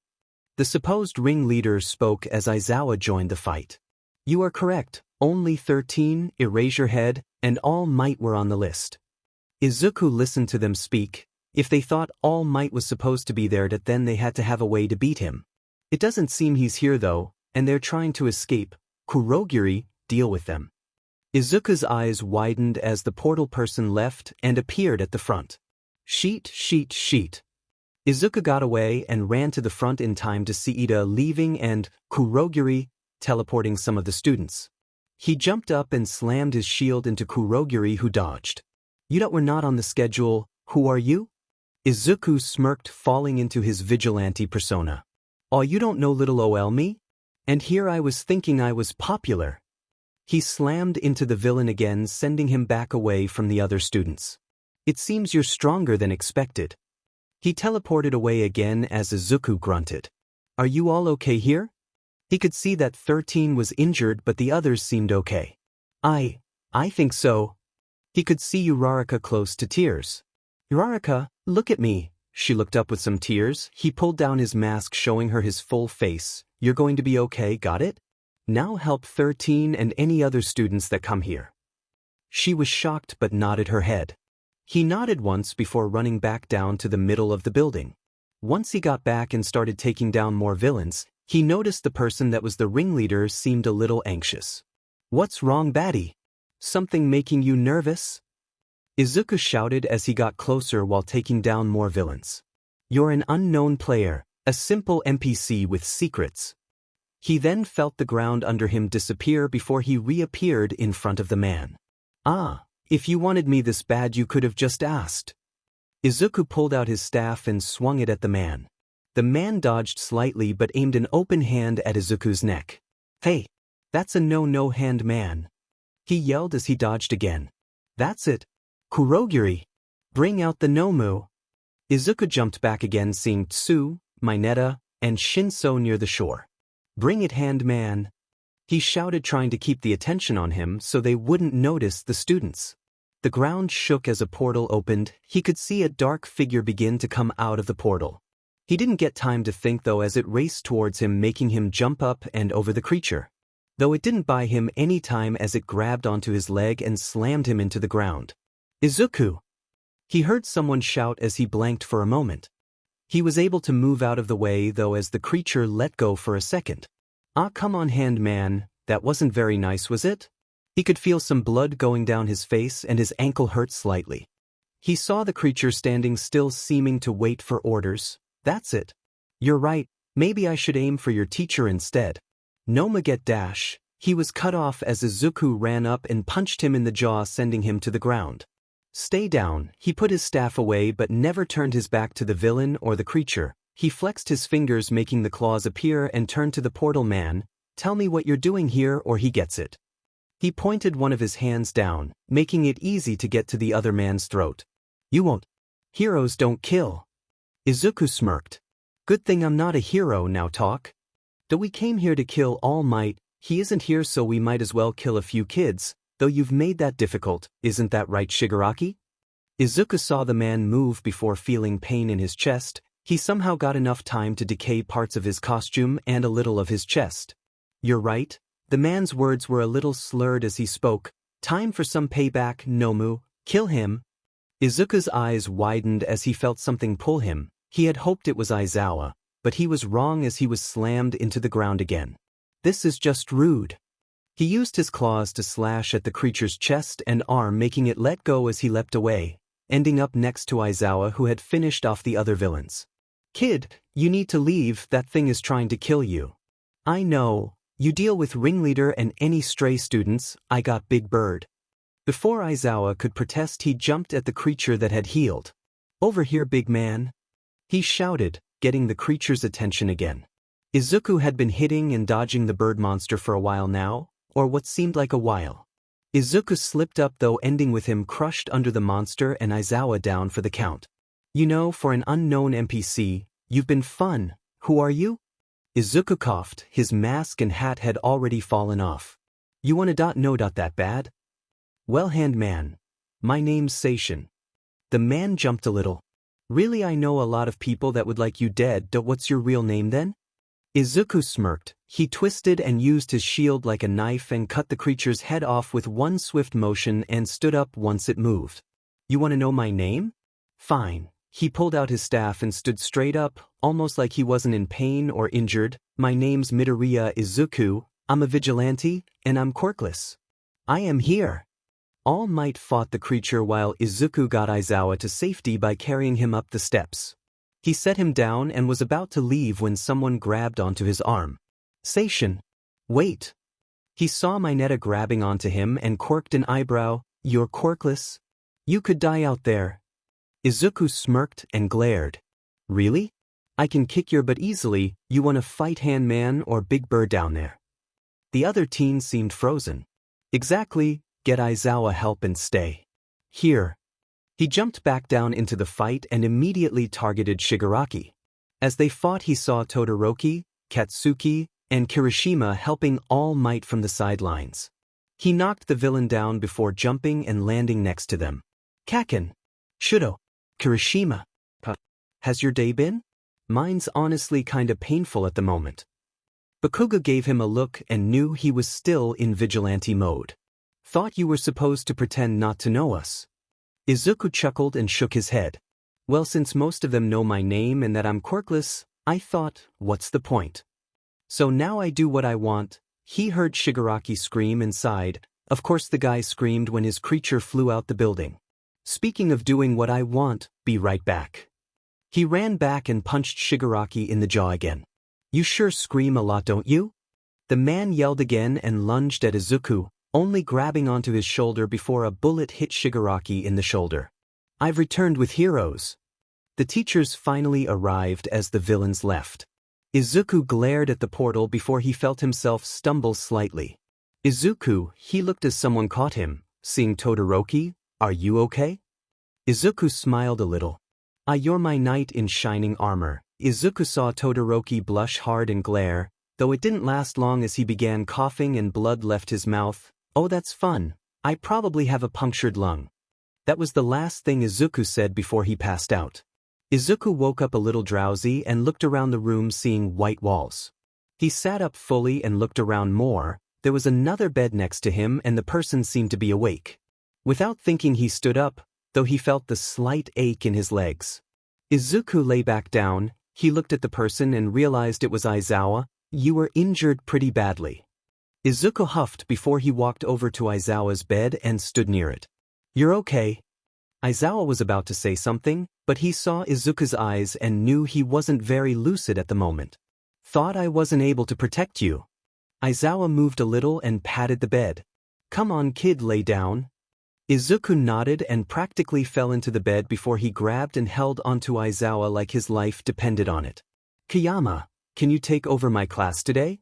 The supposed ringleader spoke as Aizawa joined the fight. You are correct, only 13, Erasure Head, and All Might were on the list. Izuku listened to them speak. If they thought All Might was supposed to be there, then they had to have a way to beat him. It doesn't seem he's here though, and they're trying to escape. Kurogiri, deal with them. Izuku's eyes widened as the portal person left and appeared at the front. Sheet. Izuku got away and ran to the front in time to see Ida leaving and Kurogiri teleporting some of the students. He jumped up and slammed his shield into Kurogiri, who dodged. You were not on the schedule, who are you? Izuku smirked, falling into his vigilante persona. Oh, you don't know little ol me? And here I was thinking I was popular. He slammed into the villain again, sending him back away from the other students. It seems you're stronger than expected. He teleported away again as Izuku grunted. Are you all okay here? He could see that 13 was injured, but the others seemed okay. I think so. He could see Uraraka close to tears. Uraraka, look at me. She looked up with some tears. He pulled down his mask, showing her his full face. You're going to be okay, got it? Now help 13 and any other students that come here. She was shocked but nodded her head. He nodded once before running back down to the middle of the building. Once he got back and started taking down more villains, he noticed the person that was the ringleader seemed a little anxious. What's wrong, baddie? Something making you nervous? Izuku shouted as he got closer while taking down more villains. You're an unknown player, a simple NPC with secrets. He then felt the ground under him disappear before he reappeared in front of the man. Ah, if you wanted me this bad you could have just asked. Izuku pulled out his staff and swung it at the man. The man dodged slightly but aimed an open hand at Izuku's neck. Hey, that's a no-hand man. He yelled as he dodged again. That's it. Kurogiri, bring out the Nomu. Izuku jumped back again, seeing Tsu, Mineta, and Shinso near the shore. Bring it, hand man. He shouted, trying to keep the attention on him so they wouldn't notice the students. The ground shook as a portal opened. He could see a dark figure begin to come out of the portal. He didn't get time to think though, as it raced towards him, making him jump up and over the creature. Though it didn't buy him any time as it grabbed onto his leg and slammed him into the ground. Izuku! He heard someone shout as he blanked for a moment. He was able to move out of the way though as the creature let go for a second. Ah, come on, hand man, that wasn't very nice, was it? He could feel some blood going down his face and his ankle hurt slightly. He saw the creature standing still, seeming to wait for orders. That's it. You're right, maybe I should aim for your teacher instead. Noma get dash. He was cut off as Izuku ran up and punched him in the jaw, sending him to the ground. Stay down. He put his staff away but never turned his back to the villain or the creature. He flexed his fingers, making the claws appear, and turned to the portal man. Tell me what you're doing here or he gets it. He pointed one of his hands down, making it easy to get to the other man's throat. You won't. Heroes don't kill. Izuku smirked. Good thing I'm not a hero, now talk. Though we came here to kill All Might, he isn't here, so we might as well kill a few kids, though you've made that difficult, isn't that right, Shigaraki? Izuku saw the man move before feeling pain in his chest. He somehow got enough time to decay parts of his costume and a little of his chest. You're right. The man's words were a little slurred as he spoke. Time for some payback, Nomu. Kill him. Izuku's eyes widened as he felt something pull him. He had hoped it was Aizawa, but he was wrong as he was slammed into the ground again. This is just rude. He used his claws to slash at the creature's chest and arm, making it let go as he leapt away, ending up next to Aizawa, who had finished off the other villains. Kid, you need to leave, that thing is trying to kill you. I know. You deal with Ringleader and any stray students, I got Big Bird. Before Aizawa could protest, he jumped at the creature that had healed. Over here, big man. He shouted, getting the creature's attention again. Izuku had been hitting and dodging the bird monster for a while now, or what seemed like a while. Izuku slipped up though, ending with him crushed under the monster and Aizawa down for the count. You know, for an unknown NPC, you've been fun. Who are you? Izuku coughed. His mask and hat had already fallen off. You wanna know that bad? Well, hand man. My name's Seishin. The man jumped a little. Really, I know a lot of people that would like you dead. What's your real name then? Izuku smirked. He twisted and used his shield like a knife and cut the creature's head off with one swift motion and stood up once it moved. You want to know my name? Fine. He pulled out his staff and stood straight up, almost like he wasn't in pain or injured. My name's Midoriya Izuku, I'm a vigilante, and I'm quirkless. I am here. All Might fought the creature while Izuku got Aizawa to safety by carrying him up the steps. He set him down and was about to leave when someone grabbed onto his arm. Seishin. Wait. He saw Mineta grabbing onto him and quirked an eyebrow. You're quirkless? You could die out there. Izuku smirked and glared. Really? I can kick your butt easily. You want to fight, hand man or Big Bird down there? The other teen seemed frozen. Exactly. Get Aizawa help and stay. Here. He jumped back down into the fight and immediately targeted Shigaraki. As they fought, he saw Todoroki, Katsuki, and Kirishima helping All Might from the sidelines. He knocked the villain down before jumping and landing next to them. Kaken. Shudo. Kirishima. Has your day been? Mine's honestly kinda painful at the moment. Bakuga gave him a look and knew he was still in vigilante mode. Thought you were supposed to pretend not to know us. Izuku chuckled and shook his head. Well, since most of them know my name and that I'm quirkless, I thought, what's the point? So now I do what I want. He heard Shigaraki scream inside. Of course the guy screamed when his creature flew out the building. Speaking of doing what I want, be right back. He ran back and punched Shigaraki in the jaw again. You sure scream a lot, don't you? The man yelled again and lunged at Izuku, only grabbing onto his shoulder before a bullet hit Shigaraki in the shoulder. I've returned with heroes. The teachers finally arrived as the villains left. Izuku glared at the portal before he felt himself stumble slightly. Izuku, he looked as someone caught him. Seeing Todoroki, are you okay? Izuku smiled a little. You're my knight in shining armor. Izuku saw Todoroki blush hard and glare, though it didn't last long as he began coughing and blood left his mouth. Oh, that's fun. I probably have a punctured lung. That was the last thing Izuku said before he passed out. Izuku woke up a little drowsy and looked around the room, seeing white walls. He sat up fully and looked around more. There was another bed next to him and the person seemed to be awake. Without thinking, he stood up, though he felt the slight ache in his legs. Izuku lay back down. He looked at the person and realized it was Aizawa. You were injured pretty badly. Izuku huffed before he walked over to Aizawa's bed and stood near it. "You're okay." Aizawa was about to say something, but he saw Izuku's eyes and knew he wasn't very lucid at the moment. "Thought I wasn't able to protect you." Aizawa moved a little and patted the bed. "Come on kid, lay down." Izuku nodded and practically fell into the bed before he grabbed and held onto Aizawa like his life depended on it. "Kiyama, can you take over my class today?"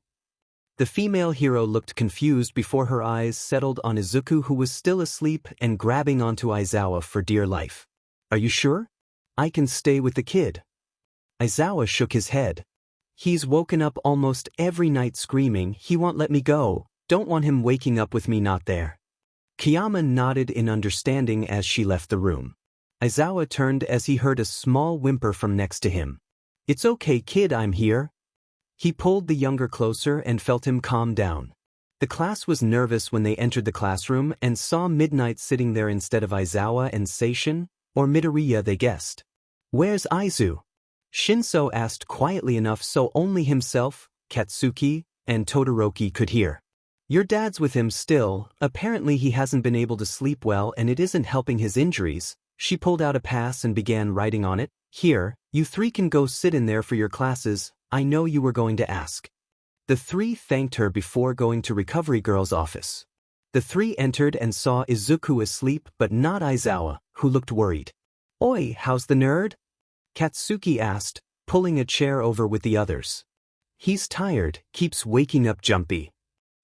The female hero looked confused before her eyes settled on Izuku, who was still asleep and grabbing onto Aizawa for dear life. "Are you sure? I can stay with the kid." Aizawa shook his head. "He's woken up almost every night screaming he won't let me go, don't want him waking up with me not there." Kiyama nodded in understanding as she left the room. Aizawa turned as he heard a small whimper from next to him. "It's okay kid, I'm here." He pulled the younger closer and felt him calm down. The class was nervous when they entered the classroom and saw Midnight sitting there instead of Aizawa and Seishin, or Midoriya they guessed. "Where's Aizu?" Shinso asked quietly enough so only himself, Katsuki, and Todoroki could hear. "Your dad's with him still, apparently he hasn't been able to sleep well and it isn't helping his injuries." She pulled out a pass and began writing on it. "Here, you three can go sit in there for your classes, I know you were going to ask." The three thanked her before going to Recovery Girl's office. The three entered and saw Izuku asleep but not Aizawa, who looked worried. "Oi, how's the nerd?" Katsuki asked, pulling a chair over with the others. "He's tired, keeps waking up jumpy."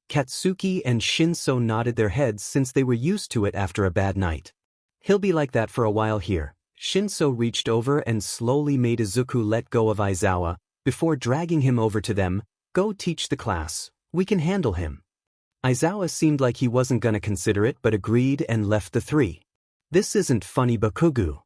Katsuki and Shinso nodded their heads since they were used to it after a bad night. "He'll be like that for a while here." Shinso reached over and slowly made Izuku let go of Aizawa, before dragging him over to them. "Go teach the class, we can handle him." Aizawa seemed like he wasn't gonna consider it but agreed and left the three. "This isn't funny Bakugu."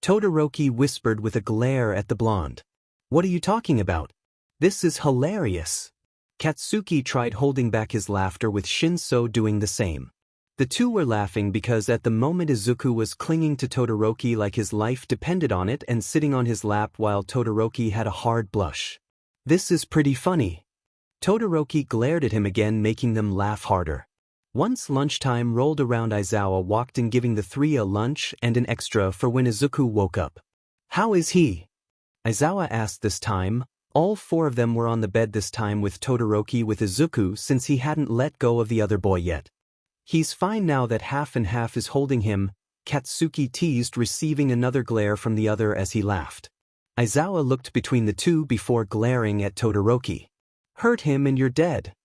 Todoroki whispered with a glare at the blonde. "What are you talking about? This is hilarious." Katsuki tried holding back his laughter with Shinso doing the same. The two were laughing because at the moment Izuku was clinging to Todoroki like his life depended on it and sitting on his lap while Todoroki had a hard blush. "This is pretty funny." Todoroki glared at him again, making them laugh harder. Once lunchtime rolled around, Aizawa walked in giving the three a lunch and an extra for when Izuku woke up. "How is he?" Aizawa asked this time. All four of them were on the bed this time with Todoroki with Izuku since he hadn't let go of the other boy yet. "He's fine now that half and half is holding him," Katsuki teased, receiving another glare from the other as he laughed. Aizawa looked between the two before glaring at Todoroki. "Hurt him and you're dead."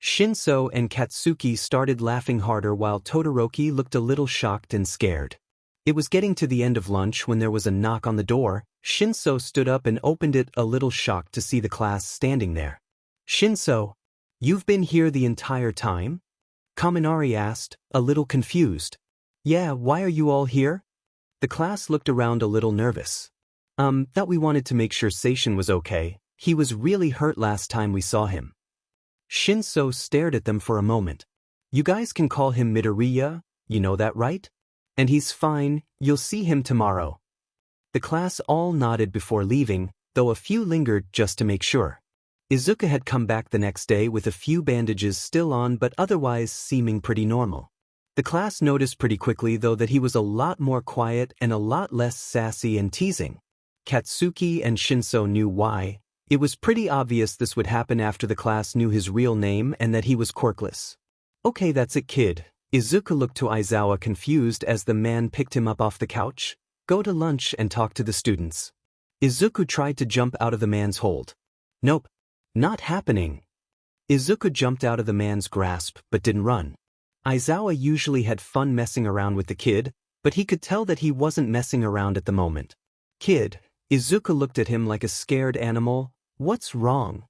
Shinso and Katsuki started laughing harder while Todoroki looked a little shocked and scared. It was getting to the end of lunch when there was a knock on the door. Shinso stood up and opened it, a little shocked to see the class standing there. "Shinso, you've been here the entire time?" Kaminari asked, a little confused. "Yeah, why are you all here?" The class looked around a little nervous. That we wanted to make sure Seishin was okay. He was really hurt last time we saw him." Shinso stared at them for a moment. "You guys can call him Midoriya, you know that right? And he's fine, you'll see him tomorrow." The class all nodded before leaving, though a few lingered just to make sure. Izuku had come back the next day with a few bandages still on but otherwise seeming pretty normal. The class noticed pretty quickly though that he was a lot more quiet and a lot less sassy and teasing. Katsuki and Shinso knew why. It was pretty obvious this would happen after the class knew his real name and that he was Quirkless. "Okay, that's it kid." Izuku looked to Aizawa confused as the man picked him up off the couch. "Go to lunch and talk to the students." Izuku tried to jump out of the man's hold. "Nope. Not happening." Izuku jumped out of the man's grasp but didn't run. Aizawa usually had fun messing around with the kid, but he could tell that he wasn't messing around at the moment. "Kid," Izuku looked at him like a scared animal. "What's wrong?"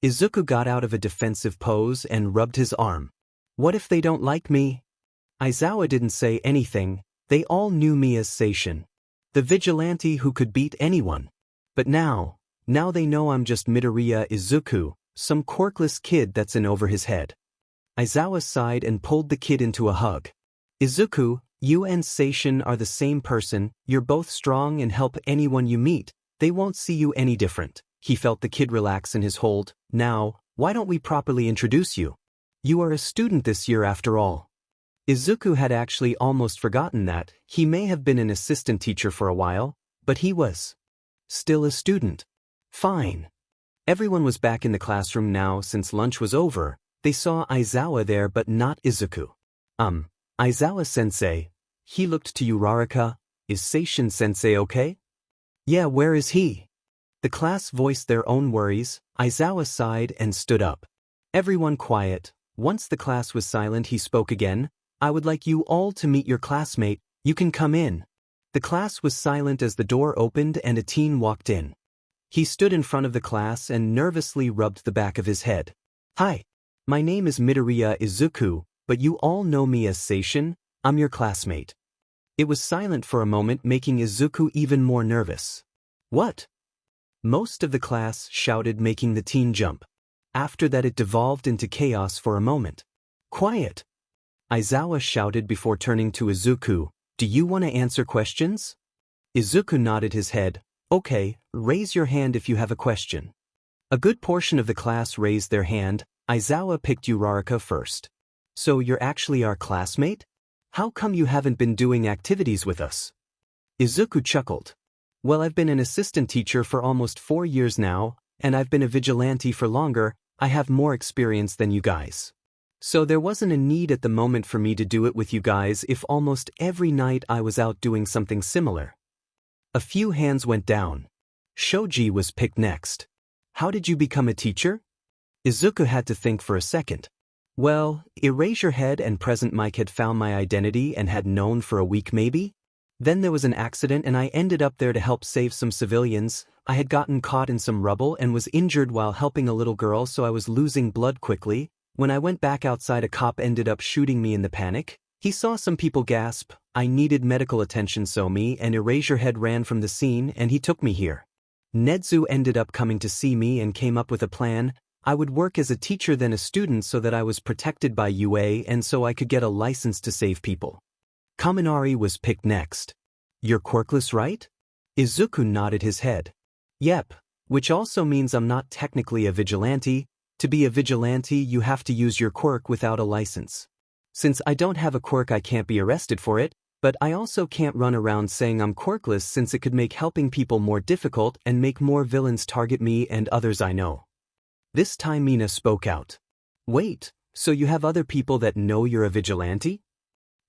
Izuku got out of a defensive pose and rubbed his arm. "What if they don't like me?" Aizawa didn't say anything. They all knew me as Seishin, the vigilante who could beat anyone. But now they know I'm just Midoriya Izuku, some quirkless kid that's in over his head. Aizawa sighed and pulled the kid into a hug. "Izuku, you and Seishin are the same person, you're both strong and help anyone you meet, they won't see you any different." He felt the kid relax in his hold. "Now, why don't we properly introduce you?" You are a student this year after all. Izuku had actually almost forgotten that he may have been an assistant teacher for a while, but he was still a student. Fine. Everyone was back in the classroom now since lunch was over. They saw Aizawa there but not Izuku. Aizawa-sensei. He looked to Uraraka. Is Seishin-sensei okay? Yeah, where is he? The class voiced their own worries. Aizawa sighed and stood up. Everyone quiet. Once the class was silent, he spoke again. I would like you all to meet your classmate. You can come in. The class was silent as the door opened and a teen walked in. He stood in front of the class and nervously rubbed the back of his head. Hi. My name is Midoriya Izuku, but you all know me as Seishin. I'm your classmate. It was silent for a moment, making Izuku even more nervous. What? Most of the class shouted, making the teen jump. After that it devolved into chaos for a moment. Quiet! Aizawa shouted before turning to Izuku. Do you want to answer questions? Izuku nodded his head. Okay, raise your hand if you have a question. A good portion of the class raised their hand. Aizawa picked Uraraka first. So you're actually our classmate? How come you haven't been doing activities with us? Izuku chuckled. Well, I've been an assistant teacher for almost 4 years now, and I've been a vigilante for longer. I have more experience than you guys. So there wasn't a need at the moment for me to do it with you guys if almost every night I was out doing something similar. A few hands went down. Shoji was picked next. How did you become a teacher? Izuku had to think for a second. Well, Erasure Head and Present Mike had found my identity and had known for a week maybe. Then there was an accident and I ended up there to help save some civilians. I had gotten caught in some rubble and was injured while helping a little girl, so I was losing blood quickly. When I went back outside, a cop ended up shooting me in the panic. He saw some people gasp. I needed medical attention, so me and Erasure Head ran from the scene and he took me here. Nedzu ended up coming to see me and came up with a plan. I would work as a teacher then a student so that I was protected by UA and so I could get a license to save people. Kaminari was picked next. You're quirkless, right? Izuku nodded his head. Yep, which also means I'm not technically a vigilante. To be a vigilante, you have to use your quirk without a license. Since I don't have a quirk, I can't be arrested for it, but I also can't run around saying I'm quirkless since it could make helping people more difficult and make more villains target me and others I know. This time Mina spoke out. Wait, so you have other people that know you're a vigilante?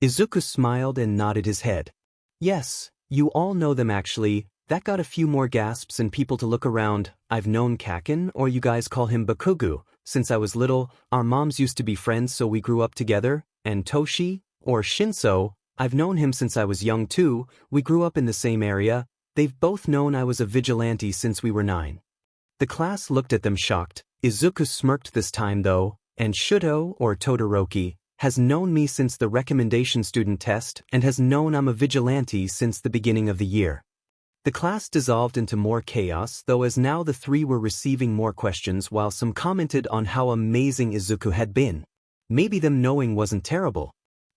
Izuku smiled and nodded his head. Yes, you all know them actually. That got a few more gasps and people to look around. I've known Kaken, or you guys call him Bakugu, since I was little. Our moms used to be friends, so we grew up together. And Toshi, or Shinso, I've known him since I was young too. We grew up in the same area. They've both known I was a vigilante since we were 9. The class looked at them shocked. Izuku smirked this time though, and Shuto, or Todoroki, has known me since the recommendation student test and has known I'm a vigilante since the beginning of the year. The class dissolved into more chaos, though, as now the 3 were receiving more questions while some commented on how amazing Izuku had been. Maybe them knowing wasn't terrible.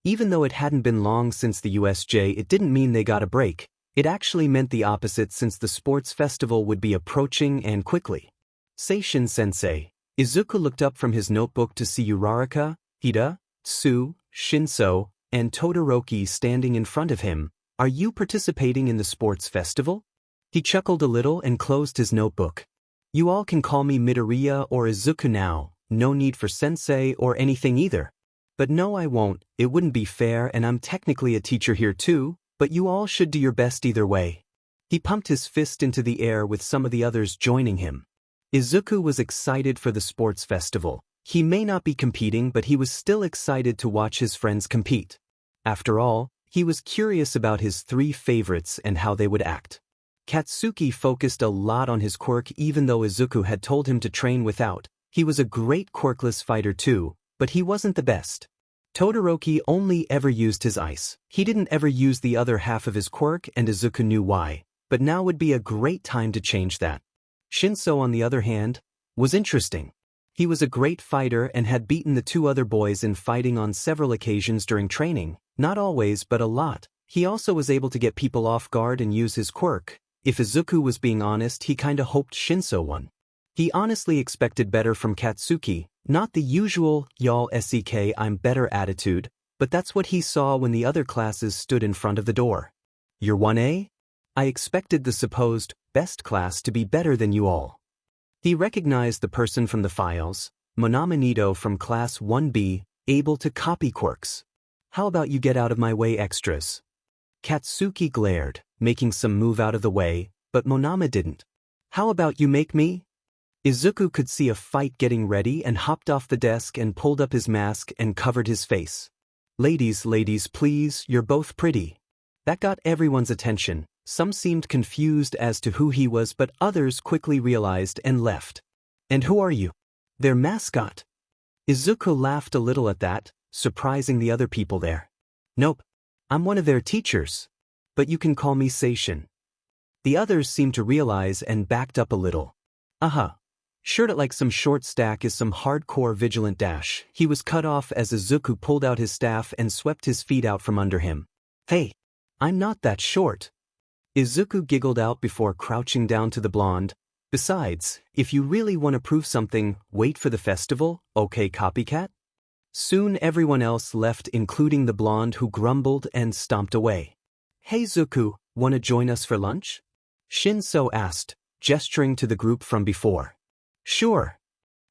Even though it hadn't been long since the USJ, it didn't mean they got a break. It actually meant the opposite since the sports festival would be approaching and quickly. Seishin-sensei. Izuku looked up from his notebook to see Uraraka, Hida, Tsu, Shinso, and Todoroki standing in front of him. Are you participating in the sports festival? He chuckled a little and closed his notebook. You all can call me Midoriya or Izuku now. No need for sensei or anything either. But no, I won't. It wouldn't be fair, and I'm technically a teacher here too, but you all should do your best either way. He pumped his fist into the air with some of the others joining him. Izuku was excited for the sports festival. He may not be competing, but he was still excited to watch his friends compete. After all, he was curious about his 3 favorites and how they would act. Katsuki focused a lot on his quirk even though Izuku had told him to train without. He was a great quirkless fighter too, but he wasn't the best. Todoroki only ever used his ice. He didn't ever use the other half of his quirk, and Izuku knew why, but now would be a great time to change that. Shinso, on the other hand, was interesting. He was a great fighter and had beaten the 2 other boys in fighting on several occasions during training. Not always, but a lot. He also was able to get people off guard and use his quirk. If Izuku was being honest, he kinda hoped Shinso won. He honestly expected better from Katsuki. Not the usual, y'all SEK I'm better attitude, but that's what he saw when the other classes stood in front of the door. You're 1A? I expected the supposed best class to be better than you all. He recognized the person from the files, Monama Nido from class 1B, able to copy quirks. How about you get out of my way, extras? Katsuki glared, making some move out of the way, but Monama didn't. How about you make me? Izuku could see a fight getting ready and hopped off the desk and pulled up his mask and covered his face. Ladies, please, you're both pretty. That got everyone's attention. Some seemed confused as to who he was, but others quickly realized and left. And who are you? Their mascot. Izuku laughed a little at that, surprising the other people there. Nope. I'm one of their teachers. But you can call me Seishin. The others seemed to realize and backed up a little. Shirt it like some short stack is some hardcore vigilant dash. He was cut off as Izuku pulled out his staff and swept his feet out from under him. Hey, I'm not that short. Izuku giggled out before crouching down to the blonde. Besides, if you really want to prove something, wait for the festival, okay copycat? Soon everyone else left, including the blonde, who grumbled and stomped away. Hey Zuku, wanna join us for lunch? Shinso asked, gesturing to the group from before. Sure.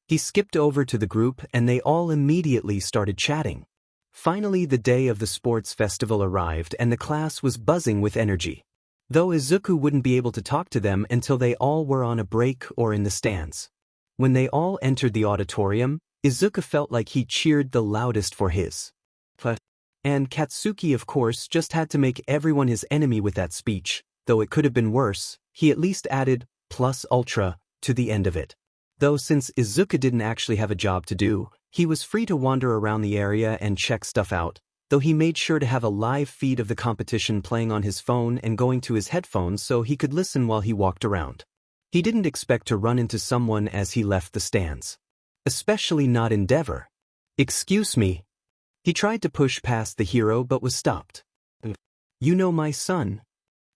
He skipped over to the group and they all immediately started chatting. Finally, the day of the sports festival arrived and the class was buzzing with energy. Though Izuku wouldn't be able to talk to them until they all were on a break or in the stands. When they all entered the auditorium, Izuku felt like he cheered the loudest for his. And Katsuki, of course, just had to make everyone his enemy with that speech, though it could have been worse. He at least added plus ultra to the end of it. Though since Izuku didn't actually have a job to do, he was free to wander around the area and check stuff out, though he made sure to have a live feed of the competition playing on his phone and going to his headphones so he could listen while he walked around. He didn't expect to run into someone as he left the stands. Especially not Endeavor. Excuse me. He tried to push past the hero but was stopped. You know my son.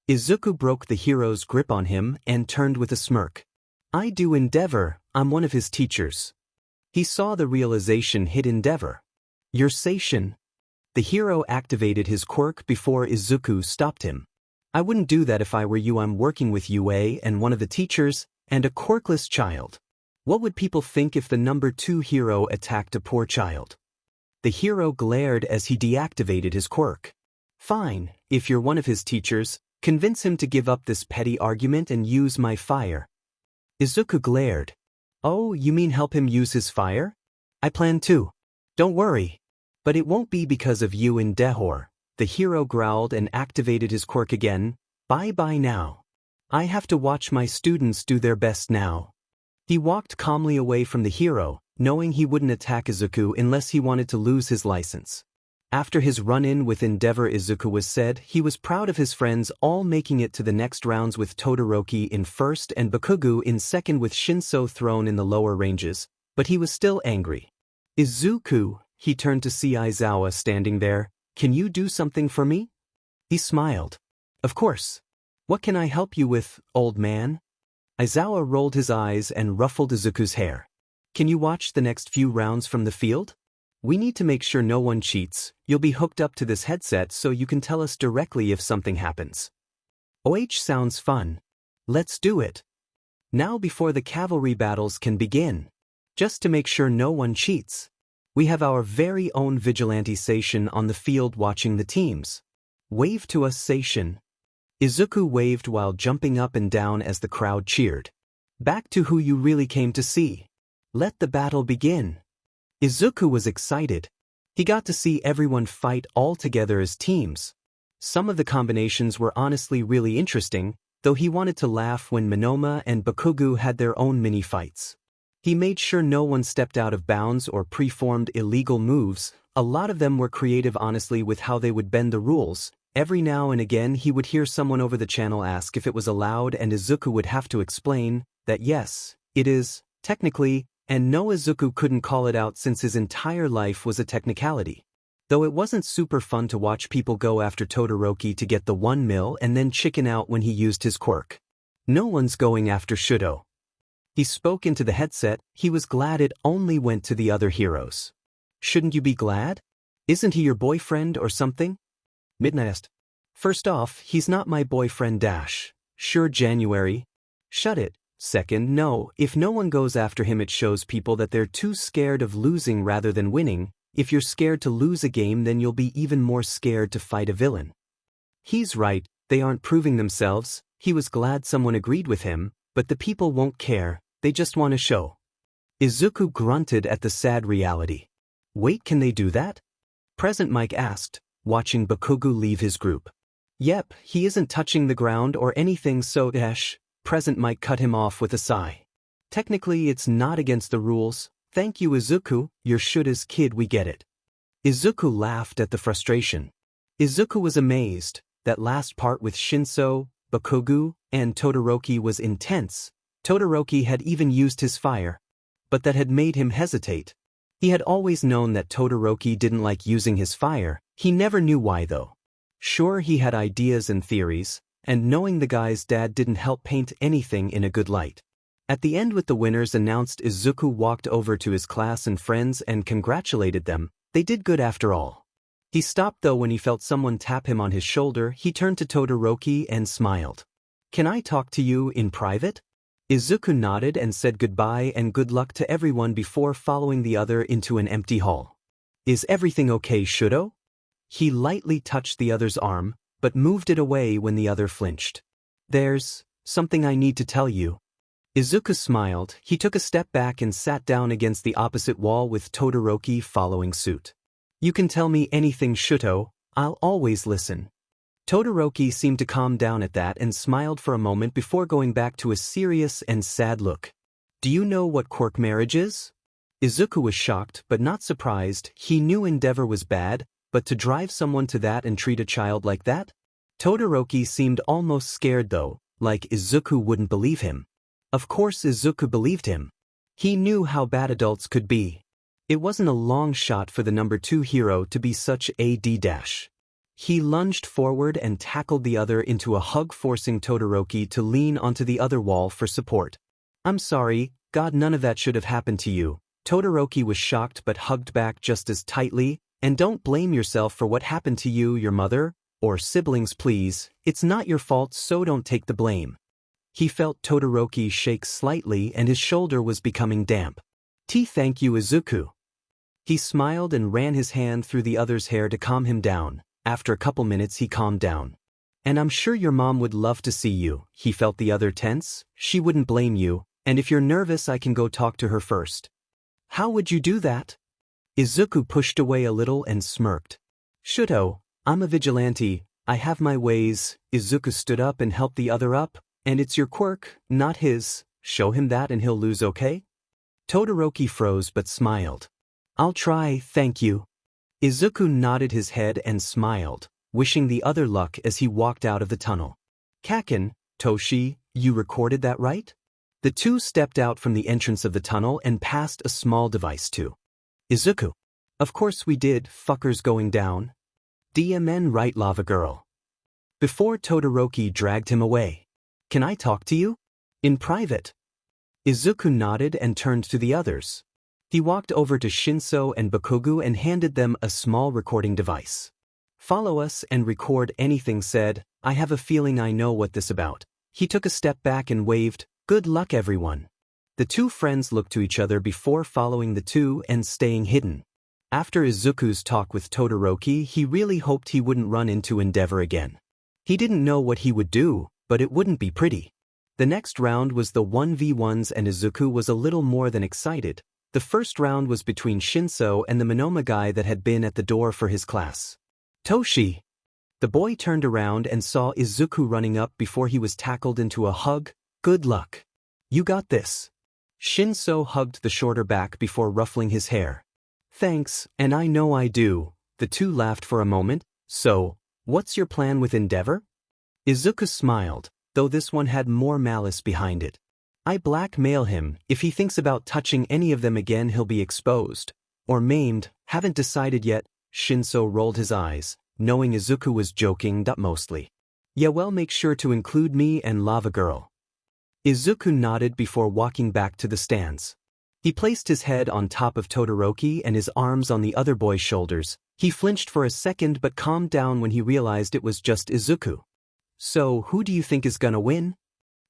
Izuku broke the hero's grip on him and turned with a smirk. I do, Endeavor, I'm one of his teachers. He saw the realization hit Endeavor. You're Seishin. The hero activated his quirk before Izuku stopped him. I wouldn't do that if I were you. I'm working with UA and one of the teachers, and a quirkless child. What would people think if the number 2 hero attacked a poor child? The hero glared as he deactivated his quirk. Fine, if you're one of his teachers, convince him to give up this petty argument and use my fire. Izuku glared. Oh, you mean help him use his fire? I plan to. Don't worry. But it won't be because of you, Endeavor. The hero growled and activated his quirk again. Bye-bye now. I have to watch my students do their best now. He walked calmly away from the hero, knowing he wouldn't attack Izuku unless he wanted to lose his license. After his run-in with Endeavor, Izuku was said he was proud of his friends all making it to the next rounds, with Todoroki in first and Bakugo in second, with Shinso thrown in the lower ranges, but he was still angry. Izuku, he turned to see Aizawa standing there. Can you do something for me? He smiled. Of course. What can I help you with, old man? Aizawa rolled his eyes and ruffled Izuku's hair. Can you watch the next few rounds from the field? We need to make sure no one cheats. You'll be hooked up to this headset so you can tell us directly if something happens. Sounds fun. Let's do it. Now before the cavalry battles can begin. Just to make sure no one cheats. We have our very own Vigilante Seishin on the field watching the teams. Wave to us, Seishin. Izuku waved while jumping up and down as the crowd cheered. Back to who you really came to see. Let the battle begin. Izuku was excited. He got to see everyone fight all together as teams. Some of the combinations were honestly really interesting, though he wanted to laugh when Monoma and Bakugo had their own mini-fights. He made sure no one stepped out of bounds or preformed illegal moves. A lot of them were creative, honestly, with how they would bend the rules. Every now and again he would hear someone over the channel ask if it was allowed, and Izuku would have to explain that yes, it is, technically, and no, Izuku couldn't call it out since his entire life was a technicality. Though it wasn't super fun to watch people go after Todoroki to get the 1 mil and then chicken out when he used his quirk. No one's going after Shudo. He spoke into the headset. He was glad it only went to the other heroes. Shouldn't you be glad? Isn't he your boyfriend or something? Midnight asked. First off, he's not my boyfriend dash. Sure, January. Shut it. Second, no, if no one goes after him it shows people that they're too scared of losing rather than winning. If you're scared to lose a game then you'll be even more scared to fight a villain. He's right, they aren't proving themselves. He was glad someone agreed with him, but the people won't care, they just want to show. Izuku grunted at the sad reality. Wait, can they do that? Present Mike asked, watching Bakugo leave his group. Yep, he isn't touching the ground or anything so Present Mike cut him off with a sigh. Technically it's not against the rules. Thank you Izuku, you're Shuta's kid, we get it. Izuku laughed at the frustration. Izuku was amazed. That last part with Shinso, Bakugo, and Todoroki was intense. Todoroki had even used his fire. But that had made him hesitate. He had always known that Todoroki didn't like using his fire, he never knew why though. Sure, he had ideas and theories, and knowing the guy's dad didn't help paint anything in a good light. At the end with the winners announced, Izuku walked over to his class and friends and congratulated them. They did good after all. He stopped though when he felt someone tap him on his shoulder. He turned to Todoroki and smiled. Can I talk to you in private? Izuku nodded and said goodbye and good luck to everyone before following the other into an empty hall. Is everything okay, Shuto? He lightly touched the other's arm, but moved it away when the other flinched. There's something I need to tell you. Izuku smiled. He took a step back and sat down against the opposite wall with Todoroki following suit. You can tell me anything, Shuto. I'll always listen. Todoroki seemed to calm down at that and smiled for a moment before going back to a serious and sad look. Do you know what quirk marriage is? Izuku was shocked but not surprised. He knew endeavor was bad, but to drive someone to that and treat a child like that? Todoroki seemed almost scared though, like Izuku wouldn't believe him. Of course Izuku believed him. He knew how bad adults could be. It wasn't a long shot for the number 2 hero to be such a d-dash. He lunged forward and tackled the other into a hug, forcing Todoroki to lean onto the other wall for support. I'm sorry, God, none of that should have happened to you. Todoroki was shocked but hugged back just as tightly. And don't blame yourself for what happened to you, your mother, or siblings please. It's not your fault, so don't take the blame. He felt Todoroki shake slightly and his shoulder was becoming damp. Thank you Izuku. He smiled and ran his hand through the other's hair to calm him down. After a couple minutes he calmed down. And I'm sure your mom would love to see you. He felt the other tense. She wouldn't blame you, and if you're nervous I can go talk to her first. How would you do that? Izuku pushed away a little and smirked. Shuto, I'm a vigilante, I have my ways. Izuku stood up and helped the other up. And it's your quirk, not his. Show him that and he'll lose, okay? Todoroki froze but smiled. I'll try, thank you. Izuku nodded his head and smiled, wishing the other luck as he walked out of the tunnel. Kaken, Toshi, you recorded that right? The two stepped out from the entrance of the tunnel and passed a small device to Izuku. Of course we did, fuckers going down. DMN right, lava girl. Before Todoroki dragged him away. Can I talk to you? In private. Izuku nodded and turned to the others. He walked over to Shinso and Bakugo and handed them a small recording device. Follow us and record anything said. I have a feeling I know what this about. He took a step back and waved. Good luck everyone. The two friends looked to each other before following the two and staying hidden. After Izuku's talk with Todoroki, he really hoped he wouldn't run into Endeavor again. He didn't know what he would do, but it wouldn't be pretty. The next round was the 1v1s and Izuku was a little more than excited. The first round was between Shinso and the Monoma guy that had been at the door for his class. Toshi. The boy turned around and saw Izuku running up before he was tackled into a hug. Good luck. You got this. Shinso hugged the shorter back before ruffling his hair. Thanks, and I know I do. The two laughed for a moment. So, what's your plan with Endeavor? Izuku smiled, though this one had more malice behind it. I blackmail him. If he thinks about touching any of them again he'll be exposed. Or maimed. Haven't decided yet. Shinso rolled his eyes, knowing Izuku was joking mostly. Yeah, well, make sure to include me and Lava Girl. Izuku nodded before walking back to the stands. He placed his head on top of Todoroki and his arms on the other boy's shoulders. He flinched for a second but calmed down when he realized it was just Izuku. "So, who do you think is gonna win?"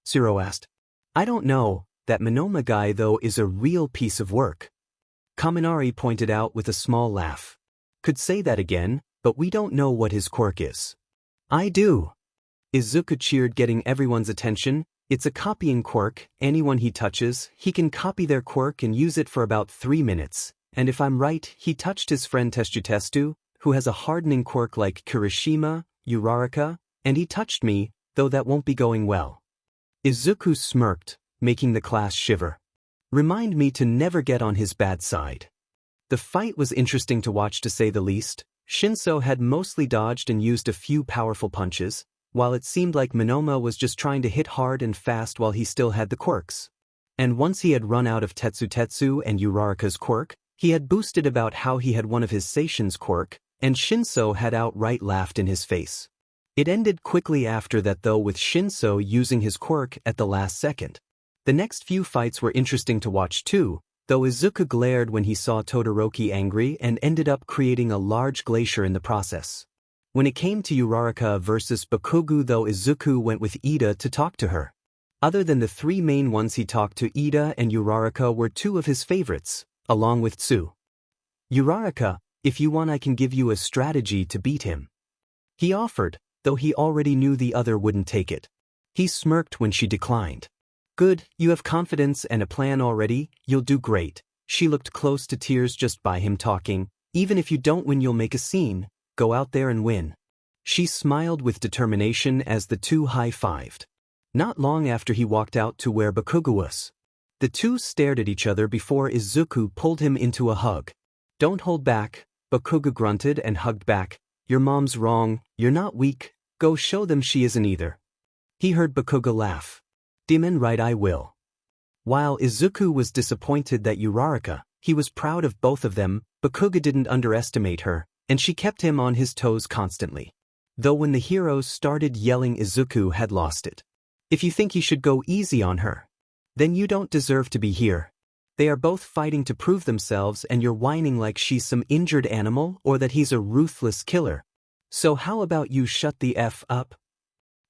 Zero asked. "I don't know, that Monoma guy though is a real piece of work." Kaminari pointed out with a small laugh. "Could say that again, but we don't know what his quirk is." "I do." Izuku cheered, getting everyone's attention. "It's a copying quirk. Anyone he touches, he can copy their quirk and use it for about 3 minutes. And if I'm right, he touched his friend Testu, who has a hardening quirk like Kirishima, Uraraka, and he touched me, though that won't be going well." Izuku smirked, making the class shiver. "Remind me to never get on his bad side." The fight was interesting to watch, to say the least. Shinso had mostly dodged and used a few powerful punches, while it seemed like Monoma was just trying to hit hard and fast while he still had the quirks. And once he had run out of Tetsu and Uraraka's quirk, he had boosted about how he had one of his Seishin's quirk, and Shinso had outright laughed in his face. It ended quickly after that though, with Shinso using his quirk at the last second. The next few fights were interesting to watch too, though Izuku glared when he saw Todoroki angry and ended up creating a large glacier in the process. When it came to Uraraka versus Bakugo though, Izuku went with Ida to talk to her. Other than the 3 main ones he talked to, Ida and Uraraka were 2 of his favorites, along with Tsu. "Uraraka, if you want I can give you a strategy to beat him," he offered, though he already knew the other wouldn't take it. He smirked when she declined. "Good, you have confidence and a plan already, you'll do great." She looked close to tears just by him talking. "Even if you don't win you'll make a scene, go out there and win." She smiled with determination as the 2 high-fived. Not long after he walked out to where Bakugo was. The 2 stared at each other before Izuku pulled him into a hug. "Don't hold back," Bakugo grunted and hugged back. "Your mom's wrong, you're not weak, go show them she isn't either." He heard Bakugo laugh. "Demon right, I will." While Izuku was disappointed that Uraraka, he was proud of both of them. Bakugo didn't underestimate her, and she kept him on his toes constantly. Though when the heroes started yelling, Izuku had lost it. "If you think he should go easy on her, then you don't deserve to be here. They are both fighting to prove themselves and you're whining like she's some injured animal or that he's a ruthless killer. So how about you shut the F up?"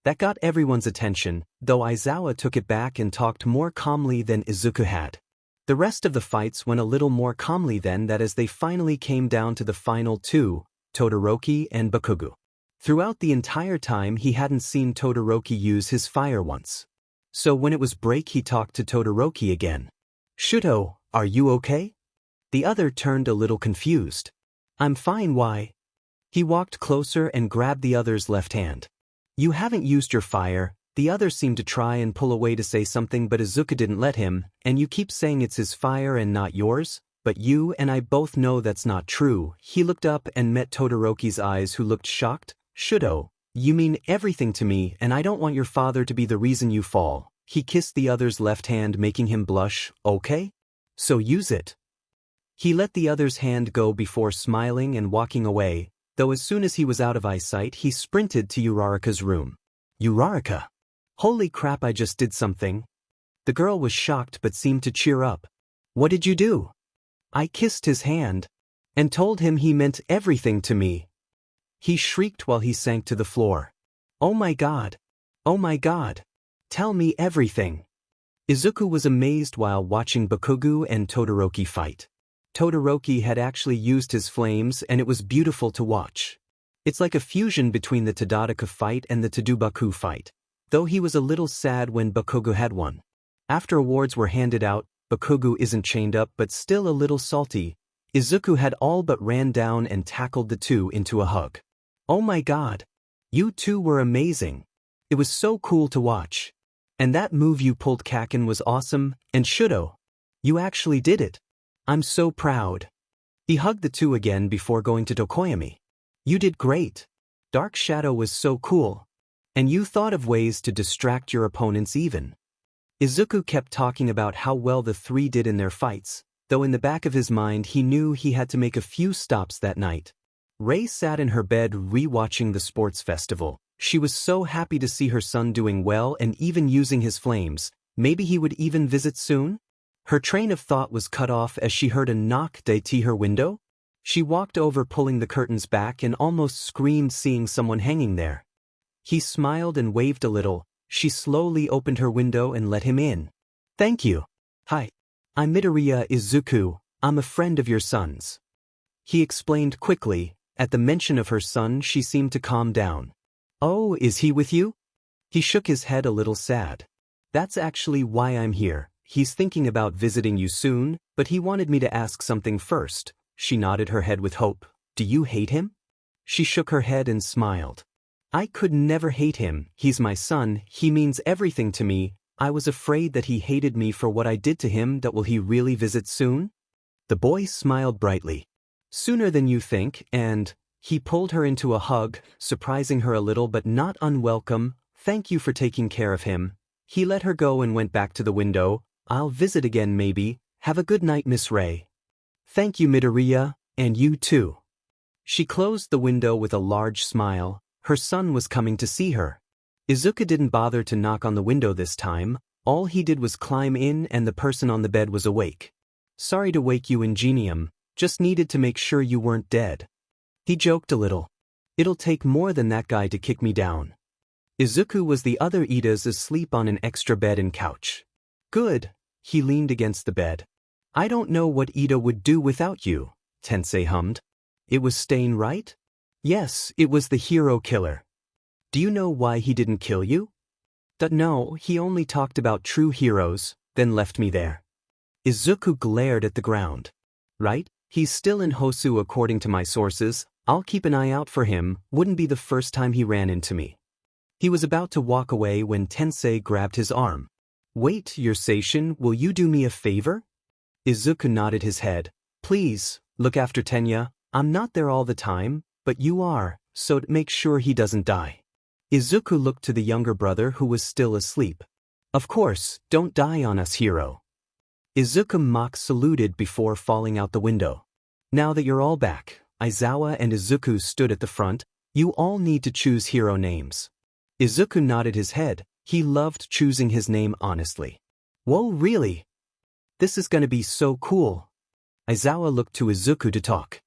That got everyone's attention, though Aizawa took it back and talked more calmly than Izuku had. The rest of the fights went a little more calmly than that as they finally came down to the final 2, Todoroki and Bakugo. Throughout the entire time he hadn't seen Todoroki use his fire once. So when it was break he talked to Todoroki again. "Shuto, are you okay?" The other turned a little confused. "I'm fine, why?" He walked closer and grabbed the other's left hand. "You haven't used your fire." The other seemed to try and pull away to say something but Izuku didn't let him. "And you keep saying it's his fire and not yours? But you and I both know that's not true." He looked up and met Todoroki's eyes, who looked shocked. "Shuto, you mean everything to me and I don't want your father to be the reason you fall." He kissed the other's left hand, making him blush. "Okay? So use it." He let the other's hand go before smiling and walking away, though as soon as he was out of eyesight he sprinted to Uraraka's room. "Uraraka! Holy crap, I just did something." The girl was shocked but seemed to cheer up. "What did you do?" "I kissed his hand and told him he meant everything to me." He shrieked while he sank to the floor. "Oh my god! Oh my god! Tell me everything." Izuku was amazed while watching Bakugo and Todoroki fight. Todoroki had actually used his flames and it was beautiful to watch. It's like a fusion between the Tadatoka fight and the Todobaku fight, though he was a little sad when Bakugo had won. After awards were handed out, Bakugo isn't chained up but still a little salty. Izuku had all but ran down and tackled the 2 into a hug. "Oh my god! You 2 were amazing. It was so cool to watch. And that move you pulled, Kaken, was awesome, and Shuto, you actually did it. I'm so proud." He hugged the 2 again before going to Tokoyami. "You did great. Dark Shadow was so cool. And you thought of ways to distract your opponents even." Izuku kept talking about how well the 3 did in their fights, though in the back of his mind he knew he had to make a few stops that night. Rei sat in her bed re-watching the sports festival. She was so happy to see her son doing well and even using his flames. Maybe he would even visit soon? Her train of thought was cut off as she heard a knock at her window. She walked over, pulling the curtains back, and almost screamed seeing someone hanging there. He smiled and waved a little. She slowly opened her window and let him in. "Thank you. Hi. I'm Midoriya Izuku. I'm a friend of your son's." He explained quickly. At the mention of her son, she seemed to calm down. "Oh, is he with you?" He shook his head a little sad. "That's actually why I'm here. He's thinking about visiting you soon, but he wanted me to ask something first." She nodded her head with hope. "Do you hate him?" She shook her head and smiled. "I could never hate him. He's my son. He means everything to me. I was afraid that he hated me for what I did to him. That will he really visit soon?" The boy smiled brightly. "Sooner than you think," and he pulled her into a hug, surprising her a little but not unwelcome. "Thank you for taking care of him." He let her go and went back to the window. "I'll visit again maybe. Have a good night, Miss Ray." "Thank you, Midoriya, and you too." She closed the window with a large smile. Her son was coming to see her. Izuku didn't bother to knock on the window this time. All he did was climb in, and the person on the bed was awake. "Sorry to wake you, Ingenium. Just needed to make sure you weren't dead." He joked a little. "It'll take more than that guy to kick me down." Izuku was the other Idas asleep on an extra bed and couch. "Good." He leaned against the bed. "I don't know what Ida would do without you," Tensei hummed. "It was Stain, right?" "Yes, it was the hero killer." "Do you know why he didn't kill you?" No, he only talked about true heroes, then left me there." Izuku glared at the ground. "Right? He's still in Hosu according to my sources. I'll keep an eye out for him. Wouldn't be the first time he ran into me." He was about to walk away when Tensei grabbed his arm. "Wait, your Seishin, will you do me a favor?" Izuku nodded his head. "Please, look after Tenya. I'm not there all the time, but you are, so make sure he doesn't die." Izuku looked to the younger brother who was still asleep. "Of course, don't die on us, hero." Izuku mock saluted before falling out the window. "Now that you're all back," Aizawa and Izuku stood at the front. "You all need to choose hero names." Izuku nodded his head. He loved choosing his name honestly. "Whoa, really? This is gonna be so cool." Aizawa looked to Izuku to talk.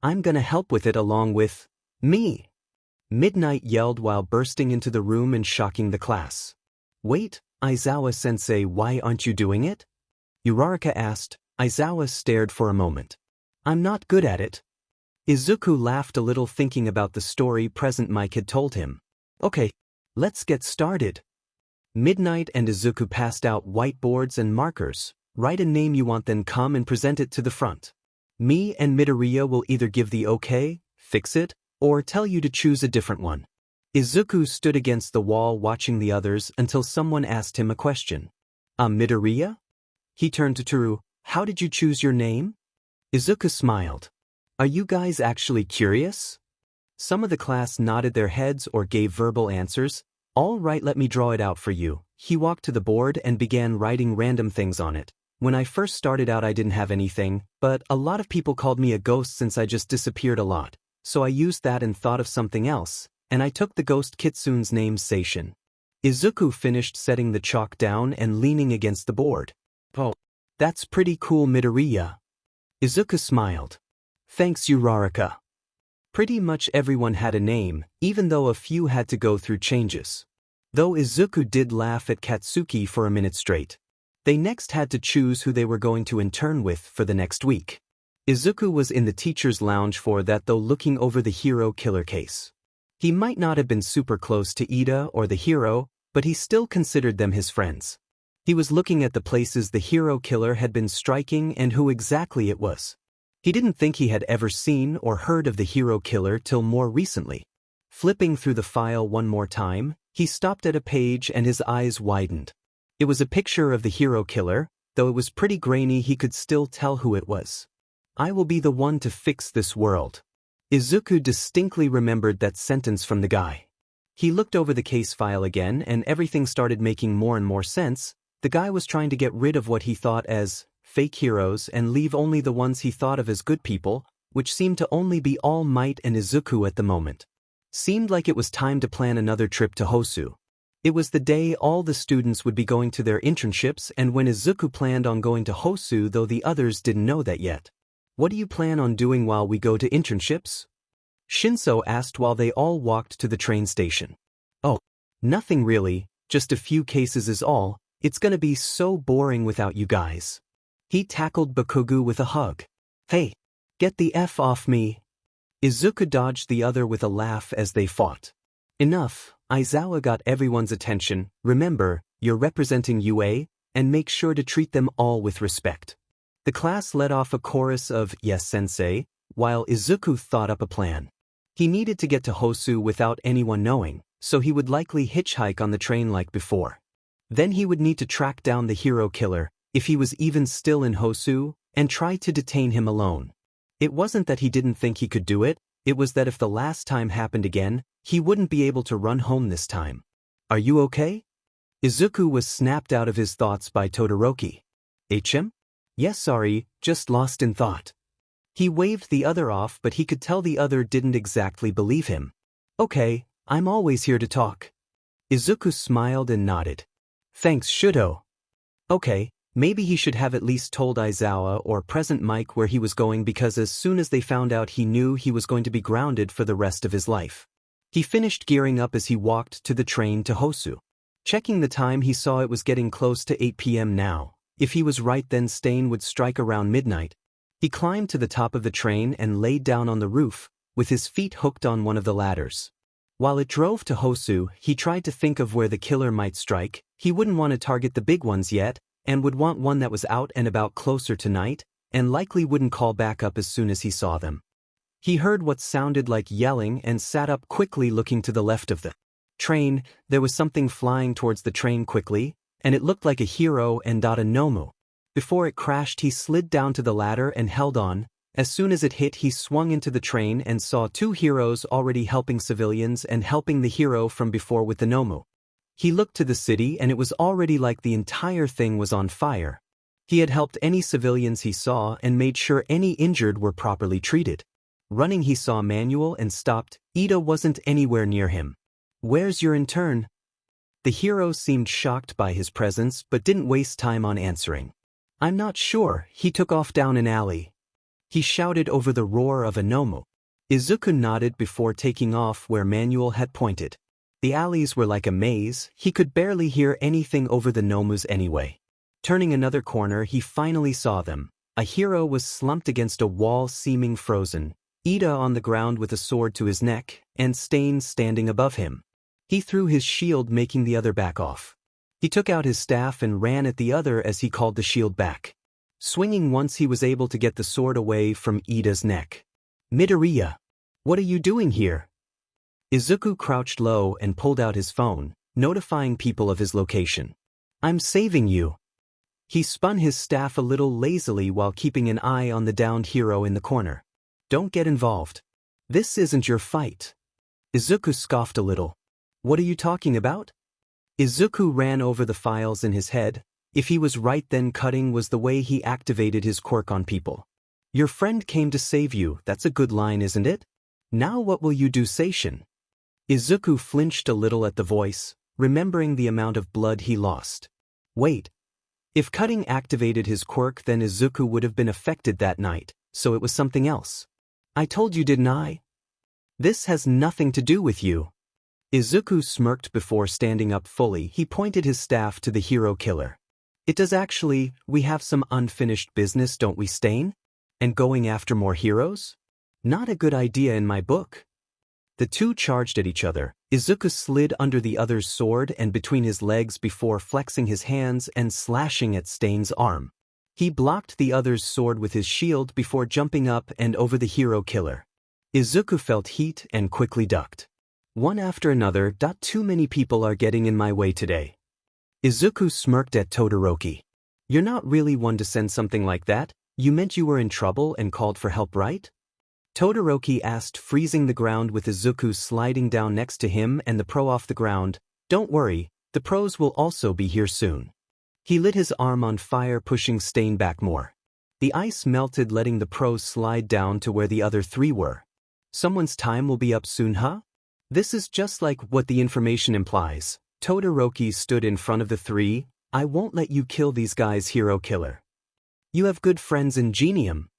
"I'm gonna help with it along with me," Midnight yelled while bursting into the room and shocking the class. "Wait, Aizawa-sensei, why aren't you doing it?" Uraraka asked. Aizawa stared for a moment. "I'm not good at it." Izuku laughed a little, thinking about the story Present Mike had told him. "Okay, let's get started." Midnight and Izuku passed out whiteboards and markers. "Write a name you want, then come and present it to the front. Me and Midoriya will either give the okay, fix it, or tell you to choose a different one." Izuku stood against the wall watching the others until someone asked him a question. Midoriya?" He turned to Toru. "How did you choose your name?" Izuku smiled. "Are you guys actually curious?" Some of the class nodded their heads or gave verbal answers. "All right, let me draw it out for you." He walked to the board and began writing random things on it. "When I first started out I didn't have anything, but a lot of people called me a ghost since I just disappeared a lot. So I used that and thought of something else, and I took the ghost kitsune's name Seishin." Izuku finished setting the chalk down and leaning against the board. "Oh, that's pretty cool, Midoriya." Izuku smiled. "Thanks, Uraraka." Pretty much everyone had a name, even though a few had to go through changes. Though Izuku did laugh at Katsuki for a minute straight. They next had to choose who they were going to intern with for the next week. Izuku was in the teacher's lounge for that, though, looking over the hero killer case. He might not have been super close to Ida or the hero, but he still considered them his friends. He was looking at the places the hero killer had been striking and who exactly it was. He didn't think he had ever seen or heard of the hero killer till more recently. Flipping through the file one more time, he stopped at a page and his eyes widened. It was a picture of the hero killer, though it was pretty grainy. He could still tell who it was. "I will be the one to fix this world." Izuku distinctly remembered that sentence from the guy. He looked over the case file again and everything started making more and more sense. The guy was trying to get rid of what he thought as fake heroes and leave only the ones he thought of as good people, which seemed to only be All Might and Izuku at the moment. Seemed like it was time to plan another trip to Hosu. It was the day all the students would be going to their internships and when Izuku planned on going to Hosu, though the others didn't know that yet. What do you plan on doing while we go to internships? Shinso asked while they all walked to the train station. Oh, nothing really, just a few cases is all. It's gonna be so boring without you guys. He tackled Bakugo with a hug. Hey, get the F off me. Izuku dodged the other with a laugh as they fought. Enough, Aizawa got everyone's attention. Remember, you're representing UA, and make sure to treat them all with respect. The class let off a chorus of "Yes, Sensei," while Izuku thought up a plan. He needed to get to Hosu without anyone knowing, so he would likely hitchhike on the train like before. Then he would need to track down the hero killer, if he was even still in Hosu, and try to detain him alone. It wasn't that he didn't think he could do it, it was that if the last time happened again, he wouldn't be able to run home this time. Are you okay? Izuku was snapped out of his thoughts by Todoroki. HM? Yes, sorry, just lost in thought. He waved the other off, but he could tell the other didn't exactly believe him. Okay, I'm always here to talk. Izuku smiled and nodded. Thanks, Shudo. Okay, maybe he should have at least told Aizawa or Present Mike where he was going, because as soon as they found out he knew he was going to be grounded for the rest of his life. He finished gearing up as he walked to the train to Hosu. Checking the time, he saw it was getting close to 8 p.m. now. If he was right, then Stain would strike around midnight. He climbed to the top of the train and laid down on the roof, with his feet hooked on one of the ladders. While it drove to Hosu, he tried to think of where the killer might strike. He wouldn't want to target the big ones yet, and would want one that was out and about closer to night, and likely wouldn't call back up as soon as he saw them. He heard what sounded like yelling and sat up quickly, looking to the left of the train. There was something flying towards the train quickly, and it looked like a hero and a Nomu. Before it crashed, he slid down to the ladder and held on. As soon as it hit, he swung into the train and saw two heroes already helping civilians and helping the hero from before with the Nomu. He looked to the city and it was already like the entire thing was on fire. He had helped any civilians he saw and made sure any injured were properly treated. Running, he saw Manuel and stopped. Ida wasn't anywhere near him. Where's your intern? The hero seemed shocked by his presence but didn't waste time on answering. I'm not sure, he took off down an alley. He shouted over the roar of a Nomu. Izuku nodded before taking off where Manuel had pointed. The alleys were like a maze, he could barely hear anything over the Nomus anyway. Turning another corner, he finally saw them. A hero was slumped against a wall, seeming frozen, Ida on the ground with a sword to his neck, and Stain standing above him. He threw his shield, making the other back off. He took out his staff and ran at the other as he called the shield back. Swinging once, he was able to get the sword away from Ida's neck. Midoriya, what are you doing here? Izuku crouched low and pulled out his phone, notifying people of his location. I'm saving you. He spun his staff a little lazily while keeping an eye on the downed hero in the corner. Don't get involved. This isn't your fight. Izuku scoffed a little. What are you talking about? Izuku ran over the files in his head. If he was right, then cutting was the way he activated his quirk on people. Your friend came to save you, that's a good line, isn't it? Now what will you do, Seishin? Izuku flinched a little at the voice, remembering the amount of blood he lost. Wait. If cutting activated his quirk, then Izuku would have been affected that night, so it was something else. I told you, didn't I? This has nothing to do with you. Izuku smirked before standing up fully. He pointed his staff to the hero killer. It does actually. We have some unfinished business, don't we, Stain? And going after more heroes? Not a good idea in my book. The two charged at each other. Izuku slid under the other's sword and between his legs before flexing his hands and slashing at Stain's arm. He blocked the other's sword with his shield before jumping up and over the hero killer. Izuku felt heat and quickly ducked. One after another. Too many people are getting in my way today. Izuku smirked at Todoroki. You're not really one to send something like that. You meant you were in trouble and called for help, right? Todoroki asked, freezing the ground with Izuku sliding down next to him and the pro off the ground. Don't worry, the pros will also be here soon. He lit his arm on fire, pushing Stain back more. The ice melted, letting the pros slide down to where the other three were. Someone's time will be up soon, huh? This is just like what the information implies. Todoroki stood in front of the three. I won't let you kill these guys, hero killer. You have good friends in Genium.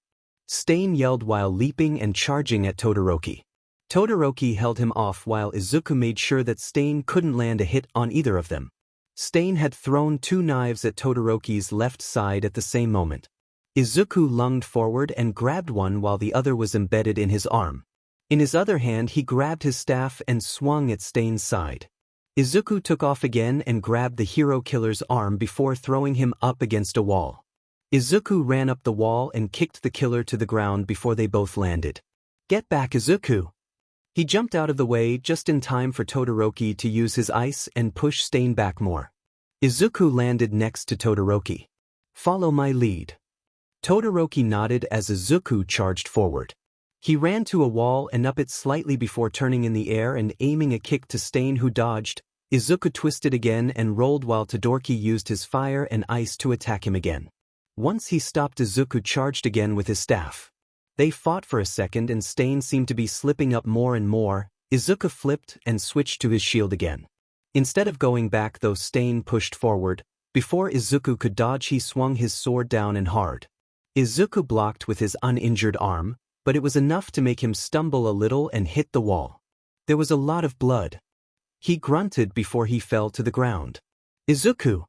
Stain yelled while leaping and charging at Todoroki. Todoroki held him off while Izuku made sure that Stain couldn't land a hit on either of them. Stain had thrown 2 knives at Todoroki's left side at the same moment. Izuku lunged forward and grabbed one while the other was embedded in his arm. In his other hand he grabbed his staff and swung at Stain's side. Izuku took off again and grabbed the hero killer's arm before throwing him up against a wall. Izuku ran up the wall and kicked the killer to the ground before they both landed. Get back, Izuku! He jumped out of the way just in time for Todoroki to use his ice and push Stain back more. Izuku landed next to Todoroki. Follow my lead. Todoroki nodded as Izuku charged forward. He ran to a wall and up it slightly before turning in the air and aiming a kick to Stain, who dodged. Izuku twisted again and rolled while Todoroki used his fire and ice to attack him again. Once he stopped, Izuku charged again with his staff. They fought for a second and Stain seemed to be slipping up more and more. Izuku flipped and switched to his shield again. Instead of going back though, Stain pushed forward. Before Izuku could dodge, he swung his sword down and hard. Izuku blocked with his uninjured arm, but it was enough to make him stumble a little and hit the wall. There was a lot of blood. He grunted before he fell to the ground. Izuku!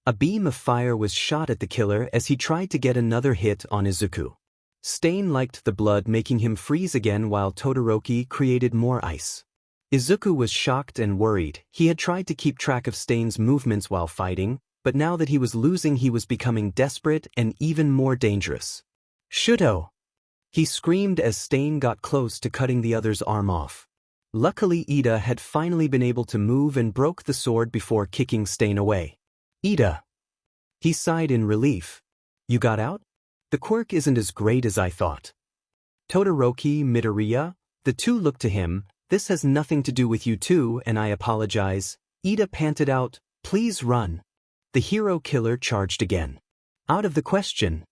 A beam of fire was shot at the killer as he tried to get another hit on Izuku. Stain liked the blood, making him freeze again while Todoroki created more ice. Izuku was shocked and worried. He had tried to keep track of Stain's movements while fighting, but now that he was losing he was becoming desperate and even more dangerous. Shuto! He screamed as Stain got close to cutting the other's arm off. Luckily Ida had finally been able to move and broke the sword before kicking Stain away. Ida! He sighed in relief. You got out? The quirk isn't as great as I thought. Todoroki Midoriya, the two looked to him. This has nothing to do with you two, and I apologize. Ida panted out, please run. The hero killer charged again. Out of the question.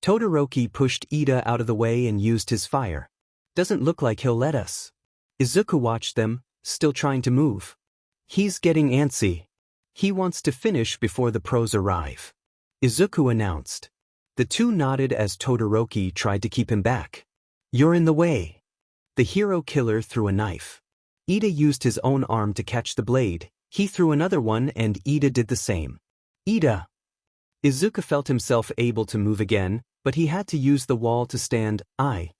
Todoroki pushed Ida out of the way and used his fire. Doesn't look like he'll let us. Izuku watched them, still trying to move. He's getting antsy. He wants to finish before the pros arrive. Izuku announced. The two nodded as Todoroki tried to keep him back. You're in the way. The hero killer threw a knife. Ida used his own arm to catch the blade. He threw another one and Ida did the same. Ida! Izuku felt himself able to move again, but he had to use the wall to stand. I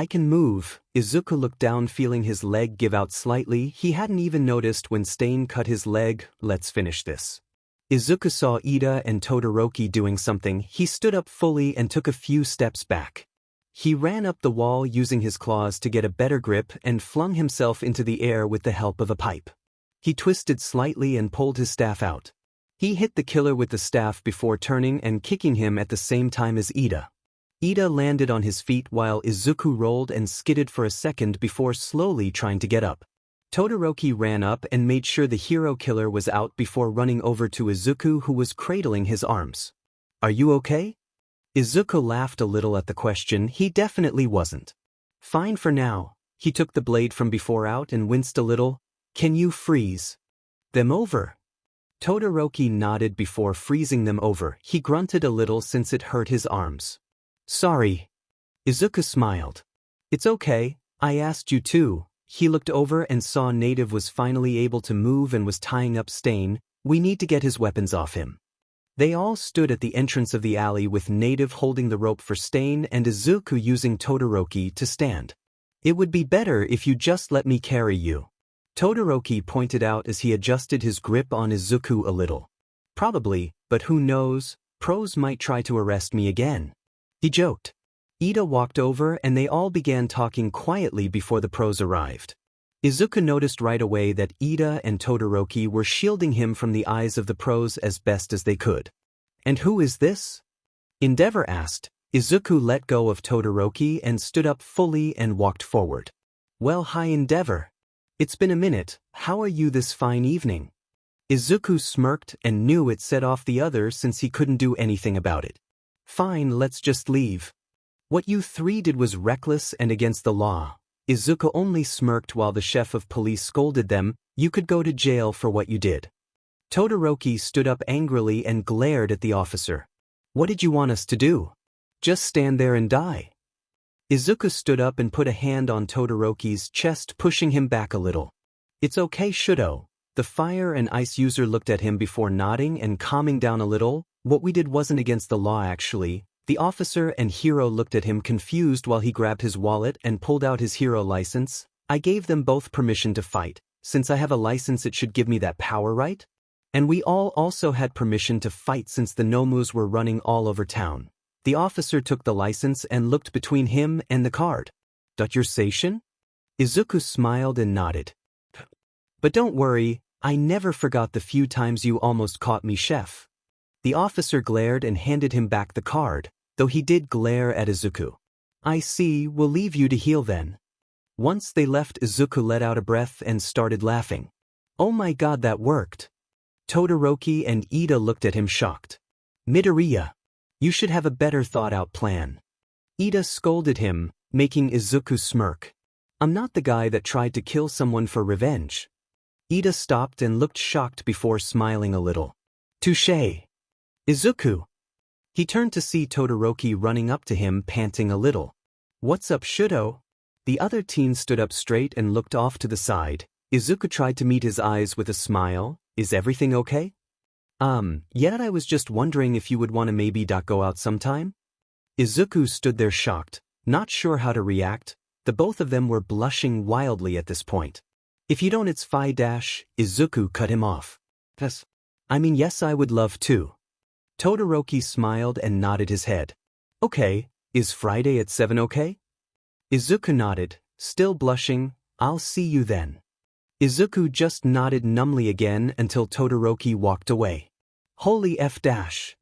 can move. Izuku looked down, feeling his leg give out slightly. He hadn't even noticed when Stain cut his leg. Let's finish this. Izuku saw Ida and Todoroki doing something. He stood up fully and took a few steps back. He ran up the wall using his claws to get a better grip and flung himself into the air with the help of a pipe. He twisted slightly and pulled his staff out. He hit the killer with the staff before turning and kicking him at the same time as Ida. Ida landed on his feet while Izuku rolled and skidded for a second before slowly trying to get up. Todoroki ran up and made sure the hero killer was out before running over to Izuku, who was cradling his arms. Are you okay? Izuku laughed a little at the question. He definitely wasn't. Fine for now. He took the blade from before out and winced a little. Can you freeze them over? Todoroki nodded before freezing them over. He grunted a little since it hurt his arms. Sorry. Izuku smiled. It's okay, I asked you to. He looked over and saw Native was finally able to move and was tying up Stain. We need to get his weapons off him. They all stood at the entrance of the alley with Native holding the rope for Stain and Izuku using Todoroki to stand. It would be better if you just let me carry you. Todoroki pointed out as he adjusted his grip on Izuku a little. Probably, but who knows, pros might try to arrest me again. He joked. Ida walked over and they all began talking quietly before the pros arrived. Izuku noticed right away that Ida and Todoroki were shielding him from the eyes of the pros as best as they could. And who is this? Endeavor asked. Izuku let go of Todoroki and stood up fully and walked forward. Well, hi Endeavor. It's been a minute. How are you this fine evening? Izuku smirked and knew it set off the other since he couldn't do anything about it. Fine, let's just leave. What you three did was reckless and against the law. Izuku only smirked while the chef of police scolded them. You could go to jail for what you did. Todoroki stood up angrily and glared at the officer. What did you want us to do? Just stand there and die? Izuku stood up and put a hand on Todoroki's chest, pushing him back a little. It's okay, Shudo. The fire and ice user looked at him before nodding and calming down a little. What we did wasn't against the law actually. The officer and hero looked at him confused while he grabbed his wallet and pulled out his hero license. I gave them both permission to fight. Since I have a license, it should give me that power, right? And we all also had permission to fight since the Nomus were running all over town. The officer took the license and looked between him and the card. Your Seishin? Izuku smiled and nodded. But don't worry, I never forgot the few times you almost caught me, chef. The officer glared and handed him back the card, though he did glare at Izuku. I see, we'll leave you to heal then. Once they left, Izuku let out a breath and started laughing. Oh my god, that worked. Todoroki and Ida looked at him shocked. Midoriya, you should have a better thought-out plan. Ida scolded him, making Izuku smirk. I'm not the guy that tried to kill someone for revenge. Ida stopped and looked shocked before smiling a little. Touché. Izuku. He turned to see Todoroki running up to him, panting a little. What's up, Shudo? The other teen stood up straight and looked off to the side. Izuku tried to meet his eyes with a smile. Is everything okay? Yeah, I was just wondering if you would want to maybe go out sometime? Izuku stood there shocked, not sure how to react. The both of them were blushing wildly at this point. If you don't, it's fine. Izuku cut him off. Yes, I would love to. Todoroki smiled and nodded his head. Okay, is Friday at 7 okay? Izuku nodded, still blushing. I'll see you then. Izuku just nodded numbly again until Todoroki walked away. Holy F dash.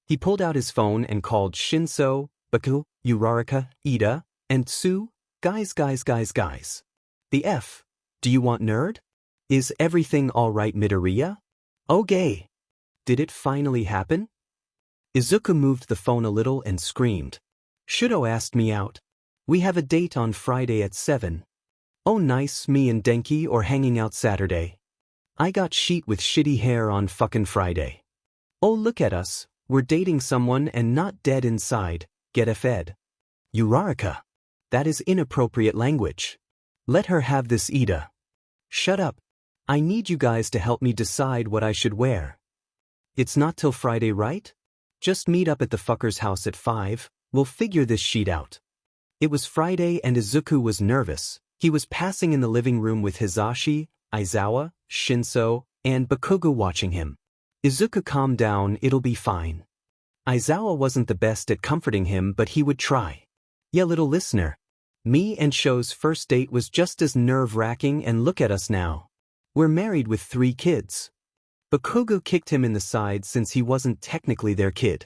He pulled out his phone and called Shinso, Baku, Uraraka, Ida, and Tsu. Guys. The F. Do you want nerd? Is everything alright, Midoriya? Okay. Did it finally happen? Izuku moved the phone a little and screamed. Shudo asked me out. We have a date on Friday at 7. Oh nice, me and Denki or hanging out Saturday. I got sheet with shitty hair on fucking Friday. Oh look at us, we're dating someone and not dead inside, get a fed. Uraraka. That is inappropriate language. Let her have this, Ida. Shut up. I need you guys to help me decide what I should wear. It's not till Friday, right? Just meet up at the fucker's house at 5, we'll figure this shit out. It was Friday and Izuku was nervous. He was passing in the living room with Hisashi, Aizawa, Shinso, and Bakugo watching him. Izuku calmed down, it'll be fine. Aizawa wasn't the best at comforting him, but he would try. Yeah, little listener. Me and Sho's first date was just as nerve-wracking, and look at us now. We're married with 3 kids. Bakugo kicked him in the side since he wasn't technically their kid.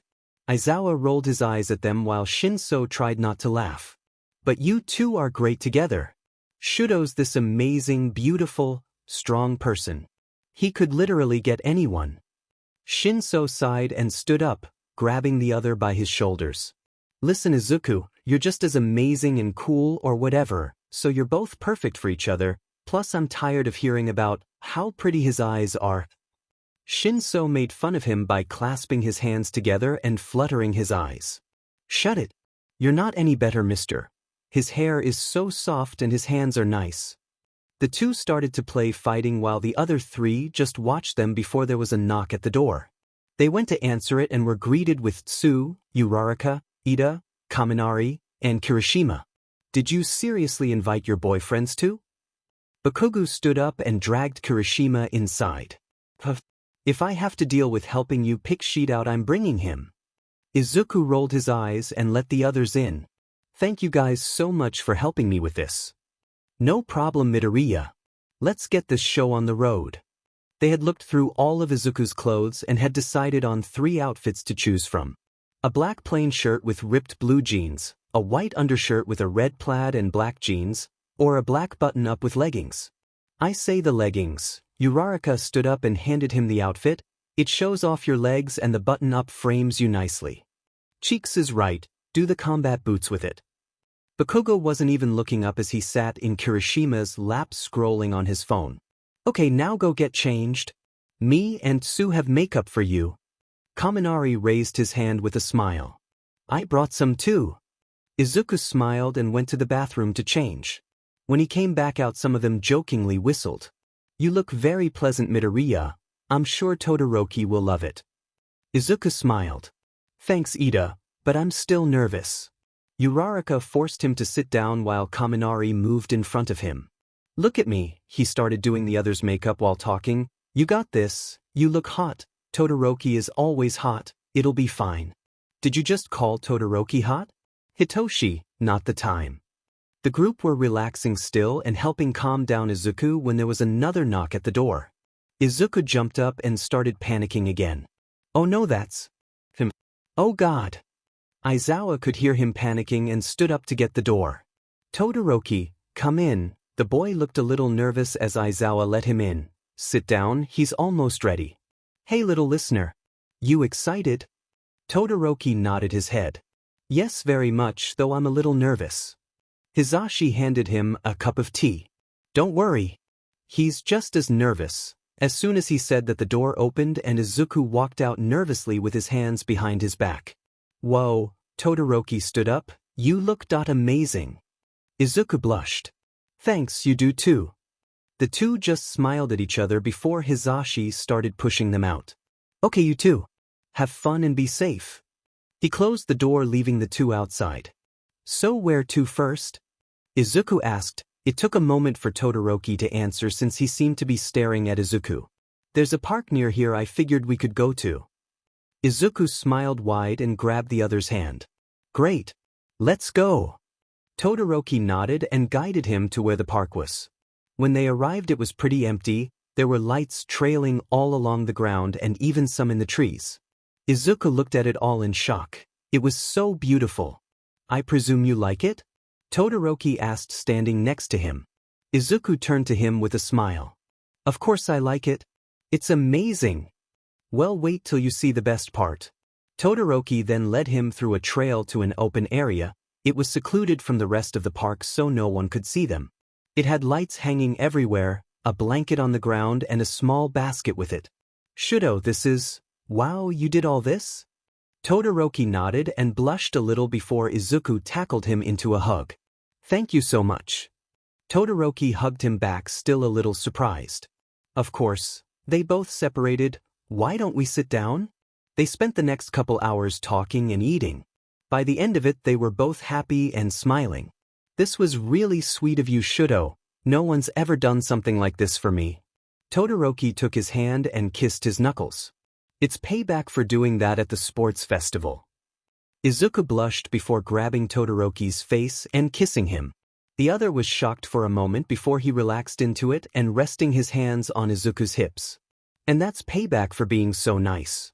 Aizawa rolled his eyes at them while Shinso tried not to laugh. But you two are great together. Shudo's this amazing, beautiful, strong person. He could literally get anyone. Shinso sighed and stood up, grabbing the other by his shoulders. Listen, Izuku, you're just as amazing and cool or whatever, so you're both perfect for each other, plus I'm tired of hearing about how pretty his eyes are. Shinso made fun of him by clasping his hands together and fluttering his eyes. Shut it. You're not any better, mister. His hair is so soft and his hands are nice. The two started to play fighting while the other 3 just watched them before there was a knock at the door. They went to answer it and were greeted with Tsu, Uraraka, Ida, Kaminari, and Kirishima. Did you seriously invite your boyfriends too? Bakugo stood up and dragged Kirishima inside. If I have to deal with helping you pick sheet out, I'm bringing him. Izuku rolled his eyes and let the others in. Thank you guys so much for helping me with this. No problem, Midoriya. Let's get this show on the road. They had looked through all of Izuku's clothes and had decided on 3 outfits to choose from. A black plain shirt with ripped blue jeans, a white undershirt with a red plaid and black jeans, or a black button-up with leggings. I say the leggings. Uraraka stood up and handed him the outfit. It shows off your legs and the button-up frames you nicely. Cheeks is right, do the combat boots with it. Bakugo wasn't even looking up as he sat in Kirishima's lap scrolling on his phone. Okay, now go get changed. Me and Sue have makeup for you. Kaminari raised his hand with a smile. I brought some too. Izuku smiled and went to the bathroom to change. When he came back out, some of them jokingly whistled. You look very pleasant, Midoriya. I'm sure Todoroki will love it. Izuku smiled. Thanks, Ida, but I'm still nervous. Uraraka forced him to sit down while Kaminari moved in front of him. Look at me, he started doing the other's makeup while talking. You got this, you look hot. Todoroki is always hot, it'll be fine. Did you just call Todoroki hot? Hitoshi, not the time. The group were relaxing still and helping calm down Izuku when there was another knock at the door. Izuku jumped up and started panicking again. Oh no, that's him. Oh God. Aizawa could hear him panicking and stood up to get the door. Todoroki, come in. The boy looked a little nervous as Aizawa let him in. Sit down, he's almost ready. Hey little listener. You excited? Todoroki nodded his head. Yes, very much, though I'm a little nervous. Hisashi handed him a cup of tea. Don't worry. He's just as nervous. As soon as he said that, the door opened and Izuku walked out nervously with his hands behind his back. Whoa, Todoroki stood up. You look amazing. Izuku blushed. Thanks, you do too. The two just smiled at each other before Hisashi started pushing them out. Okay, you two. Have fun and be safe. He closed the door, leaving the two outside. So where to first? Izuku asked. It took a moment for Todoroki to answer since he seemed to be staring at Izuku. There's a park near here I figured we could go to. Izuku smiled wide and grabbed the other's hand. Great. Let's go. Todoroki nodded and guided him to where the park was. When they arrived, it was pretty empty. There were lights trailing all along the ground and even some in the trees. Izuku looked at it all in shock. It was so beautiful. I presume you like it? Todoroki asked, standing next to him. Izuku turned to him with a smile. Of course I like it. It's amazing. Well, wait till you see the best part. Todoroki then led him through a trail to an open area. It was secluded from the rest of the park so no one could see them. It had lights hanging everywhere, a blanket on the ground and a small basket with it. Shudo, this is… Wow, you did all this? Todoroki nodded and blushed a little before Izuku tackled him into a hug. Thank you so much. Todoroki hugged him back, still a little surprised. Of course, they both separated. Why don't we sit down? They spent the next couple hours talking and eating. By the end of it, they were both happy and smiling. This was really sweet of you, Shudo. No one's ever done something like this for me. Todoroki took his hand and kissed his knuckles. It's payback for doing that at the sports festival. Izuku blushed before grabbing Todoroki's face and kissing him. The other was shocked for a moment before he relaxed into it and resting his hands on Izuku's hips. And that's payback for being so nice.